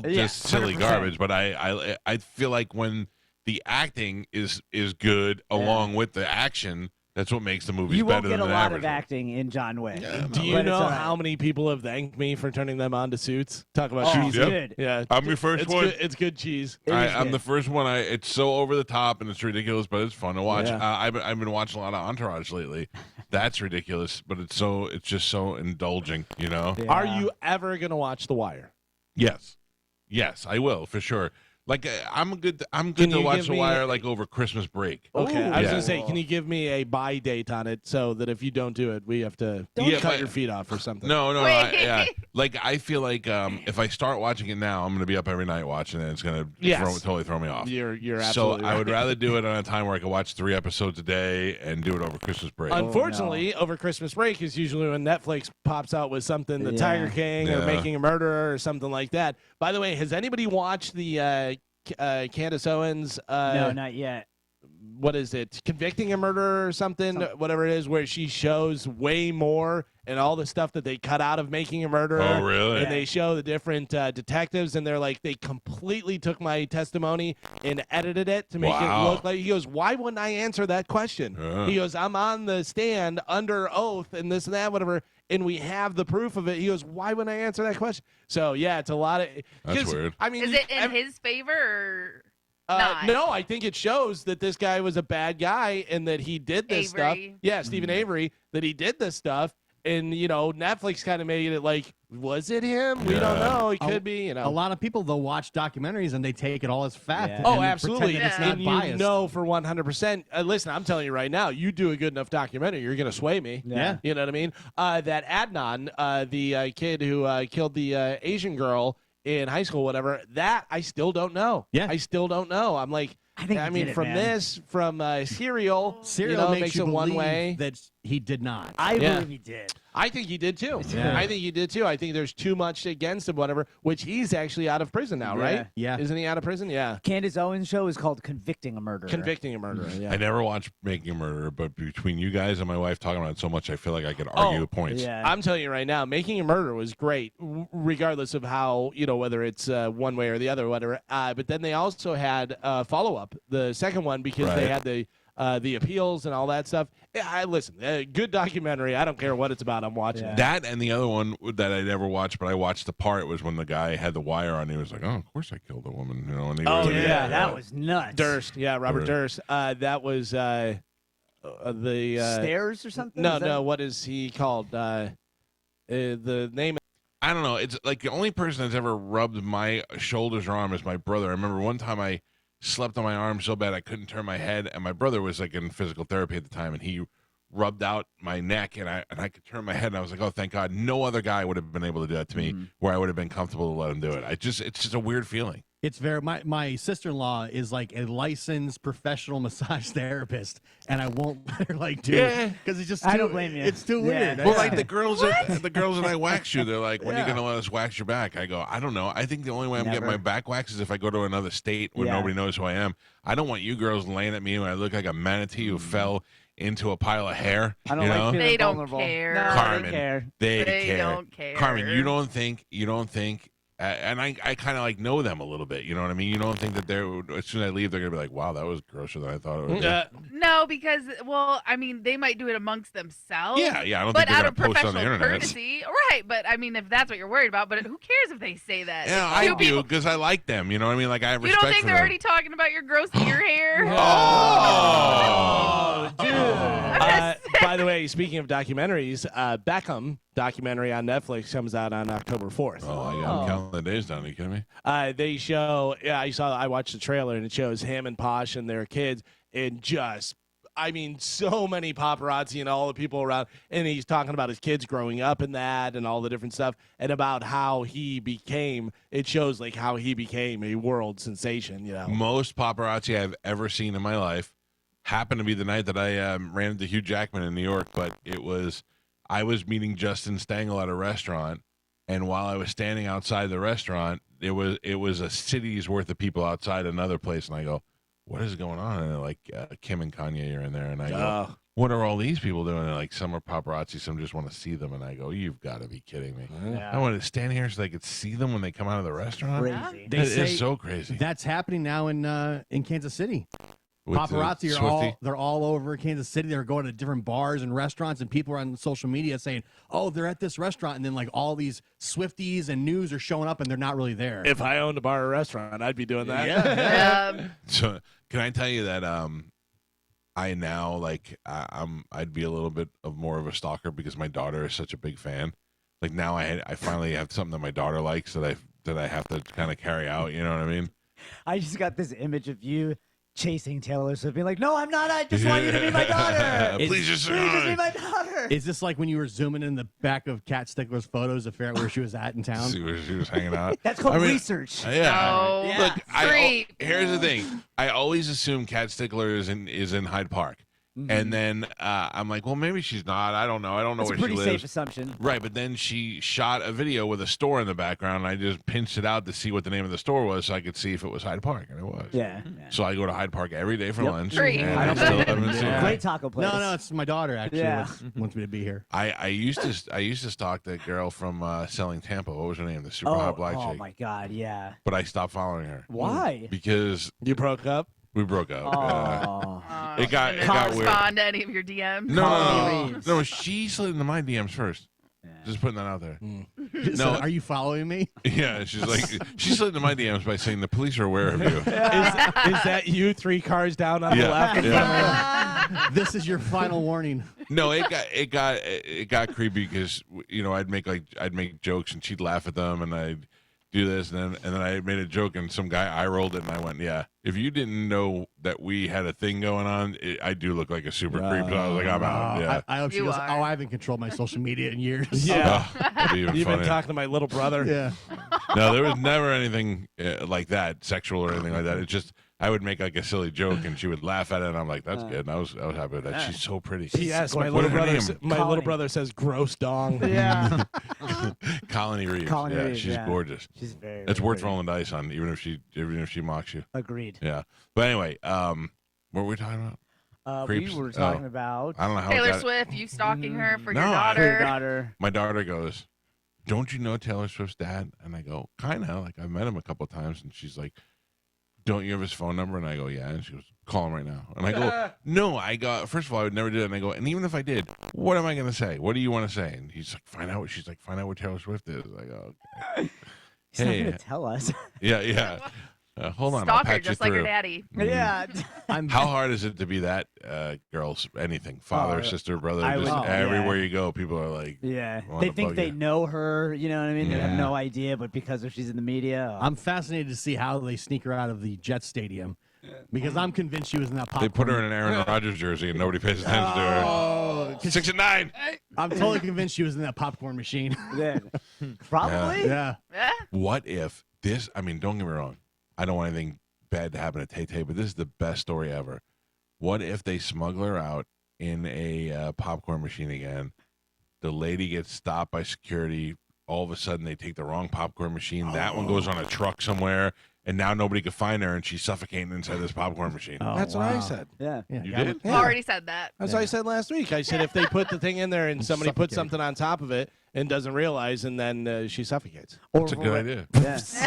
just silly 100%. garbage. But I feel like when the acting is good along with the action, that's what makes the movies You won't better get than a the lot average of acting in John Wick. Do you But it's know all right. how many people have thanked me for turning them on to Suits? Talk about Oh, cheese. Yep. good. Yeah, I'm your first it's one. Good, it's good cheese. I'm good. the first one. It's so over the top and it's ridiculous, but it's fun to watch. Yeah. I've been watching a lot of Entourage lately. That's ridiculous, but it's just so indulging. You know? Yeah. Are you ever gonna watch The Wire? Yes, I will for sure. Like I'm good Can to you watch give The me Wire a- like over Christmas break. Okay, Ooh. I was Yeah. gonna say, can you give me a buy date on it so that if you don't do it, we have to Yeah, cut but- your feet off or something? No, Wait. Like I feel like if I start watching it now, I'm gonna be up every night watching it. It's gonna totally throw me off. You're So absolutely right. I would rather do it on a time where I could watch 3 episodes a day and do it over Christmas break. Unfortunately, over Christmas break is usually when Netflix pops out with something, The Yeah. Tiger King or Yeah. Making a Murderer or something like that. By the way, has anybody watched the Candace Owens? No, not yet. What is it? Convicting a Murderer or something, whatever it is, where she shows way more and all the stuff that they cut out of Making a Murderer. Oh, really? And they show the different detectives, and they're like, they completely took my testimony and edited it to make it Wow. look like. He goes, why wouldn't I answer that question? He goes, I'm on the stand under oath and this and that, whatever, and we have the proof of it. He goes, why wouldn't I answer that question? So yeah, it's a lot of. That's 'cause, weird. I mean, Is it in his favor or not? no, I think it shows that this guy was a bad guy and that he did this stuff. Avery. Yeah, Stephen Avery, that he did this stuff. And, Netflix kind of made it like, was it him? We don't know. It could be, A lot of people, they'll watch documentaries and they take it all as fact. Yeah. and Oh, pretend absolutely. that it's not And biased. you know for 100%. Listen, I'm telling you right now, you do a good enough documentary, you're going to sway me. Yeah. You know what I mean? That Adnan, the kid who killed the Asian girl in high school, whatever, that I still don't know. Yeah. I still don't know. I'm like, I think he mean, did it, from man. this, from Serial, Serial makes you it one believe way. that he did not. I Yeah. believe he did. I think he did too. Yeah. I think he did too. I think there's too much against him, whatever, which he's actually out of prison now, Yeah. right? Yeah. Isn't he out of prison? Yeah. Candace Owens' show is called Convicting a Murderer. Convicting a murderer. Yeah. I never watched Making a Murderer, but between you guys and my wife talking about it so much, I feel like I could argue points. Yeah. I'm telling you right now, Making a Murderer was great, regardless of how, whether it's one way or the other, whatever. But then they also had follow-up, the second one, because they Right. had the appeals and all that stuff. Yeah, listen, good documentary. I don't care what it's about. I'm watching Yeah. it. That and the other one that I never watched, but I watched the part, was when the guy had the wire on. He was like, "Oh, of course I killed a woman," and he Oh, was, yeah, that was nuts. Durst. Yeah, Robert Durst. That was the stairs or something. No. What is he called? The name. I don't know. It's like the only person that's ever rubbed my shoulders or arm is my brother. I remember one time I slept on my arm so bad I couldn't turn my head, and my brother was like in physical therapy at the time, and he rubbed out my neck, and I could turn my head, and I was like, oh, thank God. No other guy would have been able to do that to me where I would have been comfortable to let him do it. It's just a weird feeling. It's very my sister-in-law is like a licensed professional massage therapist, and I won't let her like do it because it's just I don't blame you. It's too weird. Well, like the girls that I wax you, they're like, when are you gonna let us wax your back? I go, I don't know. I think the only way I'm getting my back waxed is if I go to another state where nobody knows who I am. I don't want you girls laying at me when I look like a manatee who fell into a pile of hair. I don't like They don't vulnerable. care. No, Carmen, they they don't care. Carmen, you don't think, and I kind of like know them a little bit. You know what I mean? You don't think that they're, as soon as I leave, they're going to be like, wow, that was grosser than I thought it would be. No, because, well, I mean, they might do it amongst themselves. Yeah, I don't but think they're out going of to post on the professional internet. courtesy. Right, but I mean, if that's what you're worried about, but who cares if they say that? Yeah, If two I do, people- because I like them. You know what I mean? Like, I have You respect don't think for they're them. already talking about your gross ear hair? Oh, dude. By the way, speaking of documentaries, Beckham documentary on Netflix comes out on October 4th. Oh, I'm counting the days down. Are you kidding me? They show, I watched the trailer, and it shows him and Posh and their kids, and just, I mean, so many paparazzi and all the people around, and he's talking about his kids growing up in that and all the different stuff, and about how he became, it shows like how he became a world sensation, you know. Most paparazzi I've ever seen in my life happened to be the night that I ran into Hugh Jackman in New York, but I was meeting Justin Stengel at a restaurant, and while I was standing outside the restaurant, it was a city's worth of people outside another place, and I go, what is going on? And they're like, Kim and Kanye are in there, and I go, what are all these people doing? And they're like, some are paparazzi, some just want to see them, and I go, you've got to be kidding me. Yeah. I want to stand here so they could see them when they come out of the restaurant? Crazy. They say It's so crazy. That's happening now in Kansas City. With Paparazzi the are Swiftie? they're all over Kansas City. They're going to different bars and restaurants, and people are on social media saying, "Oh, they're at this restaurant," and then like all these Swifties and news are showing up, and they're not really there. If I owned a bar or restaurant, I'd be doing that. Yeah. So can I tell you that I now I'd be a little bit of more of a stalker because my daughter is such a big fan. Like now I finally have something that my daughter likes that I have to kind of carry out. You know what I mean? I just got this image of you chasing Taylor Swift, being like, "No, I'm not. I just want you to be my daughter. Please just be my daughter." Is this like when you were zooming in the back of Kat Stickler's photos to figure out where she was at in town? See where she was hanging out. That's called research. No. Yeah. Look, Creep. here's the thing. I always assume Kat Stickler is in Hyde Park. And then I'm like, well, maybe she's not. I don't know. I don't know It's where a pretty she lives. safe assumption. Right, but then she shot a video with a store in the background, and I just pinched it out to see what the name of the store was so I could see if it was Hyde Park, and it was. Yeah. So I go to Hyde Park every day for lunch. Great. And I still haven't seen her. Great taco place. No, it's my daughter actually Yeah. wants me to be here. I used to stalk that girl from Selling Tampa. What was her name? The super hot black oh chick. my God, yeah. But I stopped following her. Why? Because You broke up? we broke up. Oh. It got weird. Respond to any of your DMs. No, she slid into my DMs first. Just putting that out there. So are you following me? Yeah, she's like, she slid into my DMs by saying the police are aware of you. Is that you 3 cars down on the left? Yeah. This is your final warning. No, it got creepy because I'd make jokes and she'd laugh at them and I'd do this and then I made a joke and some guy eye rolled it and I went, yeah, if you didn't know that we had a thing going on, I do look like a super creep. So I was like, I'm out. Yeah. I hope she goes, I haven't controlled my social media in years. Yeah. That'd be even You've been funnier. talking to my little brother. Yeah. No, there was never anything like that, sexual or anything like that. It's just I would make like a silly joke and she would laugh at it and I'm like, that's good. And I was happy with that. She's so pretty. Yes, my What little is her brother. name? My little brother says gross dong. Yeah. Colony Reeves. Colony yeah, Reeves, she's yeah. gorgeous. She's very. It's very worth pretty. rolling the dice on, even if she mocks you. Agreed. Yeah. But anyway, what were we talking about? We Creeps? were talking Oh. about I don't know how it Taylor got- Swift, you stalking her for No, your I- her daughter. daughter. My daughter goes, don't you know Taylor Swift's dad? And I go, kind of. Like, I've met him a couple of times. And she's like, don't you have his phone number? And I go, yeah. And she goes, call him right now. And I go, no, first of all, I would never do it. And I go, and even if I did, what am I going to say? What do you want to say? And he's like, she's like, find out where Taylor Swift is. I go, okay. He's not going to tell us. Yeah. Hold on, I'll Stalker, patch just you like her through. daddy. Yeah. How hard is it to be that girl's anything? Father, sister, brother, just everywhere you go, people are like, yeah. wanna They think bug they you. know her, you know what I mean? They have Yeah. no idea, but because of she's in the media. I'm fascinated to see how they sneak her out of the Jet Stadium because I'm convinced she was in that popcorn. They put her in an Aaron Rodgers jersey and nobody pays attention to her. Oh, 6 and 9. I'm totally convinced she was in that popcorn machine. Yeah. Probably. Yeah. What if this? I mean, don't get me wrong. I don't want anything bad to happen to Tay-Tay, but this is the best story ever. What if they smuggle her out in a popcorn machine again? The lady gets stopped by security. All of a sudden, they take the wrong popcorn machine. That one goes on a truck somewhere, and now nobody can find her, and she's suffocating inside this popcorn machine. That's what I said. Yeah. You did? Yeah. Already said that. That's what I said last week. I said if they put the thing in there and somebody puts Suffocate. something on top of it and doesn't realize, and then she suffocates. That's a good idea. Yes.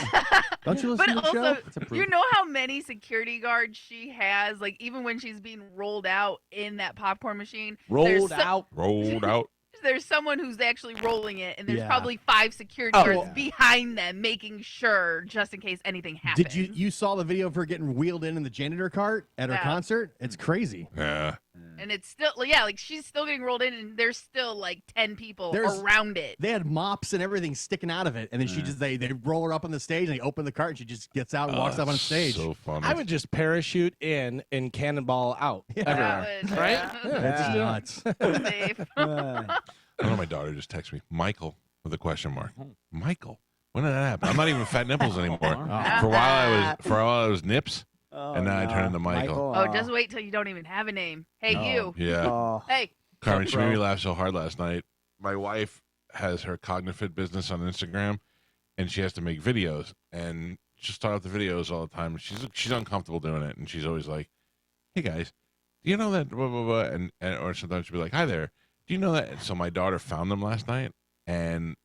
Don't you But listen to the also, show? you know how many security guards she has? Like, even when she's being rolled out in that popcorn machine. Rolled out. Rolled out. There's someone who's actually rolling it, and there's Yeah. probably 5 security guards behind them making sure, just in case anything happens. Did you saw the video of her getting wheeled in the janitor cart at her Yeah. concert? It's crazy. Yeah. And it's still, like she's still getting rolled in, and there's still like 10 people around it. They had mops and everything sticking out of it, and then she just they roll her up on the stage and they open the cart and she just gets out and walks up on stage. So funny. I would just parachute in and cannonball out everywhere. That would, Right? That's nuts. Safe. I know my daughter just texted me, Michael, with a question mark. Michael, when did that happen? I'm not even fat nipples anymore. For a while I was nips, and now I turned into Michael. Oh, just wait till you don't even have a name. Hey, you. Yeah. Hey. Carmen, she made me laugh so hard last night. My wife has her Cognifit business on Instagram, and she has to make videos, and she'll start out the videos all the time. She's uncomfortable doing it, and she's always like, "Hey guys, do you know that?" Blah, blah, blah, and or sometimes she'll be like, "Hi there, do you know that?" And so my daughter found them last night, and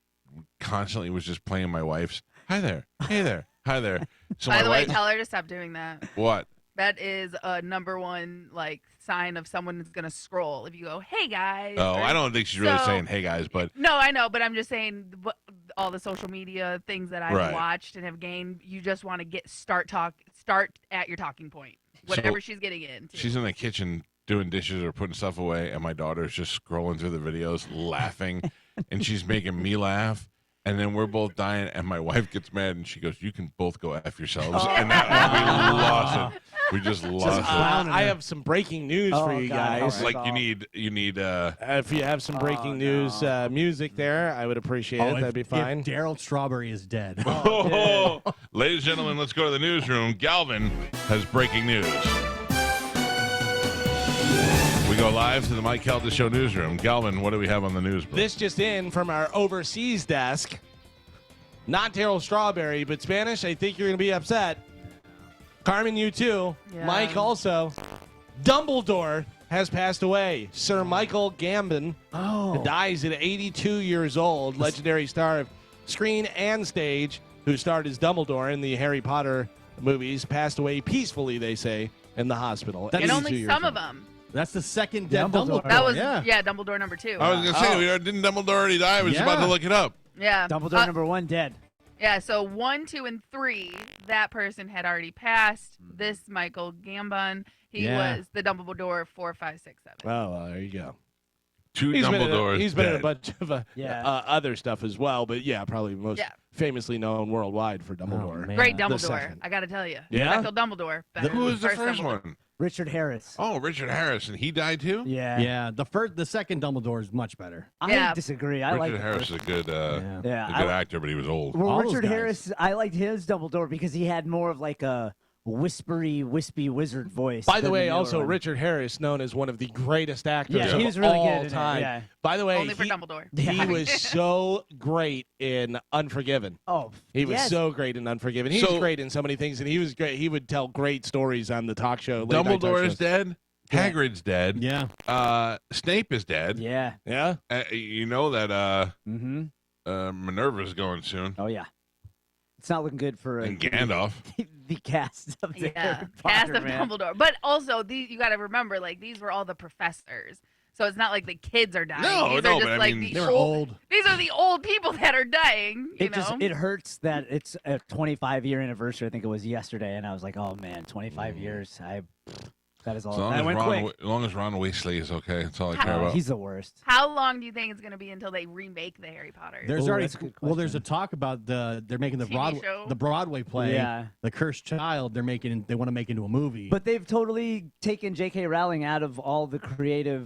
constantly was just playing my wife's "Hi there, hey there, hi there." So By my the way, wife, tell her to stop doing that. what? That is a #1 like sign of someone who's gonna scroll. If you go, "Hey guys." Oh, or- I don't think she's really So- saying "Hey guys," but No, I know, but I'm just saying all the social media things that I've Right. watched and have gained. You just want to start at your talking point, whatever she's getting into. she's in the kitchen doing dishes or putting stuff away, and my daughter's just scrolling through the videos, laughing, and she's making me laugh. And then we're both dying, and my wife gets mad, and she goes, "You can both go F yourselves." And that, we lost it. We just lost it. I have some breaking news for you guys. Like you need if you have some breaking news music there, I would appreciate it. That'd be fine. Daryl Strawberry is dead. Ladies and gentlemen, let's go to the newsroom. Galvin has breaking news. We go live to the Mike Calta Show newsroom. Galvin, what do we have on the news? Bro? This just in from our overseas desk. Not Daryl Strawberry, but Spanish. I think you're going to be upset. Carmen, you too. Yeah. Mike also. Dumbledore has passed away. Sir Michael Gambon dies at 82 years old. Legendary star of screen and stage, who starred as Dumbledore in the Harry Potter movies, passed away peacefully, they say, in the hospital. And 82 only years some old. of them. That's the second dead Dumbledore. That was yeah. Dumbledore #2. I was going to say, didn't Dumbledore already die? I was about to look it up. Yeah. Dumbledore #1 dead. Yeah, so 1, 2, and 3, that person had already passed. This Michael Gambon, he was the Dumbledore 4, 5, 6, 7. Oh, well, there you go. Two He's Dumbledores. been in a dead. bunch of other stuff as well, but probably most famously known worldwide for Dumbledore. Great The Dumbledore, second. I got to tell you. Yeah? Michael Dumbledore. better Who than was the first Dumbledore. one? Richard Harris. Oh, Richard Harris, and he died too? Yeah. The second Dumbledore is much better. I disagree. I like Richard Harris is a good, a good actor, but he was old. Well, Richard Harris, I liked his Dumbledore because he had more of like a whispery, wispy wizard voice. By the than way, other also one. Richard Harris, known as one of the greatest actors Yeah, of he was really all good in it, time. yeah. By the way, Only for Dumbledore. he was so great in Unforgiven. Oh, he was yes. so great in Unforgiven. He was great in so many things, and he was great. He would tell great stories on the talk show. late night talk Dumbledore is shows. dead. Yeah. Hagrid's dead. Yeah. Snape is dead. Yeah. Yeah. You know that Minerva's going soon. Oh yeah. It's not looking good for And Gandalf. the cast of the Harry cast Potter, of man. Dumbledore. But also, you got to remember, like, these were all the professors. So it's not like the kids are dying. No, these no, are just but I like mean, the they're old. These are the old people that are dying. You know? It hurts that it's a 25-year anniversary. I think it was yesterday, and I was like, oh man, 25 years. That is all. As long that as, went Ron, quick. as long as Ron Weasley is okay, that's all I care about. He's the worst. How long do you think it's going to be until they remake the Harry Potter? There's that's a good there's a question. talk about they're making TV show? the Broadway play, Yeah. The Cursed Child. They want to make into a movie. But they've totally taken J.K. Rowling out of all the creative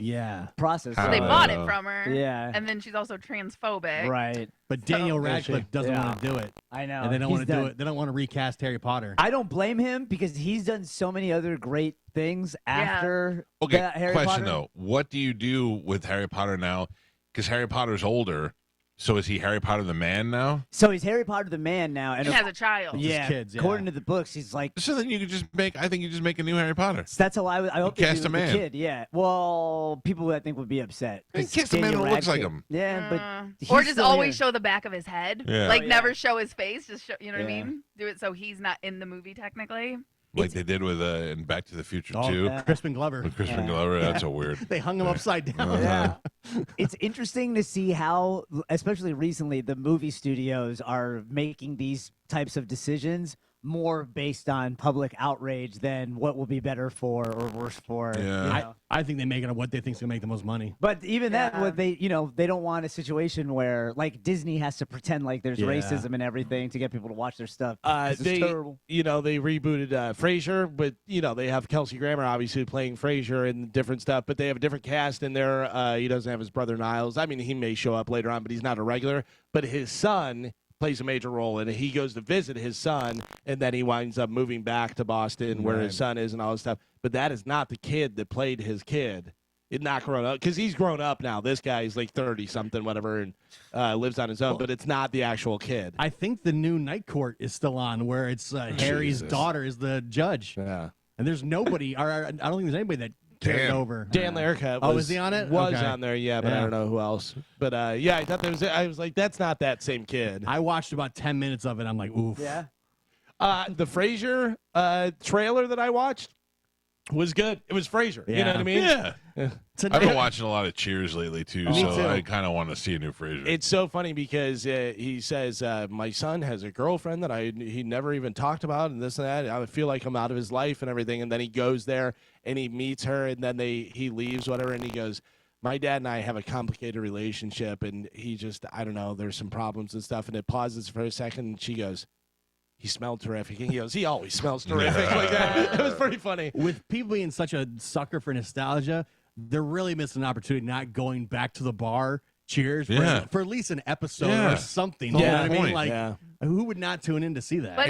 process. So they bought it from her. Yeah. And then she's also transphobic. Right. But Daniel Radcliffe doesn't want to do it. I know. And they don't He's want to do done- it. They don't want to recast Harry Potter. I don't blame him because he's done so many other great things after Okay, that Harry question Potter. though. What do you do with Harry Potter now? Because Harry Potter's older, so is he Harry Potter the man now? So he's Harry Potter the man now, and He has a child. Yeah, kids, yeah. according to the books, he's like. So then you could just make. I think you just make a new Harry Potter. That's how I hope they cast do a with the man. kid. Yeah. Well, people I think would be upset. Then 'cause cast a man Daniel who looks like Radcliffe- him. Yeah, but Or he's just still always here. show the back of his head. Yeah. Like Oh, yeah. never show his face. Just show, you know what I Yeah. mean? Do it so he's not in the movie technically. Like they did with in Back to the Future Oh, too. yeah. Crispin Glover. With Crispin Glover, that's so weird. They hung him upside down. Yeah. It's interesting to see how, especially recently, the movie studios are making these types of decisions more based on public outrage than what will be better for or worse for. Yeah. you know. I think they make it on what they think is gonna make the most money. But even that, Yeah. what they don't want a situation where like Disney has to pretend like there's Yeah. racism and everything to get people to watch their stuff. This is They, terrible. they rebooted Frasier, but they have Kelsey Grammer obviously playing Frasier and different stuff. But they have a different cast in there. He doesn't have his brother Niles. I mean, he may show up later on, but he's not a regular. But his son plays a major role in it. He goes to visit his son, and then he winds up moving back to Boston where his son is and all this stuff. But that is not the kid that played his kid. It's not grown up because he's grown up now. This guy's like 30-something, whatever, and lives on his own. But it's not the actual kid. I think the new Night Court is still on, where it's Harry's Jesus. daughter is the judge. Yeah. And there's nobody, or I don't think there's anybody that carried Dan. over. Dan Larroquette Oh, was is he on it? Was Okay. on there, yeah, but I Yeah. don't know who else. But I thought there was. I was like, that's not that same kid. I watched about 10 minutes of it. I'm like, oof. Yeah. The Frasier trailer that I watched was good. It was Frasier. You know what I mean? Yeah. It's a- I've been watching a lot of Cheers lately too, Me so too. I kind of want to see a new Frasier. It's so funny because he says my son has a girlfriend that he never even talked about, and this and that. I feel like I'm out of his life and everything. And then he goes there and he meets her, and then he leaves, whatever, and he goes, my dad and I have a complicated relationship, and he just, I don't know, there's some problems and stuff. And it pauses for a second, and she goes, he smelled terrific. And he goes, he always smells terrific. Like that. It was pretty funny. With people being such a sucker for nostalgia, they're really missing an opportunity not going back to the bar. Cheers Yeah. for at least an episode Yeah. or something. The You know whole what I mean? point. Like, Yeah. who would not tune in to see that? But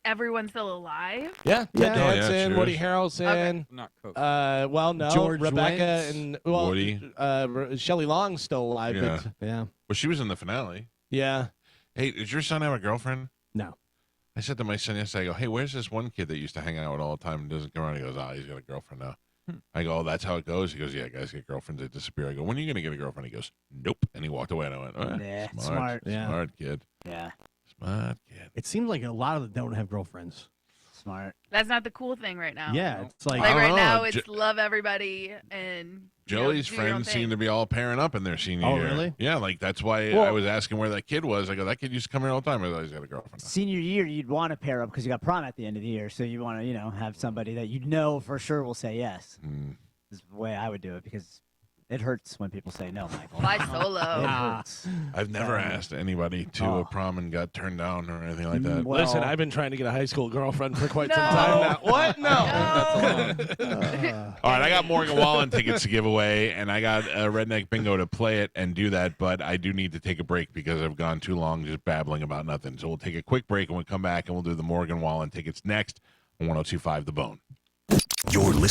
everyone still alive? Yeah, Yeah. Ted Oh, yeah, Danson, Cheers. Woody Harrelson. Not Coke. Well, no, George Rebecca Wentz. and Woody. Shelley Long's still alive. Yeah. But Yeah. Well, she was in the finale. yeah, Hey, does your son have a girlfriend? No. I said to my son yesterday, I go, hey, where's this one kid that used to hang out with all the time and doesn't come around? He goes, he's got a girlfriend now. I go, oh, that's how it goes? He goes, yeah, guys get girlfriends, they disappear. I go, when are you going to get a girlfriend? He goes, nope. And he walked away, and I went, Nah, smart. smart. Yeah. Smart kid. Yeah. Smart kid. It seems like a lot of them don't have girlfriends. Smart. That's not the cool thing right now. Yeah. It's like, I Like don't right know. now, it's love everybody and Joey's do your own friends thing. seem to be all pairing up in their senior Oh, year. really? Yeah, like that's why I was asking where that kid was. I go, that kid used to come here all the time. I thought he's got a girlfriend now. Senior year, you'd want to pair up because you got prom at the end of the year, so you want to, have somebody that you know for sure will say yes. Mm. This is the way I would do it because it hurts when people say no, Michael. Fly It solo. hurts. I've never asked anybody to a prom and got turned down or anything like that. Well- listen, I've been trying to get a high school girlfriend for quite No. some time now. What? No. All right, I got Morgan Wallen tickets to give away, and I got Redneck Bingo to play it and do that, but I do need to take a break because I've gone too long just babbling about nothing. So we'll take a quick break, and we'll come back, and we'll do the Morgan Wallen tickets next on 102.5 The Bone. You're listening.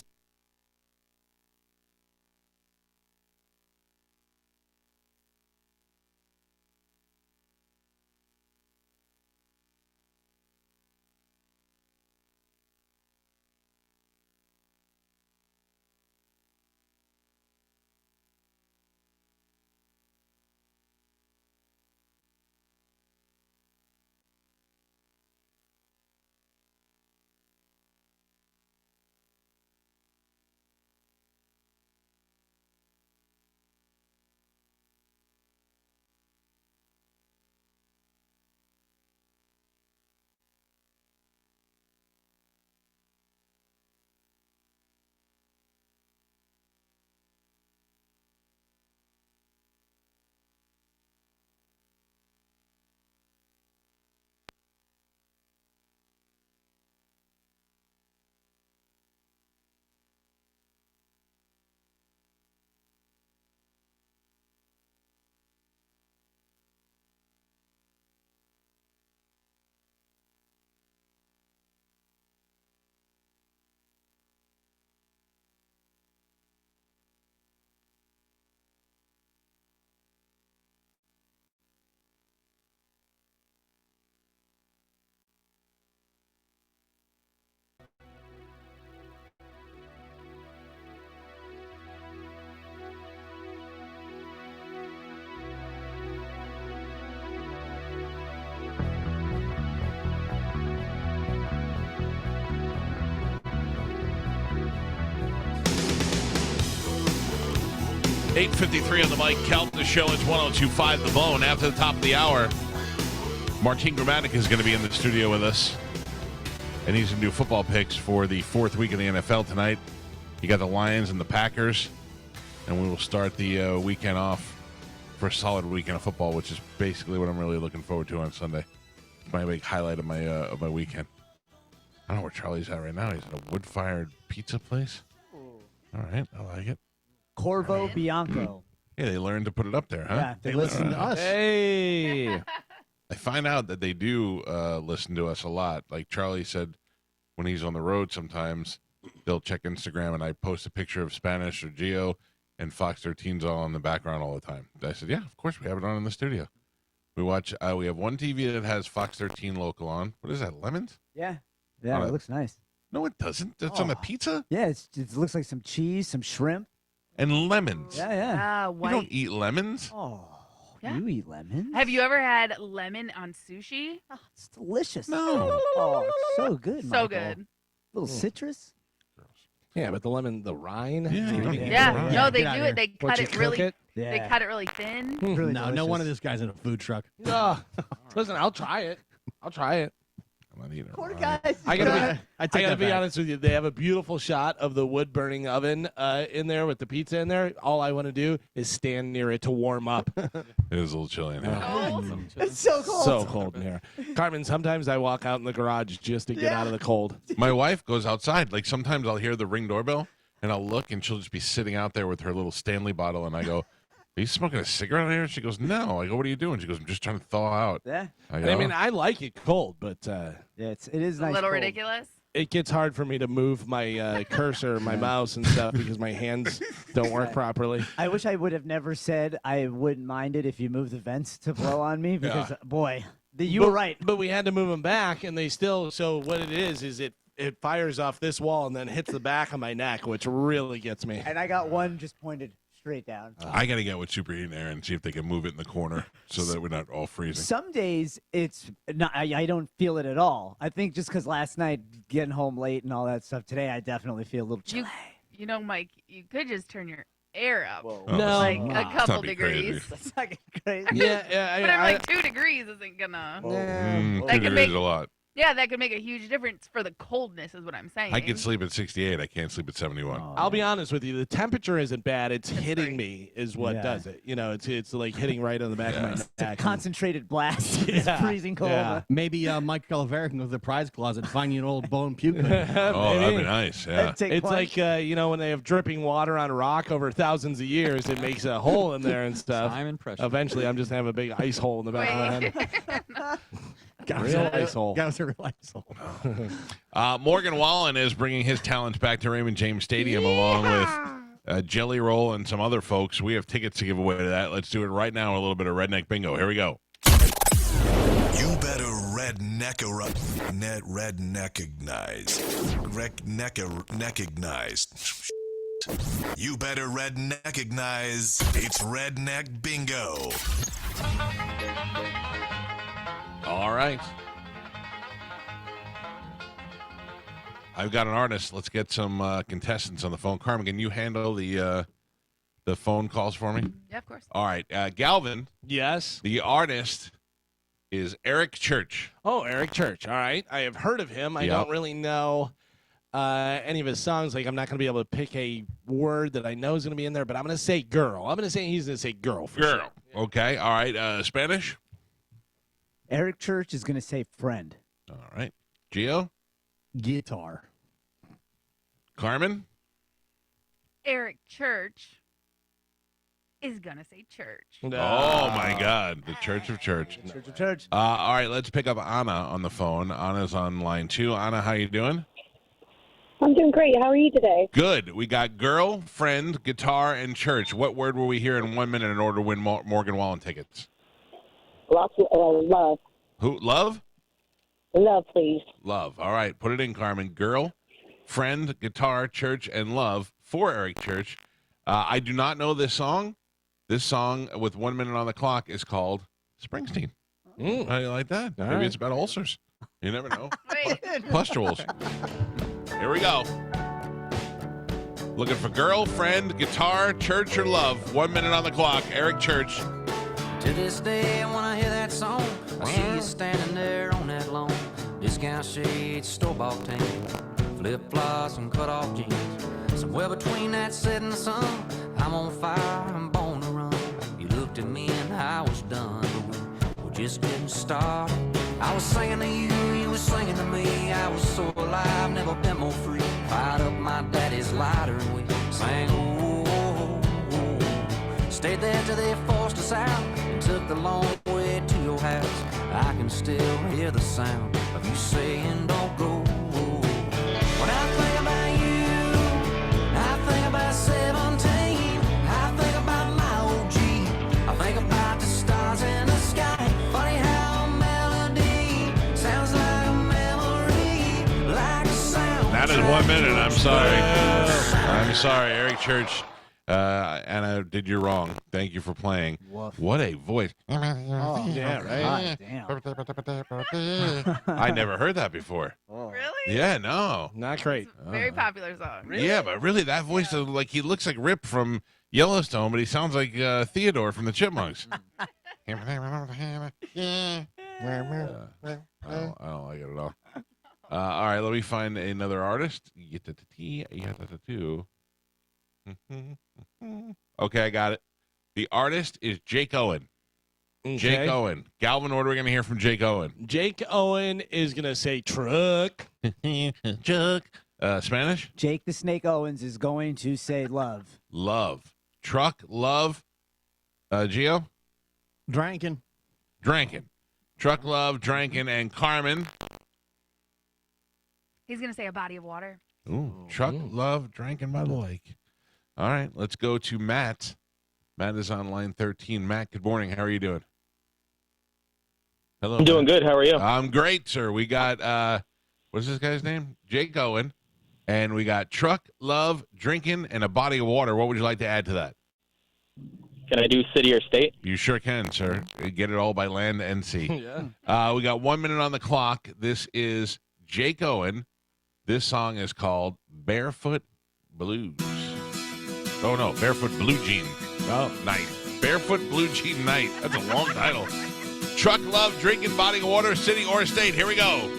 8:53 on the mic. Calta show is 102.5 The Bone. After the top of the hour, Martin Gramatica is going to be in the studio with us. And he's going to do football picks for the fourth week of the NFL tonight. You got the Lions and the Packers. And we will start the weekend off for a solid weekend of football, which is basically what I'm really looking forward to on Sunday. It's my big highlight of my weekend. I don't know where Charlie's at right now. He's at a wood-fired pizza place. All right, I like it. Corvo Bianco. Yeah, they learned to put it up there, huh? Yeah, they listen to us. Hey. I find out that they do listen to us a lot. Like Charlie said, when he's on the road sometimes, they'll check Instagram, and I post a picture of Spanish or Gio, and Fox 13's all in the background all the time. I said, yeah, of course, we have it on in the studio. We watch. We have one TV that has Fox 13 local on. What is that, Lemons? Yeah. Yeah, it looks nice. No, it doesn't. That's on the pizza? Yeah, it looks like some cheese, some shrimp. And lemons. Yeah, yeah. You don't eat lemons? Oh, Yeah. you eat lemons? Have you ever had lemon on sushi? Oh, it's delicious. No. Oh, it's so good, So Michael. good. Little citrus. Yeah, but the lemon, the rind. Yeah, no, they do it. They cut it really. Yeah. They cut it really thin. Really no, no one of this guy's in a food truck. Listen, I'll try it. I'm not eating it. Poor guys. I gotta be back. honest with you. They have a beautiful shot of the wood burning oven in there with the pizza in there. All I want to do is stand near it to warm up. It is a little chilly in here. It's so cold. So cold in here. Carmen, sometimes I walk out in the garage just to get out of the cold. My wife goes outside. Like sometimes I'll hear the Ring doorbell, and I'll look, and she'll just be sitting out there with her little Stanley bottle, and I go, "Are you smoking a cigarette in here?" She goes, "No." I go, "What are you doing?" She goes, "I'm just trying to thaw out." Yeah. I go, I mean, I like it cold, but Yeah, it is A nice. little cold. ridiculous. it gets hard for me to move my cursor, my mouse, and stuff because my hands don't work properly. I wish I would have never said I wouldn't mind it if you move the vents to blow on me because, boy, you were right. But we had to move them back, and they still. So what it is it fires off this wall and then hits the back of my neck, which really gets me. And I got one just pointed straight down. I got to get with Superheating Air and see if they can move it in the corner so that we're not all freezing. Some days it's not. I don't feel it at all. I think just because last night getting home late and all that stuff. Today I definitely feel a little chilly. You know, Mike, you could just turn your air up. No. Like a couple degrees. That's not crazy. Yeah, But I'm like 2 degrees isn't gonna. 2 That could degrees make is a lot. Yeah, that could make a huge difference for the coldness, is what I'm saying. I can sleep at 68. I can't sleep at 71. I'll be honest with you. The temperature isn't bad. It's hitting me is what Yeah. does it. You know, it's like hitting right on the back of my It's a neck. concentrated blast. It's Yeah. freezing cold. Yeah. Maybe Mike Calavera can go to the prize closet and find you an old bone puke. Oh, that'd be nice. Yeah. It's like you know, when they have dripping water on a rock over thousands of years, it makes a hole in there and stuff. Time and pressure. Eventually, I'm just gonna have a big ice hole in the back of my head. Real ice hole. Got a real ice hole. Morgan Wallen is bringing his talents back to Raymond James Stadium along with Jelly Roll and some other folks. We have tickets to give away to that. Let's do it right now. A little bit of Redneck Bingo. Here we go. You better redneckignize. You better redneckignize. It's Redneck Bingo. All right. I've got an artist. Let's get some contestants on the phone. Carmen, can you handle the phone calls for me? Yeah, of course. All right. Galvin, Yes. the artist is Eric Church. Oh, Eric Church. All right. I have heard of him. I Yep. don't really know any of his songs. Like, I'm not going to be able to pick a word that I know is going to be in there, but I'm going to say girl. I'm going to say he's going to say girl for Girl. sure. Okay. All right. Spanish? Eric Church is going to say friend. All right. Gio? Guitar. Carmen? Eric Church is gonna say church. Oh, my God. The Church of Church. Church of Church. All right. Let's pick up Anna on the phone. Anna's on line 2. Anna, how you doing? I'm doing great. How are you today? Good. We got girl, friend, guitar, and church. What word will we hear in 1 minute in order to win Morgan Wallen tickets? Lots of love. Who? Love? Love, please. Love. All right. Put it in, Carmen. Girl, friend, guitar, church, and love for Eric Church. I do not know this song. This song with 1 minute on the clock is called Springsteen. How do you like that? All Maybe right. it's about ulcers. You never know. Wait. Pustules. Here we go. Looking for girlfriend, guitar, church, or love. 1 minute on the clock. Eric Church. To this day, when I hear that song, I see you standing there on that lawn. Discount shades, store-bought tan, flip-flops and cut-off jeans. Somewhere between that set and the sun, I'm on fire, I'm born to run. You looked at me and I was done, but we're just getting started. I was singing to you, you were singing to me. I was so alive, never been more free. Fired up my daddy's lighter and we sang, oh, oh, oh. Stayed there till they forced us out and took the long way to your house. I can still hear the sound of you saying don't go. When I think about you, I think about 17. I think about my OG. I think about the stars in the sky. Funny how a melody sounds like a memory, like a sound. That is 1 minute. I'm sorry. I'm sorry, Eric Church. Anna did you wrong. Thank you for playing. Woof. What a voice. Oh, yeah, right. Damn. I never heard that before. Really? Yeah, no. Not great. Very popular song. Yeah, but really, that voice, like, he looks like Rip from Yellowstone, but he sounds like Theodore from the Chipmunks. I don't like it at all. All right, let me find another artist. Okay, I got it. The artist is Jake Owen. Okay. Jake Owen. Galvin, what are we going to hear from Jake Owen? Jake Owen is going to say truck. Truck. Spanish? Jake the Snake Owens is going to say love. Love. Truck, love. Gio? Drankin'. Drankin'. Truck, love, drankin', and Carmen. He's going to say a body of water. Ooh, truck, love, drankin' by the lake. All right, let's go to Matt. Matt is on line 13. Matt, good morning. How are you doing? Hello. I'm doing Matt. good. How are you? I'm great, sir. We got, what's this guy's name? Jake Owen. And we got truck, love, drinking, and a body of water. What would you like to add to that? Can I do city or state? You sure can, sir. Get it all by land and sea. Yeah. We got 1 minute on the clock. This is Jake Owen. This song is called Barefoot Blues. Oh, no, Barefoot Blue Jean Night. Barefoot Blue Jean Night. That's a long title. Truck, love, drinking, body of water, city or state. Here we go.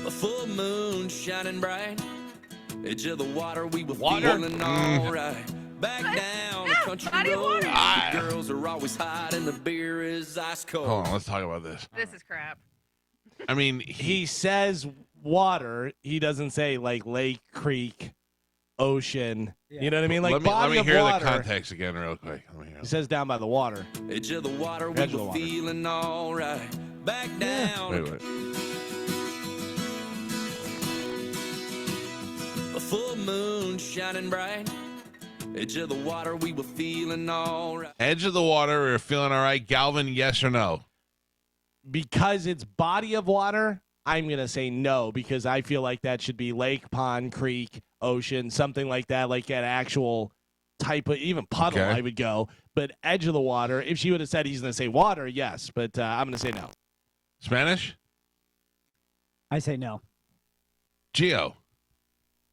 A full moon shining bright. Edge of the water, we were Water? feeling all right. Back down the country road. The girls are always hot and the beer is ice cold. Hold on, let's talk about this. This is crap. I mean, He says water. He doesn't say like lake, creek, ocean. You know what I mean? Like let body me of hear water. the context again real quick. Let me hear He says down by the water. Edge of the water, we Edge of the were water. feeling all right. Back down. Wait. A full moon shining bright. Edge of the water, we were feeling all right. Edge of the water, we're feeling all right. Galvin, yes or no? Because it's body of water, I'm going to say no, because I feel like that should be lake, pond, creek, ocean, something like that, like an actual type of, even puddle, Okay. I would go. But edge of the water, if she would have said he's going to say water, yes, but I'm going to say no. Spanish? I say no. Gio?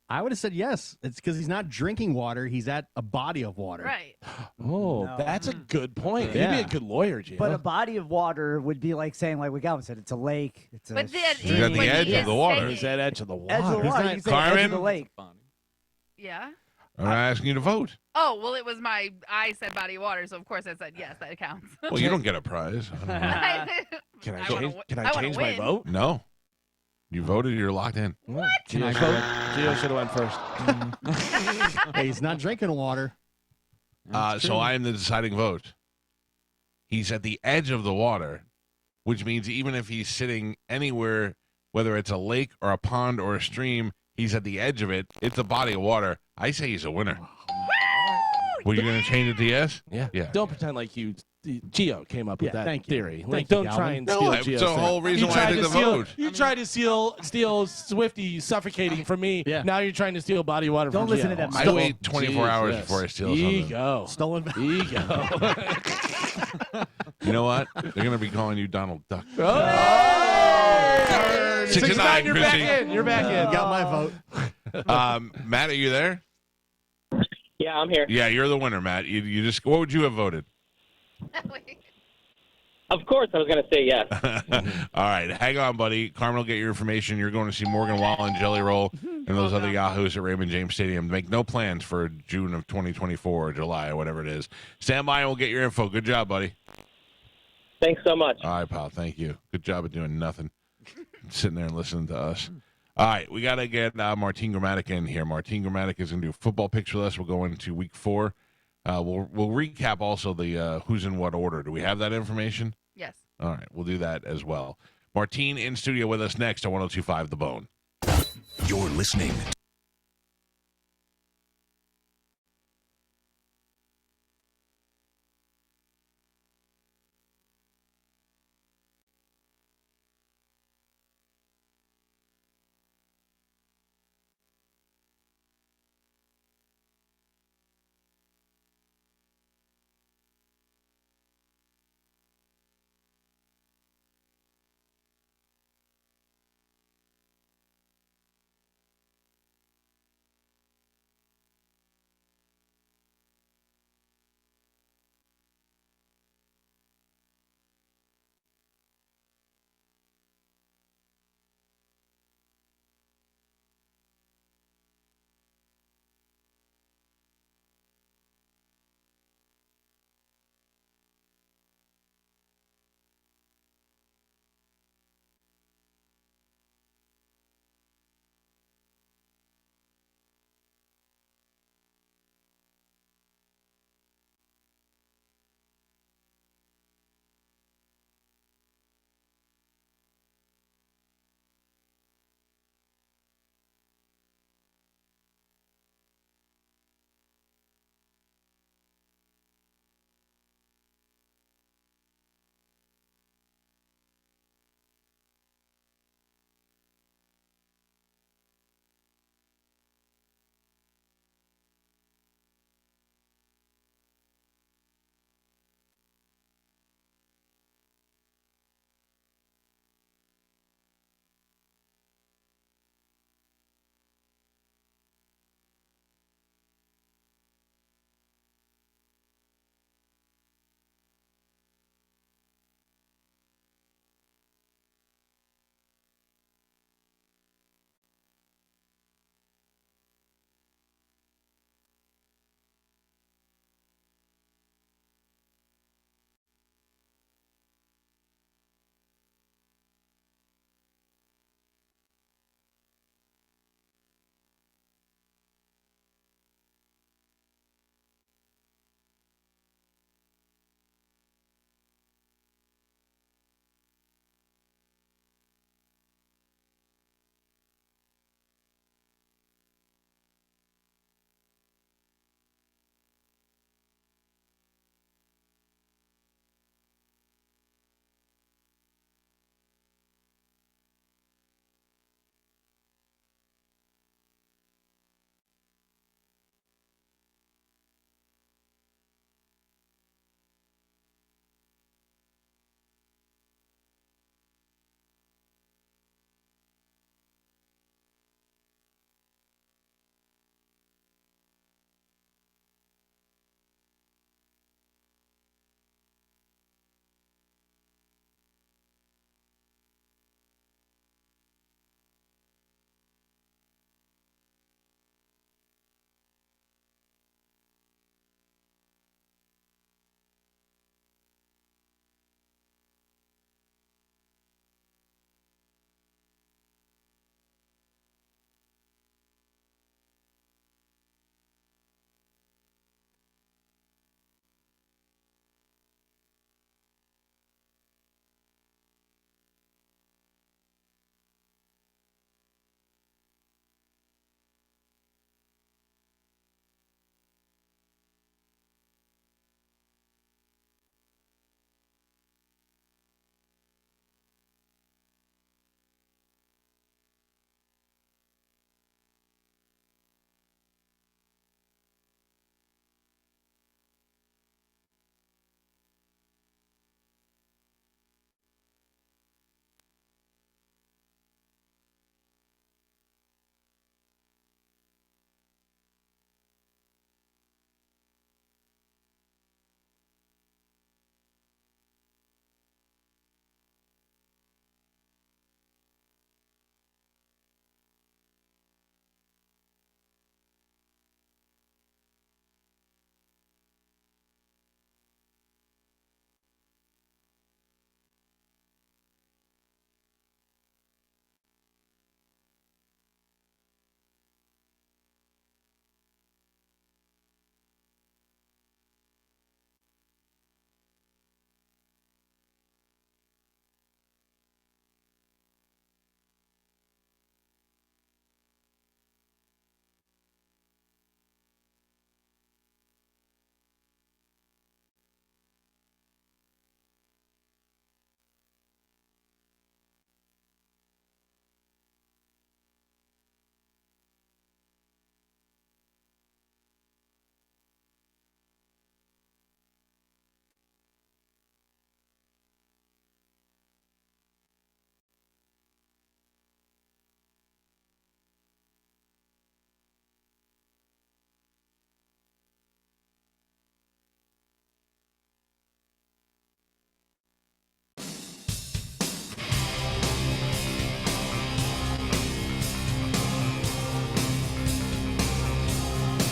I would have said yes. It's because he's not drinking water. He's at a body of water. Right. Oh, No. that's a good point. Yeah. You'd be a good lawyer, Gio. But a body of water would be like saying, like what Galvin said, it's a lake. It's a But then He's at the but edge he of the is water. saying- Is that edge of the water? edge of the water. not- You can say edge of the Carmen? lake. Yeah. I'm asking you to vote. Oh, well, it was I said body of water, so of course I said yes, that counts. Well, you don't get a prize. I don't know. Can I I change, wanna can I I wanna change my win. vote? No. You voted, you're locked in. What? Gio should have went first. Hey, he's not drinking water. So I am the deciding vote. He's at the edge of the water, which means even if he's sitting anywhere, whether it's a lake or a pond or a stream, he's at the edge of it. It's a body of water. I say he's a winner. Were you going to change it to yes? Yeah. Yeah. Don't pretend like Gio came up with Yeah, that thank you. theory. Thank Like, you, don't try Galvin. and No, steal that's Gio's the thing. whole reason You why I tried took to the steal- vote. You tried to steal Swifty suffocating from me. Yeah. Now you're trying to steal body water Don't from listen Gio. to them. I wait 24 hours before I steal something. Ego. Stolen. Ego. You know what? They're going to be calling you Donald Duck. Oh! 6 to 9, you're back Chrissy. in. You're back in. Got my vote. Matt, are you there? Yeah, I'm here. Yeah, you're the winner, Matt. You just what would you have voted? Of course, I was going to say yes. All right, hang on, buddy. Carmen will get your information. You're going to see Morgan Wallen, Jelly Roll, and those other yahoos at Raymond James Stadium. Make no plans for June of 2024 or July or whatever it is. Stand by and we'll get your info. Good job, buddy. Thanks so much. All right, pal. Thank you. Good job of doing nothing. Sitting there and listening to us. All right, we got to get Martin Gramatica in here. Martin Gramatica is going to do football picks with us. We'll go into week 4. We'll recap also the who's in what order. Do we have that information? Yes. All right, we'll do that as well. Martine in studio with us next on 102.5 The Bone. You're listening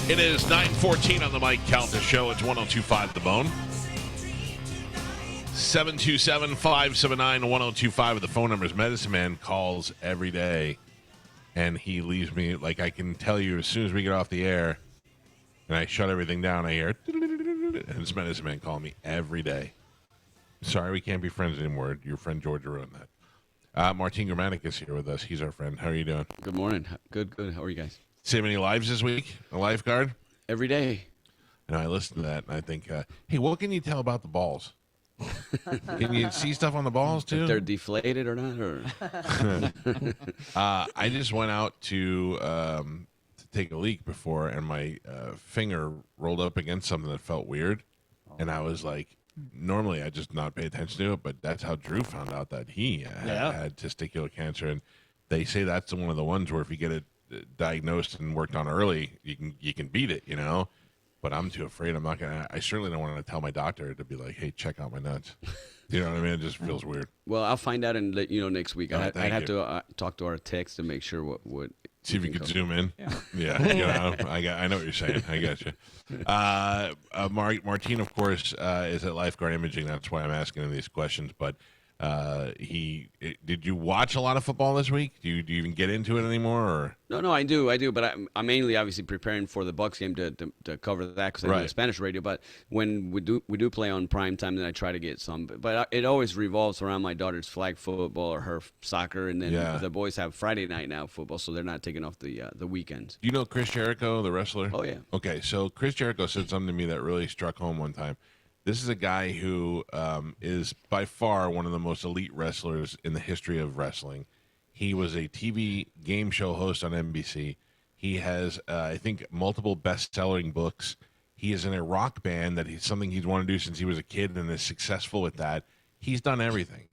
It is 9:14 on the Mike Calta Show. It's 102.5 The Bone. 727-579-1025 the phone numbers. Medicine Man calls every day, and he leaves me, like I can tell you as soon as we get off the air, and I shut everything down, I hear, and it's Medicine Man calling me every day. Sorry, we can't be friends anymore. Your friend Georgia ruined that. Martin Gramatica is here with us. He's our friend. How are you doing? Good morning. Good. How are you guys? Save any lives this week? A lifeguard? Every day. And I listen to that, and I think, hey, what can you tell about the balls? Can you see stuff on the balls, too? If they're deflated or not? Or I just went out to take a leak before, and my finger rolled up against something that felt weird. And I was like, normally I just not pay attention to it, but that's how Drew found out that he had testicular cancer. And they say that's one of the ones where if you get it diagnosed and worked on early, you can beat it, you know. But I'm too afraid. I certainly don't want to tell my doctor to be like, hey, check out my nuts. You know what I mean? It just feels weird. Well, I'll find out and let you know next week. I'd have to talk to our techs to make sure what see if you could zoom in. Yeah. I know what you're saying. I got you. Martine, of course, is at Lifeguard Imaging. That's why I'm asking him these questions. But did you watch a lot of football this week? Do you even get into it anymore? Or? No, I do. But I'm mainly obviously preparing for the Bucs game to cover that because I do the Spanish radio. But when we do play on prime time, then I try to get some. But it always revolves around my daughter's flag football or her soccer, and then the boys have Friday night now football, so they're not taking off the weekends. You know Chris Jericho, the wrestler? Oh yeah. Okay, so Chris Jericho said something to me that really struck home one time. This is a guy who is by far one of the most elite wrestlers in the history of wrestling. He was a TV game show host on NBC. He has, I think, multiple best-selling books. He is in a rock band that he's something he's wanted to do since he was a kid and is successful with that. He's done everything.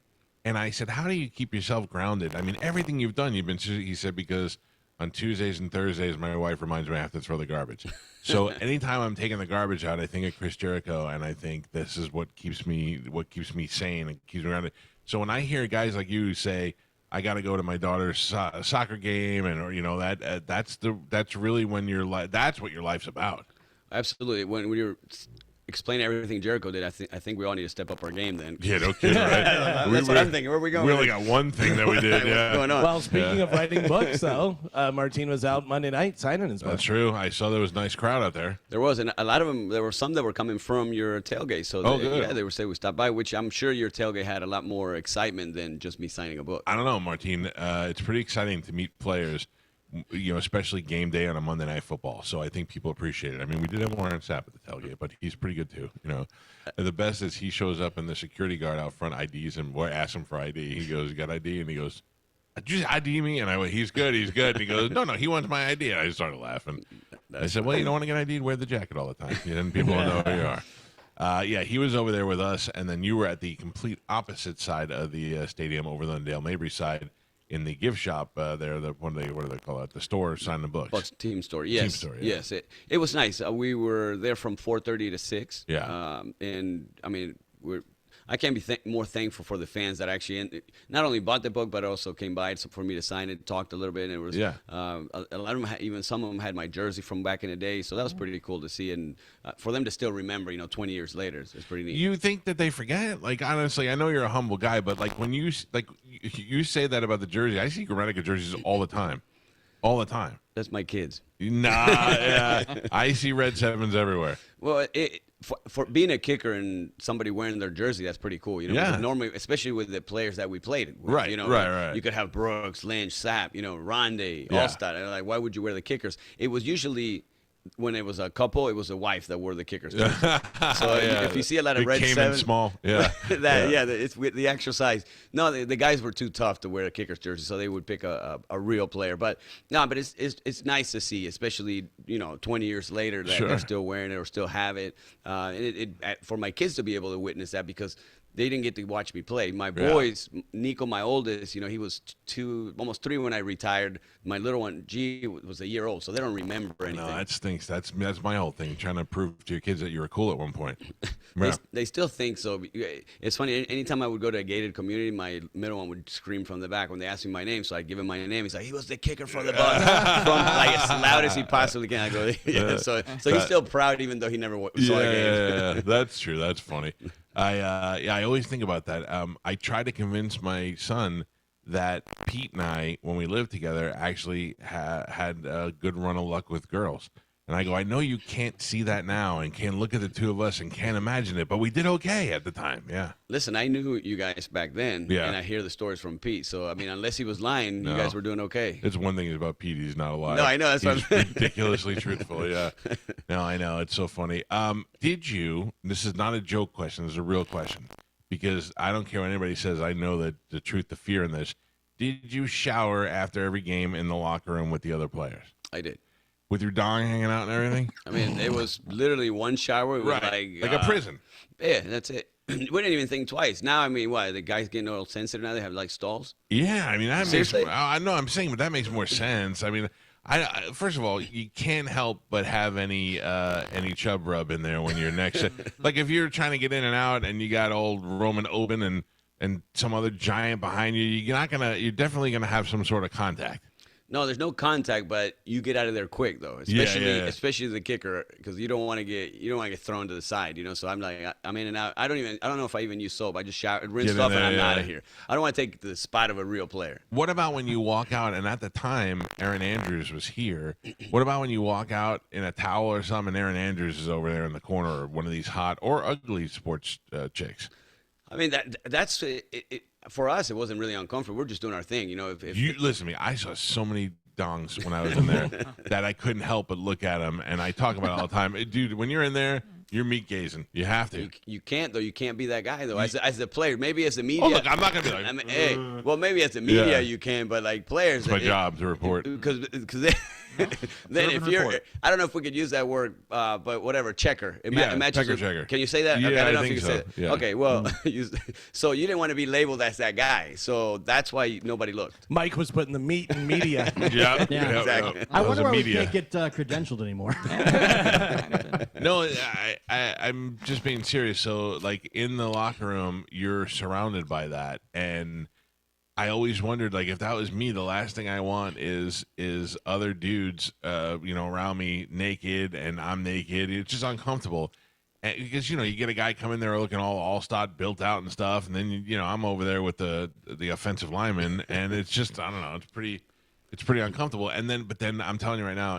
And I said, how do you keep yourself grounded? I mean, everything you've done, he said, because on Tuesdays and Thursdays, my wife reminds me I have to throw the garbage. So anytime I'm taking the garbage out, I think of Chris Jericho, and I think this is what keeps me sane and keeps me grounded. So when I hear guys like you say, I got to go to my daughter's soccer game, and or that's really when that's what your life's about. Absolutely. When you're explaining everything Jericho did, I think we all need to step up our game then. Yeah, no kidding, right? That's what I'm thinking. Where are we going? We only got one thing that we did. Yeah. What's going on? Well, speaking of writing books, though, Martin was out Monday night signing his book. That's true. I saw there was a nice crowd out there. There was, and a lot of them. There were some that were coming from your tailgate. So they were saying we stopped by, which I'm sure your tailgate had a lot more excitement than just me signing a book. I don't know, Martin. It's pretty exciting to meet players. You know, especially game day on a Monday Night Football. So I think people appreciate it. I mean, we did have Warren Sapp at the tailgate, but he's pretty good too. You know, and the best is he shows up and the security guard out front IDs him. Boy, asks him for ID. He goes, "You got ID?" And he goes, "Did you ID me?" And I went, "He's good. He's good." And he goes, "No, he wants my ID." And I just started laughing. I said, "Well, you don't want to get ID'd, wear the jacket all the time. Then people will know who you are." Yeah, he was over there with us, and then you were at the complete opposite side of the stadium, over on the Dale Mabry side. In the gift shop there, what do they call it? The store, sign the books. Bucks team store, yes. Team store, yeah. Yes. It was nice. We were there from 4:30 to 6. Yeah. And, I mean, I can't be more thankful for the fans that actually not only bought the book, but also came by for me to sign it, talked a little bit. And it was a lot of them, even some of them had my jersey from back in the day. So that was pretty cool to see. And for them to still remember, 20 years later, it's pretty neat. You think that they forget? Like, honestly, I know you're a humble guy, but like when you say that about the jersey, I see Gramatica jerseys all the time. All the time. That's my kids. Nah, I see red 7s everywhere. Well, for being a kicker and somebody wearing their jersey, that's pretty cool. Because normally, especially with the players that we played with, right. You could have Brooks, Lynch, Sapp, Rondé, Allstott. Like, why would you wear the kickers? It was usually, when it was a couple, it was a wife that wore the kickers. So if you see a lot of red 7, small, it's with the extra size. No, the guys were too tough to wear a kicker's jersey, so they would pick a real player. But it's nice to see, especially 20 years later that they're still wearing it or still have it. And for my kids to be able to witness that, because they didn't get to watch me play. My boys, Nico, my oldest, he was almost 3 when I retired. My little one, G, was a year old, so they don't remember anything. No, that stinks. That's my whole thing, trying to prove to your kids that you were cool at one point. They still think so. It's funny. Anytime I would go to a gated community, my middle one would scream from the back when they asked me my name. So I'd give him my name. He's like, he was the kicker for the Bucks, from like as loud as he possibly can. I go, yeah. So he's still proud, even though he never saw a game. Yeah, that's true. That's funny. I always think about that. I try to convince my son that Pete and I, when we lived together, actually had a good run of luck with girls. And I go, I know you can't see that now and can't look at the two of us and can't imagine it, but we did okay at the time. Yeah. Listen, I knew you guys back then, and I hear the stories from Pete. So, I mean, unless he was lying, you guys were doing okay. It's one thing about Pete. He's not a liar. No, I know. That's He's ridiculously truthful. Yeah. No, I know. It's so funny. Did you, this is not a joke question, this is a real question, because I don't care what anybody says. I know that the truth, the fear in this. Did you shower after every game in the locker room with the other players? I did. With your dong hanging out and everything? I mean, it was literally one shower. It was like a prison. Yeah, that's it. We didn't even think twice. Now, I mean, what? The guys getting all sensitive now? They have like stalls? Yeah, I mean, that Seriously? makes. I know, I'm saying, but that makes more sense. I mean, I first of all, you can't help but have any chub rub in there when you're next to. Like if you're trying to get in and out, and you got old Roman Oben and some other giant behind you, you're definitely gonna have some sort of contact. No, there's no contact, but you get out of there quick though, especially the kicker, because you don't want to get thrown to the side, So I'm like, I'm in and out. I don't know if I even use soap. I just showered, rinsed off, and I'm out of here. I don't want to take the spot of a real player. What about when you walk out, and at the time Aaron Andrews was here? What about when you walk out in a towel or something, and Aaron Andrews is over there in the corner, or one of these hot or ugly sports chicks? I mean, that's it. For us, it wasn't really uncomfortable. We're just doing our thing, If you listen to me, I saw so many dongs when I was in there that I couldn't help but look at them, and I talk about it all the time. Dude, when you're in there, you're meat gazing. You have to. You can't though. You can't be that guy though. As the player, maybe as the media. Oh look, I'm not gonna be like. I mean, well, maybe as the media you can, but like players. It's my job to report. Because then if you're, I don't know if we could use that word, but whatever, checker. Checker. Can you say that? Yeah, okay, I don't know if think you can so. say that. Yeah. Okay, well, so you didn't want to be labeled as that guy, so that's why nobody looked. Mike was putting the meat in media. Yeah, exactly. I wonder why we can't get credentialed anymore. No, I'm just being serious. So, like in the locker room, you're surrounded by that, and I always wondered, like, if that was me, the last thing I want is other dudes, around me naked, and I'm naked. It's just uncomfortable, because you get a guy come in there looking all-star built out and stuff, and then I'm over there with the offensive lineman, and it's just, I don't know, it's pretty uncomfortable. But then I'm telling you right now,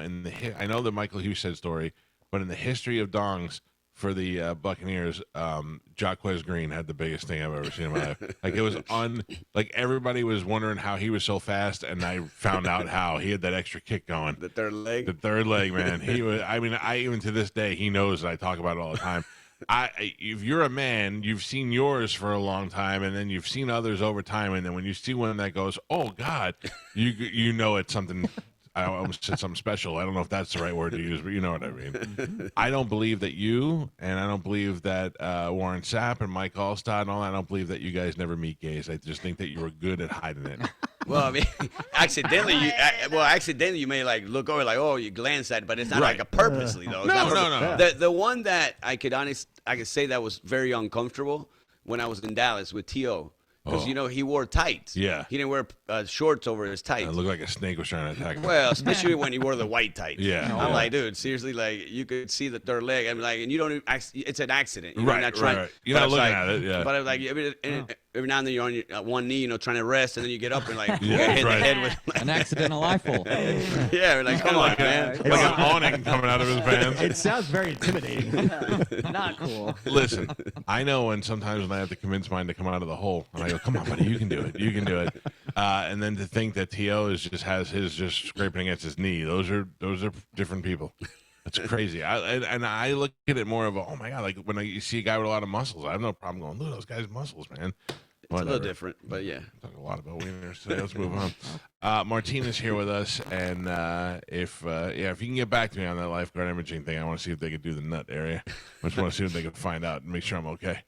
I know the Michael Husted story, but in the history of dongs for the Buccaneers, Jaquez Green had the biggest thing I've ever seen in my life. Like it was like everybody was wondering how he was so fast, and I found out how he had that extra kick going. The third leg. The third leg, man. He was. I mean, even to this day, he knows that I talk about it all the time. If you're a man, you've seen yours for a long time, and then you've seen others over time, and then when you see one that goes, "Oh God," you know it's something. I almost said something special. I don't know if that's the right word to use, but you know what I mean. I don't believe that you, and I don't believe that Warren Sapp and Mike Allstott and all that, I don't believe that you guys never meet gays. I just think that you were good at hiding it. Well, I mean, accidentally you may like look over like, oh, you glance at it, but it's not like a purposely though. No. The one that I could say that was very uncomfortable when I was in Dallas with T.O. Because, he wore tights. Yeah. He didn't wear shorts over his tights. It looked like a snake was trying to attack him. Well, especially when he wore the white tights. Yeah. I'm like, dude, seriously, like, you could see the third leg. I'm like, and you don't even, it's an accident. Right. You're not looking at it, yeah. But I was like, every now and then you're on your one knee, trying to rest, and then you get up and like, Yeah, hit right. the head with. An accidental eyeful. Yeah, we're like, come on, man. Like an awning coming out of his pants. It sounds very intimidating. Not cool. Listen, I know sometimes when I have to convince mine to come out of the hole, and I go, come on, buddy, you can do it. You can do it. And then to think that T.O. has his just scraping against his knee. Those are different people. That's crazy. I look at it more of oh my God, like when you see a guy with a lot of muscles, I have no problem going, look at those guys' muscles, man. It's a little different, but yeah. Talk a lot about wieners today. Let's move on. Martina's here with us, and if you can get back to me on that lifeguard imaging thing, I want to see if they could do the nut area. I just want to see if they can find out and make sure I'm okay.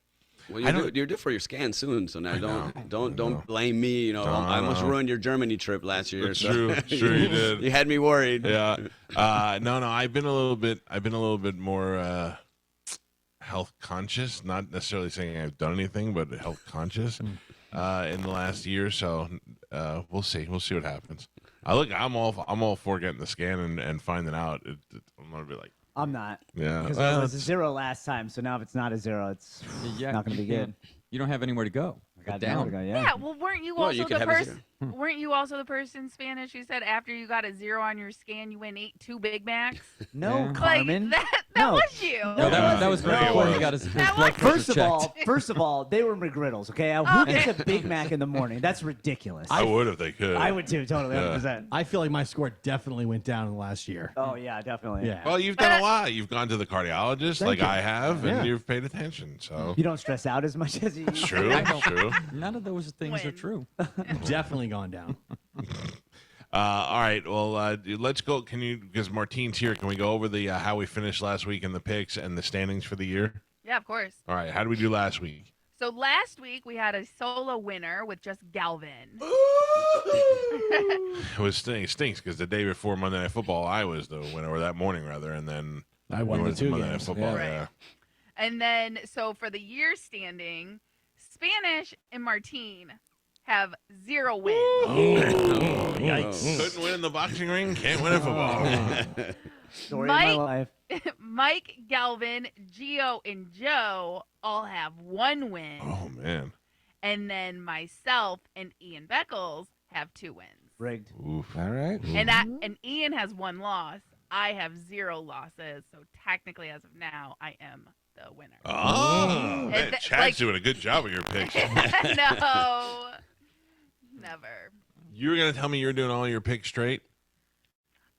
Well, you're due for your scan soon, so now don't blame me. You know, I almost ruined your Germany trip last year. It's so. true. Sure you did. You had me worried. Yeah. No. I've been a little bit more health conscious. Not necessarily saying I've done anything, but health conscious in the last year. So we'll see. We'll see what happens. I'm all for getting the scan and finding out. I'm gonna be like. I'm not. Yeah. Because it was a 0 last time, so now if it's not a 0, it's not going to be good. You don't have anywhere to go. I got down. Go, Yeah. Well, weren't you also the person? Weren't you also the person in Spanish who said after you got a 0 on your scan, you went and ate 2 Big Macs? No, Carmen. Like, that was you. No, that was before he got his blood pressure checked. First of all, they were McGriddles. Okay, who gets a Big Mac in the morning? That's ridiculous. I would if they could. I would too, totally, 100%. I feel like my score definitely went down in the last year. Oh yeah, definitely. Yeah. Well, you've done a lot. You've gone to the cardiologist, like I have, and you've paid attention. So you don't stress out as much as you. It's true. True. None of those things are true. Definitely gone down. All right. Well, let's go. Because Martine's here, can we go over the how we finished last week in the picks and the standings for the year? Yeah, of course. All right. How did we do last week? So last week we had a solo winner with just Galvin. It stinks because the day before Monday Night Football, I was the winner, or that morning rather, and then I won the 2 Monday games. Night Football. Right. Yeah. And then, so for the year standing, Spanish and Martine have 0 wins. Yikes. Couldn't win in the boxing ring, can't win in football. Story of my life. Mike, Galvin, Gio, and Joe all have 1 win. Oh, man. And then myself and Ian Beckles have 2 wins. Rigged. Oof. All right. And Ian has 1 loss. I have 0 losses. So technically, as of now, I am the winner. Oh, man, Chad's doing a good job with your picks. No, never. You were going to tell me you're doing all your picks straight?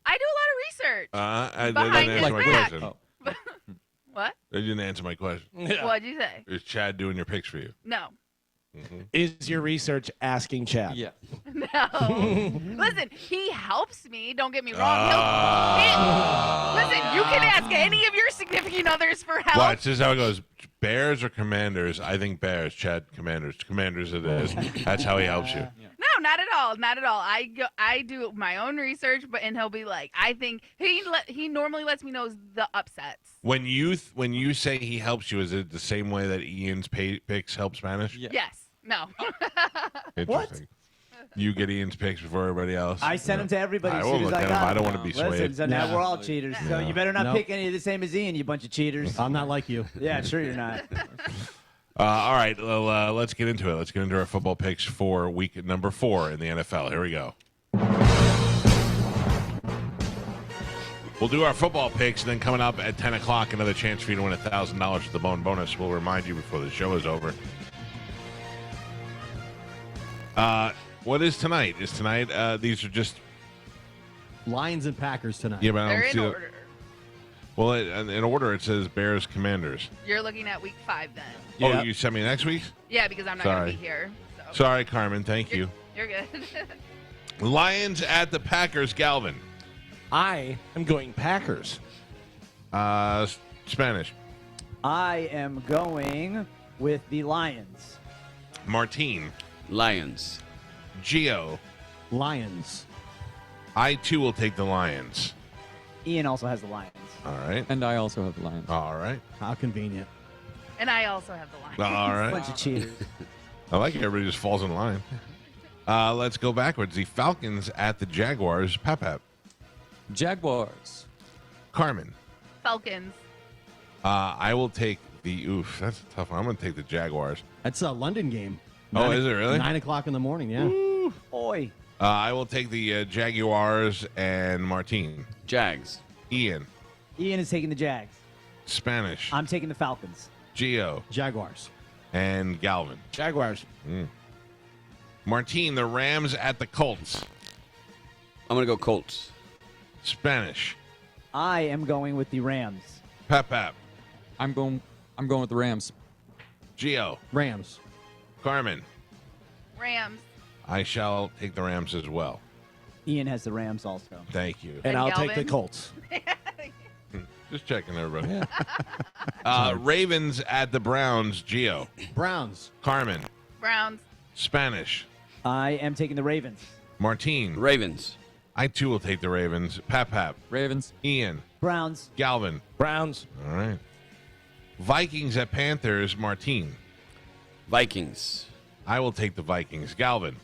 I do a lot of research. I behind didn't his answer my back. question. What? They didn't answer my question. What'd you say? Is Chad doing your picks for you? No. Is your research asking Chad? Yeah. No. Listen, he helps me. Don't get me wrong. Listen, you can ask any of your significant others for help. Watch, this is how it goes. Bears or Commanders? I think Bears. Chad, Commanders. Commanders it is. That's how he helps you. No, not at all. Not at all. I do my own research, and he'll be like, I think he normally lets me know the upsets. When you say he helps you, is it the same way that Ian's picks help Spanish? Yeah. Yes. No. Interesting. You get Ian's picks before everybody else. I sent them to everybody I as won't soon as look I at got them. I them. don't want to be swayed. Listen, so now we're all cheaters. So you better not Nope. pick any of the same as Ian, you bunch of cheaters. I'm not like you. Yeah, sure you're not. All right, well, let's get into it. Let's get into our football picks for week number 4 in the NFL. Here we go. We'll do our football picks, and then coming up at 10 o'clock, another chance for you to win $1,000 for the Bone bonus. We'll remind you before the show is over. What is tonight? These are just Lions and Packers tonight. Yeah, but I They're don't in see order. Well, in order it says Bears Commanders. You're looking at week 5 then. Oh, you sent me next week? Yeah, because I'm not going to be here. So. Sorry, Carmen. Thank you. You're good. Lions at the Packers. Galvin. I am going Packers. Spanish. I am going with the Lions. Martine. Lions. Gio. Lions. I, too, will take the Lions. Ian also has the Lions. All right. And I also have the Lions. All right. How convenient. And I also have the Lions. All right. Bunch of cheaters. I like it. Everybody just falls in line. Let's go backwards. The Falcons at the Jaguars. Pep. Jaguars. Carmen. Falcons. I will take the oof. That's a tough one. I'm going to take the Jaguars. That's a London game. Oh, is it really? 9 o'clock in the morning, yeah. Oi. I will take the Jaguars and Martine. Jags. Ian. Ian is taking the Jags. Spanish. I'm taking the Falcons. Gio. Jaguars. And Galvin. Jaguars. Martine, the Rams at the Colts. I'm going to go Colts. Spanish. I am going with the Rams. Pep. I'm going with the Rams. Gio. Rams. Carmen. Rams. I shall take the Rams as well. Ian has the Rams also. Thank you. And I'll take the Galvin? Colts. Just checking, everybody. Ravens at the Browns. Gio. Browns. Carmen. Browns. Spanish. I am taking the Ravens. Martine. Ravens. I, too, will take the Ravens. Pap. Ravens. Ian. Browns. Galvin. Browns. All right. Vikings at Panthers. Martine. Vikings. I will take the Vikings. Galvin.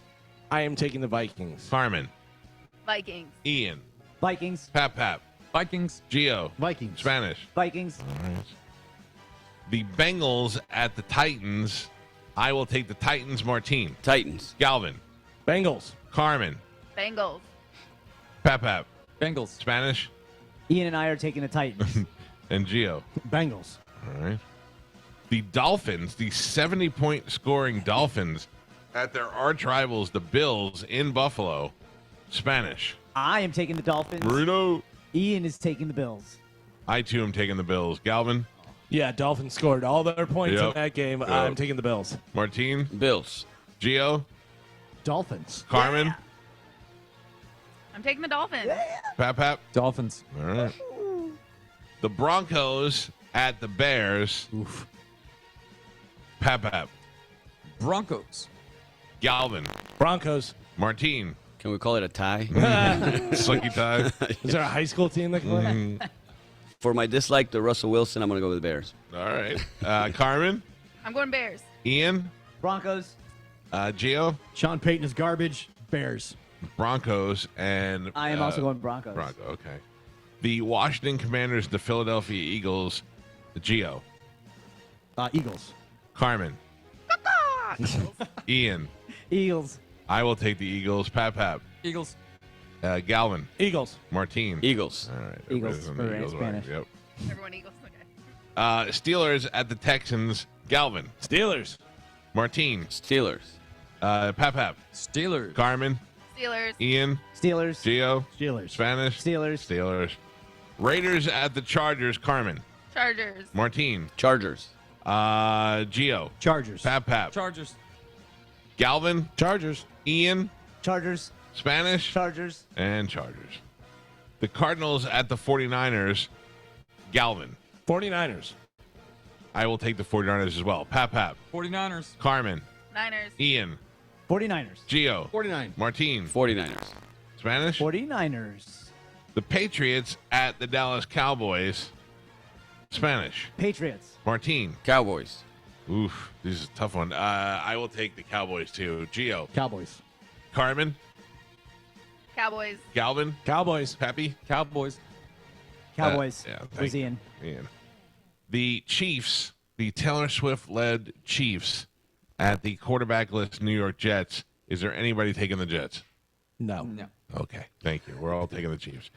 I am taking the Vikings. Carmen. Vikings. Ian. Vikings. Pap. Vikings. Gio. Vikings. Spanish. Vikings. All right. The Bengals at the Titans. I will take the Titans. Martine. Titans. Galvin. Bengals. Carmen. Bengals. Pap. Bengals. Spanish. Ian and I are taking the Titans. And Gio. Bengals. All right. The Dolphins, the 70-point scoring Dolphins at their arch rivals, the Bills in Buffalo. Spanish. I am taking the Dolphins. Bruno. Ian is taking the Bills. I, too, am taking the Bills. Galvin. Yeah, Dolphins scored all their points in that game. I'm taking the Bills. Martine. Bills. Gio. Dolphins. Carmen. I'm taking the Dolphins. Pap. Dolphins. All right. The Broncos at the Bears. Oof. Pap. Broncos. Galvin. Broncos. Martine. Can we call it a tie? Sucky tie. Is there a high school team that can play? Mm. For my dislike to Russell Wilson, I'm going to go with the Bears. All right. Carmen. I'm going Bears. Ian. Broncos. Gio. Sean Payton is garbage. Bears. Broncos. And I am also going Broncos. Bronco. Okay. The Washington Commanders, the Philadelphia Eagles. Gio. Eagles. Carmen. Ian. Eagles. I will take the Eagles. Pap. Eagles. Galvin. Eagles. Martine. Eagles. All right. Eagles everybody's on for the Eagles. Spanish. Yep. Everyone Eagles. Okay. Steelers at the Texans. Galvin. Steelers. Martine. Steelers. Pap. Steelers. Carmen. Steelers. Ian. Steelers. Gio. Steelers. Spanish. Steelers. Steelers. Raiders at the Chargers. Carmen. Chargers. Martine. Chargers. Gio. Chargers. Pap. Chargers. Galvin. Chargers. Ian. Chargers. Spanish. Chargers. And Chargers. The Cardinals at the 49ers. Galvin. 49ers. I will take the 49ers as well. Pap. 49ers. Carmen. Niners. Ian. 49ers. Gio. 49. Martine. 49ers. Spanish. 49ers. The Patriots at the Dallas Cowboys. Spanish. Patriots. Martine. Cowboys. Oof, this is a tough one. I will take the Cowboys too. Gio. Cowboys. Carmen. Cowboys. Galvin. Cowboys. Pappy. Cowboys. Cowboys. Yeah. Was Ian. Ian. The Chiefs, the Taylor Swift-led Chiefs at the quarterbackless New York Jets. Is there anybody taking the Jets? No. No. Okay, thank you. We're all taking the Chiefs.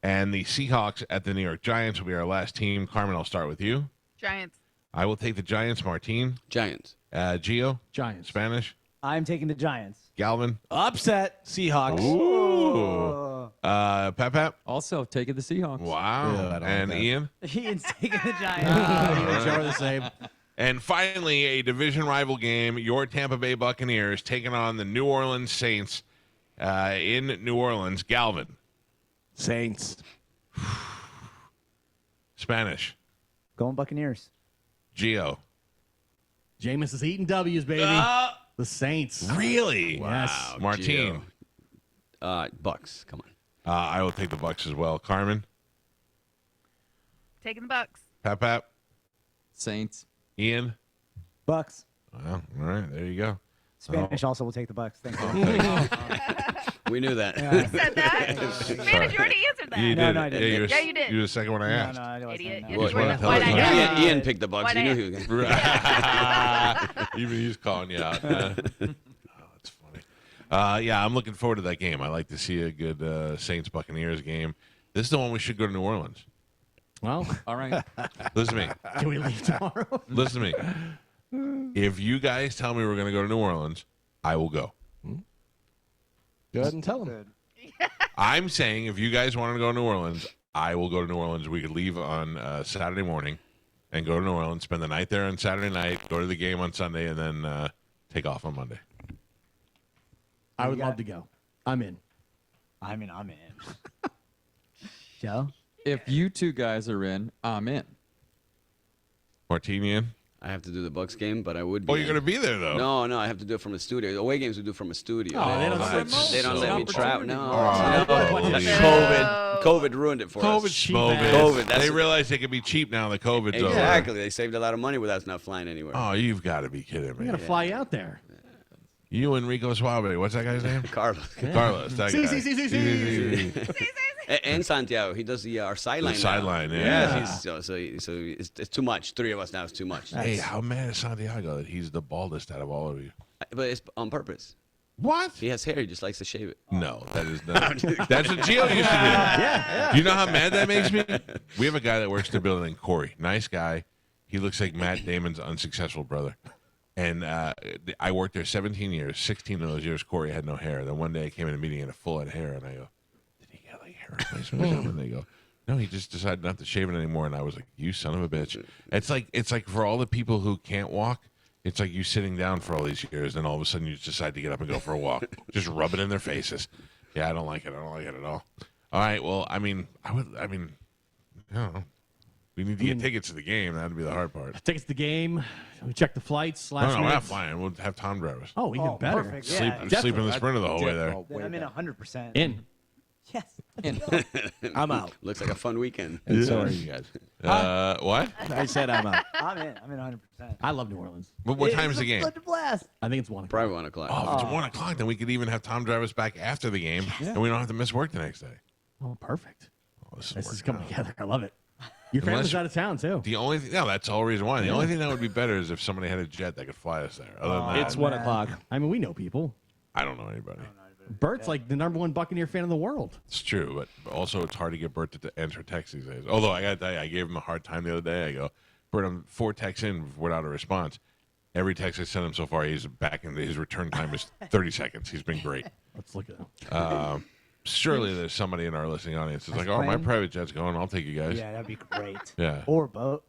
And the Seahawks at the New York Giants will be our last team. Carmen, I'll start with you. Giants. I will take the Giants. Martine. Giants. Gio. Giants. Spanish. I'm taking the Giants. Galvin. Upset. Seahawks. Ooh. Pap. Also taking the Seahawks. Wow. Yeah, I don't and like that. Ian. Ian's taking the Giants. Each are the same. And finally, a division rival game. Your Tampa Bay Buccaneers taking on the New Orleans Saints in New Orleans. Galvin. Saints. Spanish. Going Buccaneers. Gio. Jameis is eating W's, baby. The Saints. Really? Yes. Wow, Martine. Bucks. Come on. I will take the Bucks as well. Carmen. Taking the Bucks. Pap. Saints. Ian. Bucks. Well, all right. There you go. Spanish also will take the Bucks. Thank you. We knew that. You said that? Spanish, you already answered that. You No, did. no, I didn't. Yeah, you did. You were the second one I No, asked. no, I wasn't. Idiot. No. You Well, just you wanna wanna- tell why us not why? ask? Ian picked the Bucks. Why He knew not he was going to. Even he's calling you out. Oh, that's funny. Yeah, I'm looking forward to that game. I like to see a good Saints Buccaneers game. This is the one we should go to New Orleans. Well, All right. Listen to me. can we leave tomorrow? Listen to me. If you guys tell me we're going to go to New Orleans, I will go. Go ahead and tell them. I'm saying if you guys want to go to New Orleans, I will go to New Orleans. We could leave on Saturday morning and go to New Orleans, spend the night there on Saturday night, go to the game on Sunday, and then take off on Monday. I would love to go. I'm in. I'm in. Joe? If you two guys are in, I'm in. Martini in? I have to do the Bucks game, but I would be. Oh, you're going to be there, though? No, I have to do it from a studio. The away games we do from a studio. Oh, they don't let me travel. No. Oh, COVID ruined it for us. COVID. They realize they can be cheap now that COVID's over. Exactly. They saved a lot of money with us not flying anywhere. Oh, you've got to be kidding me. We got to fly you out there. You and Rico Suave. What's that guy's name? Carlos. Carlos. That guy. And Santiago, he does our sideline. The sideline, yeah. So it's too much. 3 of us now is too much. Hey, how mad is Santiago that he's the baldest out of all of you? But it's on purpose. What? He has hair. He just likes to shave it. No, that is not. That's what Gio used to do. Yeah. Do you know how mad that makes me? We have a guy that works in the building, Corey. Nice guy. He looks like Matt Damon's unsuccessful brother. And I worked there 17 years. 16 of those years, Corey had no hair. Then one day I came in a meeting and a full head of hair, and I go, "Did he get like hair replacement or something?" And they go, "No, he just decided not to shave it anymore." And I was like, "You son of a bitch!" It's like for all the people who can't walk, it's like you sitting down for all these years, and all of a sudden you decide to get up and go for a walk. Just rub it in their faces. Yeah, I don't like it. I don't like it at all. All right, well, I don't know. We need to get tickets to the game. That'd be the hard part. Tickets to the game. We check the flights. No, we're not flying. We'll have Tom drive us. Oh, even better. Perfect. Sleep in the Sprinter the whole way there. Then I'm in 100%. In. Yes. I'm out. Looks like a fun weekend. And so are you guys. What? I said I'm out. I'm in 100%. I love New Orleans. But what time is the game? Such a blast. I think it's 1 o'clock. Probably 1 o'clock. Oh, if it's 1 o'clock, then we could even have Tom drive us back after the game, and we don't have to miss work the next day. Oh, perfect. Oh, This is coming together. I love it. Your family's out of town, too. The only thing, no, that's the whole reason why. The only thing that would be better is if somebody had a jet that could fly us there. Other than that, It's 1 o'clock. I mean, we know people. I don't know anybody. Bert's like the #1 Buccaneer fan in the world. It's true, but also it's hard to get Bert to answer texts these days. Although I got to tell you, I gave him a hard time the other day. I go, Bert, I'm 4 texts in without a response. Every text I sent him so far, he's back into his return time is 30 seconds. He's been great. Let's look at him. Surely there's somebody in our listening audience that's like, That's oh, my fine. private jet's going. I'll take you guys. Yeah, that'd be great. Yeah. Or boat.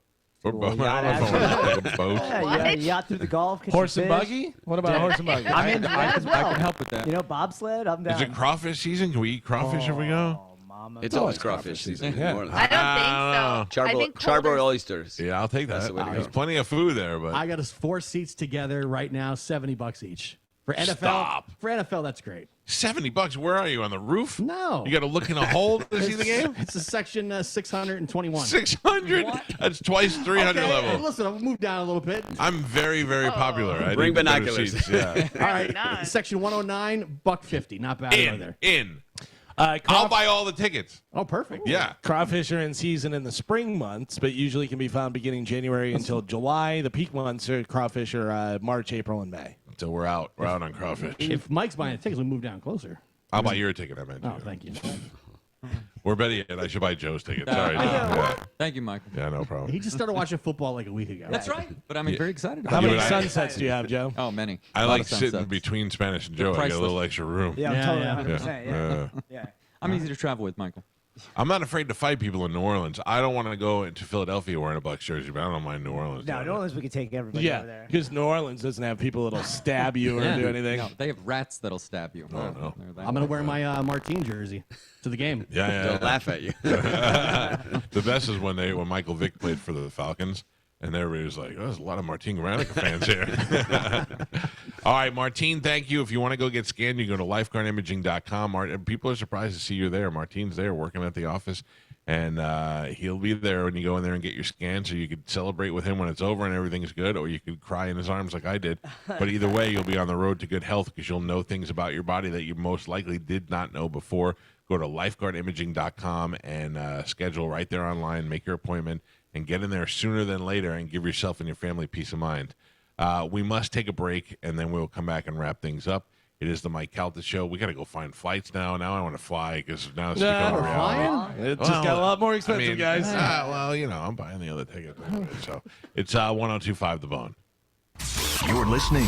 Or Well, boat. I don't know if I want to take a boat. Yeah, yacht through the Gulf. catch Horse some and fish. buggy? What about horse and buggy? I'm into that as well. I can help with that. You know, bobsled. I'm down. Is it crawfish season? Can we eat crawfish if we go? Mama. It's always crawfish season. Yeah. in New Orleans. I don't think so. I think Charbroiled colder- oysters. Yeah, I'll take that. That's the way to There's go. plenty of food there, but I got us 4 seats together right now, $70 each. For NFL, Stop. For NFL, that's great. $70. Where are you on the roof? No. You got to look in a hole to see the game. It's a section 621. 600. That's twice 300 Okay, level. Listen, I'll move down a little bit. I'm very, very popular. I Bring need better binoculars. seats, Yeah. All right, not. section 109, $150. Not bad over there. in. I'll buy all the tickets. Oh, perfect. Yeah. Crawfish are in season in the spring months, but usually can be found beginning January until July. The peak months are crawfish are March, April, and May. So we're out. We're out on crawfish. If Mike's buying the tickets, we'll move down closer. I'll buy your ticket, I meant. Oh, thank you. Or better yet, I should buy Joe's ticket. Sorry. Yeah. Thank you, Michael. Yeah, no problem. He just started watching football like a week ago. That's right. But I'm Yeah. very excited How about many and I- sunsets do you have, Joe? Oh, many. I A lot like of sitting sunsets. between Spanish and Joe. I get a priceless. little extra room. Yeah, I'm Yeah, totally yeah. 100%. Yeah. Yeah. I'm easy to travel with, Michael. I'm not afraid to fight people in New Orleans. I don't want to go into Philadelphia wearing a Bucs jersey, but I don't mind New Orleans. No, doing New it. Orleans, we could take everybody over Yeah, there. because New Orleans doesn't have people that'll stab you or do anything. No, they have rats that'll stab you. Oh, no. They're that I'm going to wear my Martine jersey to the game. Yeah. They'll laugh at you. The best is when Michael Vick played for the Falcons, and everybody was like, "Oh, there's a lot of Martine Gramatica fans here." All right, Martine, thank you. If you want to go get scanned, you go to lifeguardimaging.com. People are surprised to see you there. Martine's there working at the office, and he'll be there when you go in there and get your scan, so you could celebrate with him when it's over and everything's good, or you could cry in his arms like I did. But either way, you'll be on the road to good health because you'll know things about your body that you most likely did not know before. Go to lifeguardimaging.com and schedule right there online, make your appointment, and get in there sooner than later and give yourself and your family peace of mind. We must take a break, and then we'll come back and wrap things up. It is the Mike Calta Show. We got to go find flights now. Now I want to fly because now it's become a reality. It just got a lot more expensive, guys. Well, I'm buying the other ticket. Anyway, so it's 102.5 The Bone. You're listening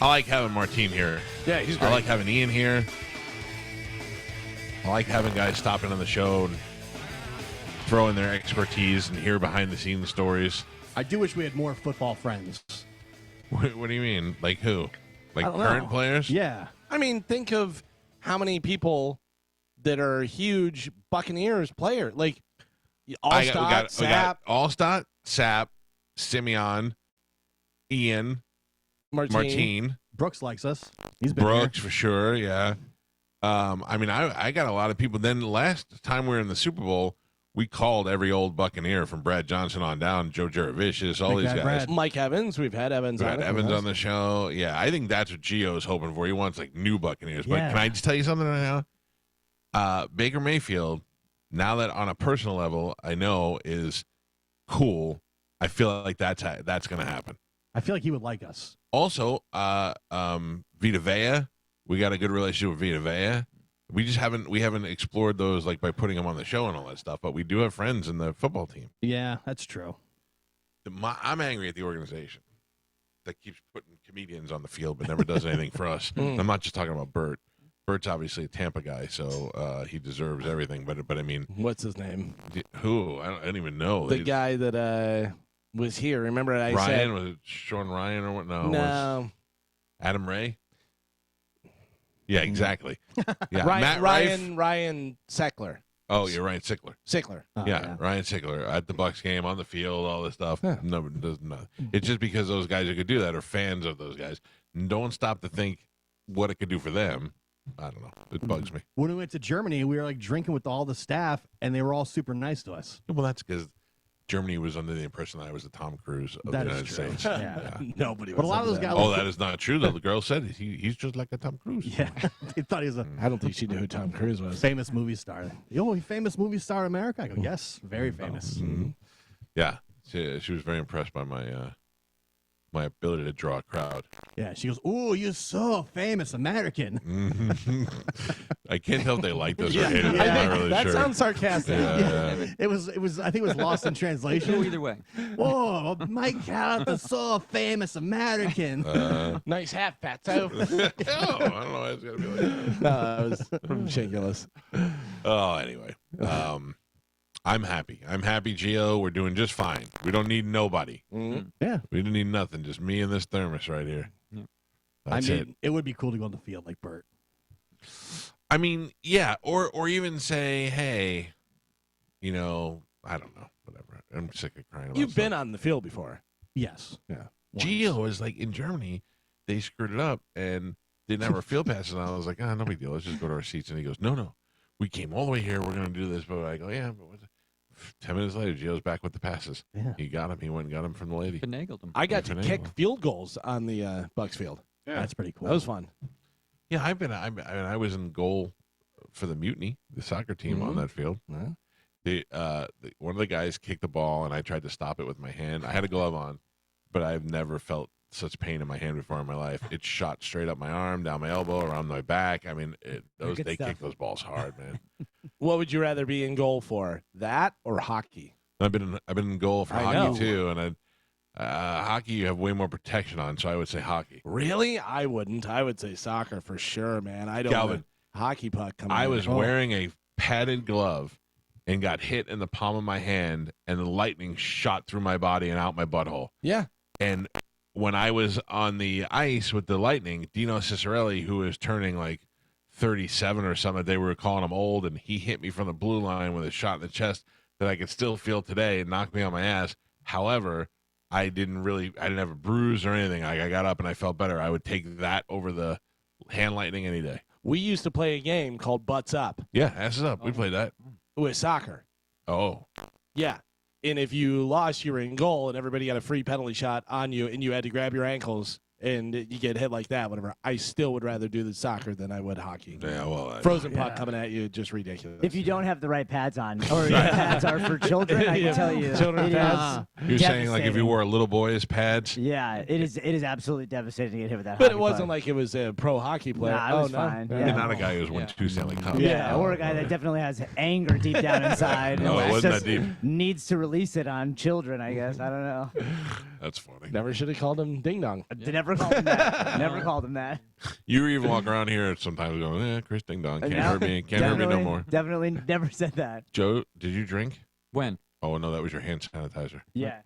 I like having Martine here. Yeah, he's great. I like having Ian here. I like having guys stopping on the show and throwing their expertise and hear behind-the-scenes stories. I do wish we had more football friends. What do you mean? Like who? Like I don't current know. players? Yeah. I mean, think of how many people that are huge Buccaneers player. Like, Allstott, we got Sapp, Allstott, Sapp, Simeon, Ian, Martine. Brooks likes us. He's been Brooks for sure, yeah. I mean, I got a lot of people. Then last time we were in the Super Bowl, we called every old Buccaneer from Brad Johnson on down, Joe Juravicius, all these guys. Brad. Mike Evans. We've had Evans. We on had it. Evans on the show. Yeah, I think that's what Gio's hoping for. He wants like new Buccaneers. But Yeah. can I just tell you something right now? Baker Mayfield, now that on a personal level I know is cool, I feel like that's going to happen. I feel like he would like us. Also, Vita Vea, we got a good relationship with Vita Vea. We haven't explored those like by putting them on the show and all that stuff, but we do have friends in the football team. Yeah, that's true. I'm angry at the organization that keeps putting comedians on the field but never does anything for us. I'm not just talking about Bert. Bert's obviously a Tampa guy, so he deserves everything. But I mean, what's his name? Who? I don't even know. The guy that was here. Remember I Ryan said was it Sean Ryan or what? No, no. Adam Ray. Yeah, exactly. Yeah, Ryan, Matt Rife. Ryan Seckler. Oh, you're Ryan Sickler. Sickler. Yeah, Ryan Sickler at the Bucs game, on the field, all this stuff. No, it does not. It's just because those guys who could do that are fans of those guys. Don't stop to think what it could do for them. I don't know. It bugs me. When we went to Germany, we were like drinking with all the staff, and they were all super nice to us. Well, that's because Germany was under the impression that I was the Tom Cruise of That the is United true. States. Yeah. Nobody. But a lot of those guys. Oh, that is not true. Though the girl said he's just like a Tom Cruise. Yeah, they thought he was a I don't think she knew who Tom Cruise was. famous movie star. Oh, famous movie star in America? I go, yes, very famous. Mhm. Yeah, she was very impressed by my my ability to draw a crowd. Yeah, she goes, "Oh, you're so famous American." I can't tell if they liked us or Yeah. hated us. Yeah. I'm not really that sure. sounds sarcastic. Yeah. It was. I think it was lost in translation. Go either way. Oh, Mike Calta, so famous American. Nice hat, Fatso. I don't know why it's gonna be like that. No, that was ridiculous. Oh, anyway. I'm happy. I'm happy, Gio. We're doing just fine. We don't need nobody. Yeah, We don't need nothing. Just me and this thermos right here. That's I mean, it would be cool to go on the field like Bert. I mean, yeah, or even say, hey, you know, I don't know, whatever. I'm sick of crying about You've stuff. been on the field before. Yes. Yeah. Gio is like in Germany, they screwed it up and didn't have our field passes on. I was like, no big deal. Let's just go to our seats. And he goes, no. We came all the way here. We're going to do this. But I go, yeah. But 10 minutes later, Gio's back with the passes. Yeah. He got him. He went and got him from the lady. Finagled him. I got to Finagled kick him. field goals on the Bucks field. Yeah. That's pretty cool. That was fun. Yeah, I was in goal for the Mutiny, the soccer team on that field. Yeah. One of the guys kicked the ball, and I tried to stop it with my hand. I had a glove on, but I've never felt such pain in my hand before in my life. It shot straight up my arm, down my elbow, around my back. I mean, they kick those balls hard, man. What would you rather be in goal for, that or hockey? I've been in goal for I hockey know. too, and hockey you have way more protection on, so I would say hockey. Really? I wouldn't. I would say soccer for sure, man. I don't Galvin, want a hockey puck coming I in. was wearing a padded glove and got hit in the palm of my hand, and the lightning shot through my body and out my butthole. Yeah. And when I was on the ice with the lightning, Dino Cicerelli, who was turning like 37 or something, they were calling him old, and he hit me from the blue line with a shot in the chest that I could still feel today and knocked me on my ass. However, I didn't have a bruise or anything. I got up and I felt better. I would take that over the hand lightning any day. We used to play a game called Butts Up Yeah, asses up. We played that. with soccer. Oh, Yeah. And if you lost, you were in goal, and everybody got a free penalty shot on you, and you had to grab your ankles, and you get hit like that, whatever. I still would rather do the soccer than I would hockey. yeah. Well, Frozen puck coming at you, just ridiculous. If you don't have the right pads on, or your pads are for children, I can tell you. Children it is pads. you're saying like if you devastating. wore a little boy's pads. Yeah, it is absolutely devastating to get hit with that. But hockey it wasn't puck. like it was a pro hockey player. Nah, it was fine. No? Yeah. You're not a guy who's won 2 Stanley Cups. Yeah, or a guy that definitely has anger deep down inside. No, and it wasn't just that deep. Needs to release it on children, I guess. I don't know. That's funny. Never should have called him Ding Dong. They never Never called him that. Never called him that. You even walk around here sometimes going, Chris Ding Dong. Can't hurt me. Can't hurt me no more. Definitely never said that. Joe, did you drink? When? Oh, no, that was your hand sanitizer. Yeah.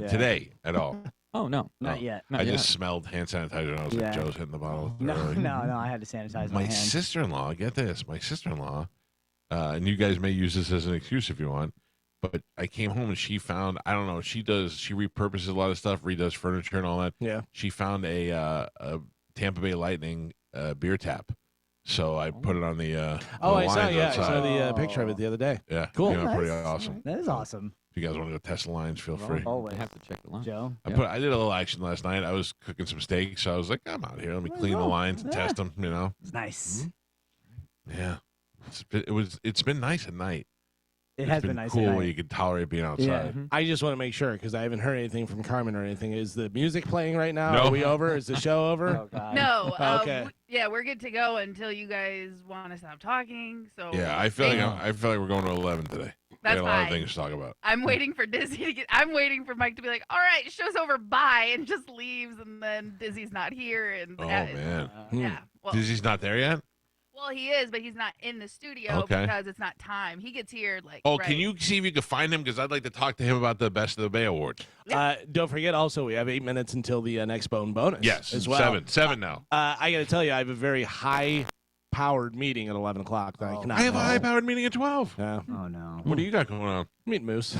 Today at all? Oh, no. Not yet. I just smelled hand sanitizer and I was like, Joe's hitting the bottle. No, I had to sanitize my hand. Sister-in-law, get this, my sister-in-law, and you guys may use this as an excuse if you want, but I came home and she found, I don't know, she repurposes a lot of stuff, redoes furniture and all that. Yeah. She found a Tampa Bay Lightning beer tap. So I put it on the I lines saw. Yeah, outside. I saw the picture of it the other day. Yeah, cool. Came out pretty awesome. That is awesome. If you guys want to go test the lines, feel free. Always. I have to check the line. Joe. I did a little action last night. I was cooking some steaks, so I was like, I'm out here. Let me clean the lines and test them. You know. It's nice. Yeah, it's been nice at night. It has been been nice. cool at when night. you could tolerate being outside. Yeah. I just want to make sure because I haven't heard anything from Carmen or anything. Is the music playing right now? No. Are we over? Is the show over? Oh, God. No. Okay. We're good to go until you guys want to stop talking. So Yeah, I feel like we're going to 11 today. That's we got a lot of fine. things to talk about. I'm waiting for Dizzy to get. I'm waiting for Mike to be like, "All right, show's over, bye," and just leaves, and then Dizzy's not here, and Oh man, yeah. Well, Dizzy's not there yet. well, he is, but he's not in the studio Okay. because it's not time. He gets here like. Oh, right. can you see if you can find him? Because I'd like to talk to him about the Best of the Bay Award. Don't forget, also, we have 8 minutes until the next bone bonus. Yes, as well. seven now. I got to tell you, I have a very high-powered meeting at 11 o'clock. That I cannot I have a miss. high-powered meeting at 12. Yeah. Oh no. What do you got going on? Meet Moose.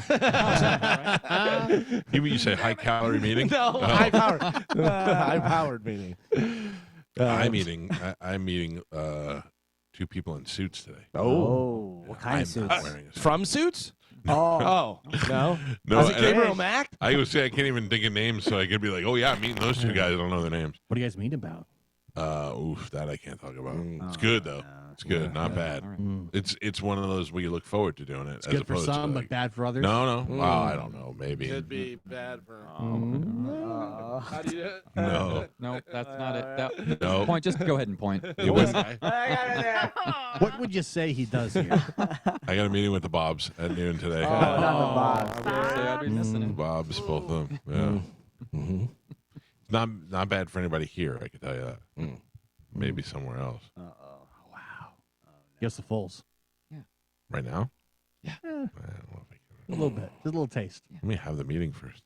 You mean you say high-calorie meeting? No, Oh. high-powered meeting. I'm meeting 2 people in suits today. Oh, what kind of I'm not suits? wearing a suit. From Suits? Oh. No. No, Was it and Gabriel Mack? I would say I can't even think of names, so I could be like, "Oh yeah, I'm meeting those 2 guys. I don't know their names." What do you guys meet about? That I can't talk about. It's good though. It's good, not bad. It's one of those where you look forward to doing it. It's as good for opposed some, to but bad for others. No. Oh, I don't know. Maybe. Could be bad for. How do you do it? No. No, that's not it. No. Point. Just go ahead and point. It wasn't. What would you say he does here? I got a meeting with the Bobs at noon today. not the boss. I'll be listening. Bobs, both of them. Yeah. Mm-hmm. Not bad for anybody here. I can tell you that. Maybe somewhere else. Guess the Fulls. Right now. Yeah. I don't know if I can. A little bit. Just a little taste. Let me have the meeting first.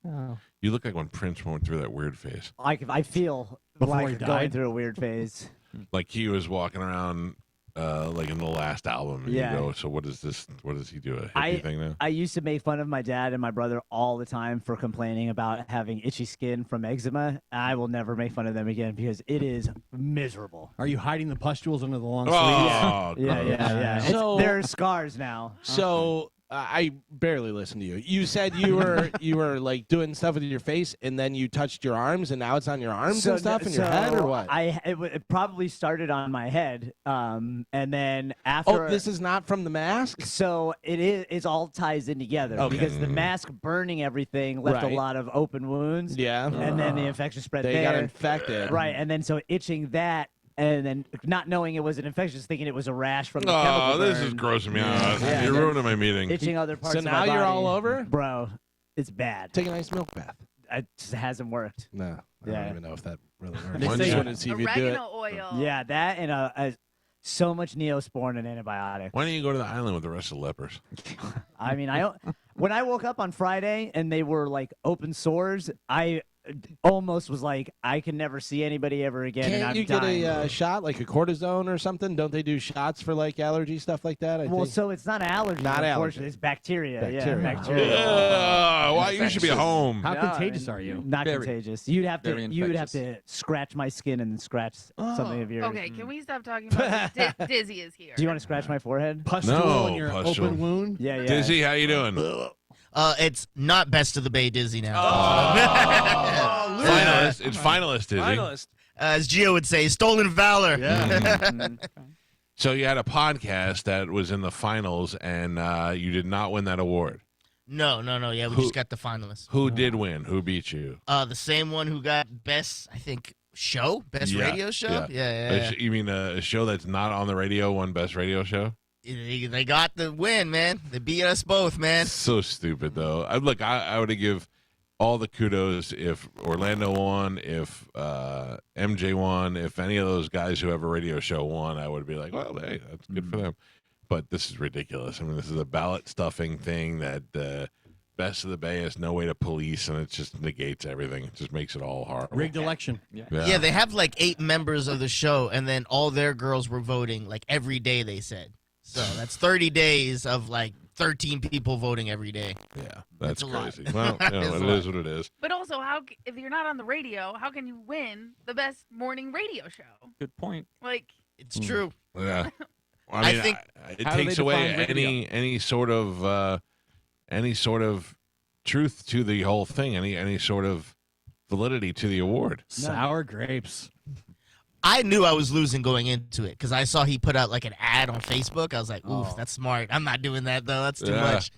Oh. You look like when Prince went through that weird phase. I feel Before like he you're going died? through a weird phase. Like he was walking around like in the last album. And Yeah. You go, so what is this? What does he do? A hippie thing now? I used to make fun of my dad and my brother all the time for complaining about having itchy skin from eczema. I will never make fun of them again because it is miserable. Are you hiding the pustules under the long Oh, sleeves? Yeah. So- There are scars now. So I barely listened to you. You said you were like doing stuff with your face, and then you touched your arms, and now it's on your arms and stuff in your head, or what? It probably started on my head, and then after. Oh, this is not from the mask. So it is. It all ties in together Okay. because the mask burning everything left Right. a lot of open wounds. Yeah. And then the infection spread They there. got infected. Right, and then so itching that, and then not knowing it was an infection, just thinking it was a rash from the Oh, chemical this burn. is grossing me out. Yeah, You're then ruining my meeting. Itching other parts. So of now my you're body. all over? Bro. It's bad. Take a nice milk bath. It just hasn't worked. No, I Yeah. don't even know if that really works. They I say- just wanted to see if you do it. Oregano oil. Yeah, that and so much Neosporin and antibiotics. Why don't you go to the island with the rest of the lepers? I mean, when I woke up on Friday and they were like open sores, I almost was like, I can never see anybody ever again. and Can't I'm you get dying. a shot, like a cortisone or something? Don't they do shots for like allergy stuff like that? I Well, think. so it's not allergy. Not unfortunately. allergy. It's bacteria. Bacteria. Yeah, bacteria. Why you should be home? How No, contagious are you? Not Very- contagious. You'd have very to scratch my skin and then scratch something of yours. Okay, can we stop talking about this? Dizzy is here. Do you want to scratch my forehead? Pustule No, in your pustule. open wound? Yeah. Dizzy, how you doing? It's not Best of the Bay Dizzy now. Finalist. It's finalist, Dizzy. Finalist. As Gio would say, stolen valor. So you had a podcast that was in the finals, and you did not win that award. No. Yeah, we just got the finalists. Who did win? Who beat you? The same one who got best, I think, best Yeah, radio show. Yeah. You mean a show that's not on the radio won best radio show? They got the win, man. They beat us both, man. So stupid, though. I would have give all the kudos if Orlando won, if MJ won, if any of those guys who have a radio show won, I would be like, well, hey, that's good for them. But this is ridiculous. I mean, this is a ballot stuffing thing that Best of the Bay has no way to police, and it just negates everything. It just makes it all horrible. Rigged election. Yeah, they have like 8 members of the show, and then all their girls were voting like every day, they said. So that's 30 days of like 13 people voting every day. Yeah, that's crazy. Well, it is what it is. But also, if you're not on the radio, how can you win the best morning radio show? Good point. Like, it's true. Yeah. Well, I mean, think it takes away any sort of truth to the whole thing, any sort of validity to the award. Sour grapes. I knew I was losing going into it because I saw he put out like an ad on Facebook. I was like, "Oof, that's smart. I'm not doing that though. That's too much."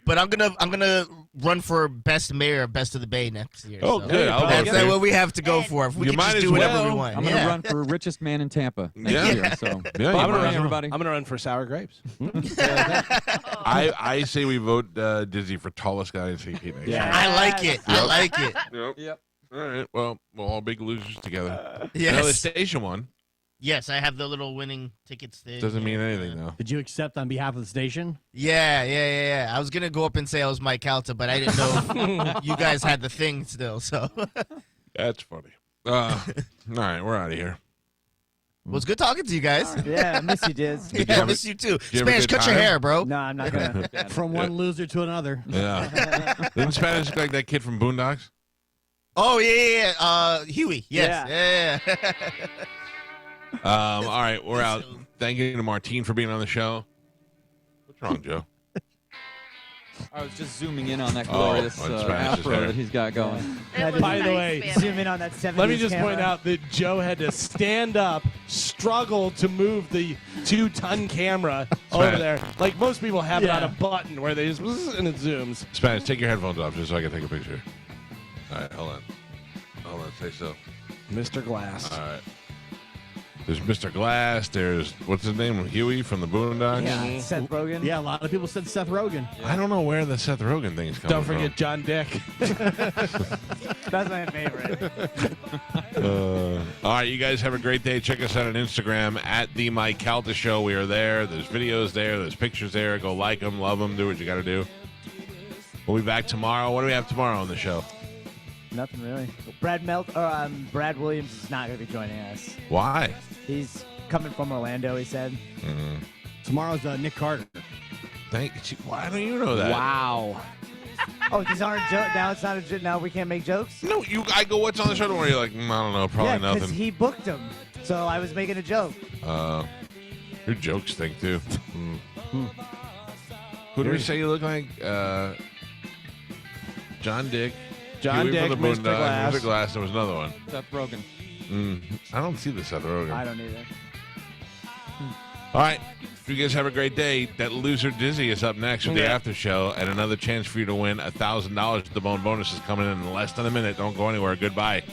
But I'm gonna run for best mayor, best of the Bay next year. Oh, so. good. That's what we have to go for. If we can just do whatever we want. I'm gonna run for richest man in Tampa next year. So I'm gonna run, everybody. I'm gonna run for sour grapes. I say we vote Dizzy for tallest guy in CP Nation. Yeah, I like it. I like it. Yep. All right. Well, we're all big losers together. Yes. You know, the station won. Yes, I have the little winning tickets there. Doesn't mean anything though. Did you accept on behalf of the station? Yeah. I was gonna go up and say I was Mike Calta, but I didn't know if you guys had the thing still. So that's funny. All right, we're out of here. Well, it's good talking to you guys. Yeah, I miss you, Diz. I miss you too. you have a Spanish, good cut your time? hair, bro. No, I'm not gonna. From one loser to another. Yeah. Didn't Spanish look like that kid from Boondocks? Oh yeah. Huey. Yes. Yeah. All right, we're out. Thank you to Martine for being on the show. What's wrong, Joe? I was just zooming in on that glorious afro that he's got going. By the way, zoom in on that 70s let me just camera. point out that Joe had to stand up, struggle to move the 2-ton camera over there. Like most people have it on a button where they just and it zooms. Spanish, take your headphones off just so I can take a picture. All right, hold on, stay still. Mr. Glass. All right. There's Mr. Glass. There's, what's his name? Huey from the Boondocks. Yeah, Seth Rogen. Yeah, a lot of people said Seth Rogen. I don't know where the Seth Rogen thing is coming Don't forget John Dick. That's my favorite. All right, you guys have a great day. Check us out on Instagram at the Mike Calta Show. We are there. There's videos there. There's pictures there. Go like them, love them, do what you got to do. We'll be back tomorrow. What do we have tomorrow on the show? Nothing really. Brad Williams is not going to be joining us. Why? He's coming from Orlando, he said. Mm-hmm. Tomorrow's Nick Carter. Why don't you know that? Wow. Oh, these aren't jokes. Now it's not a joke. Now we can't make jokes? No, I go, what's on the show? Where you're like, I don't know, probably because nothing. he booked him. So I was making a joke. Your jokes stink, too. Who do we say you look like? John Dick. John Huey Dick, from the Mr. Glass. Mr. Glass. There was another one. Seth Rogen. I don't see the Seth Rogen. I don't either. All right. You guys have a great day. That loser Dizzy is up next with the after show, and another chance for you to win $1,000. The Bone bonus is coming in less than a minute. Don't go anywhere. Goodbye.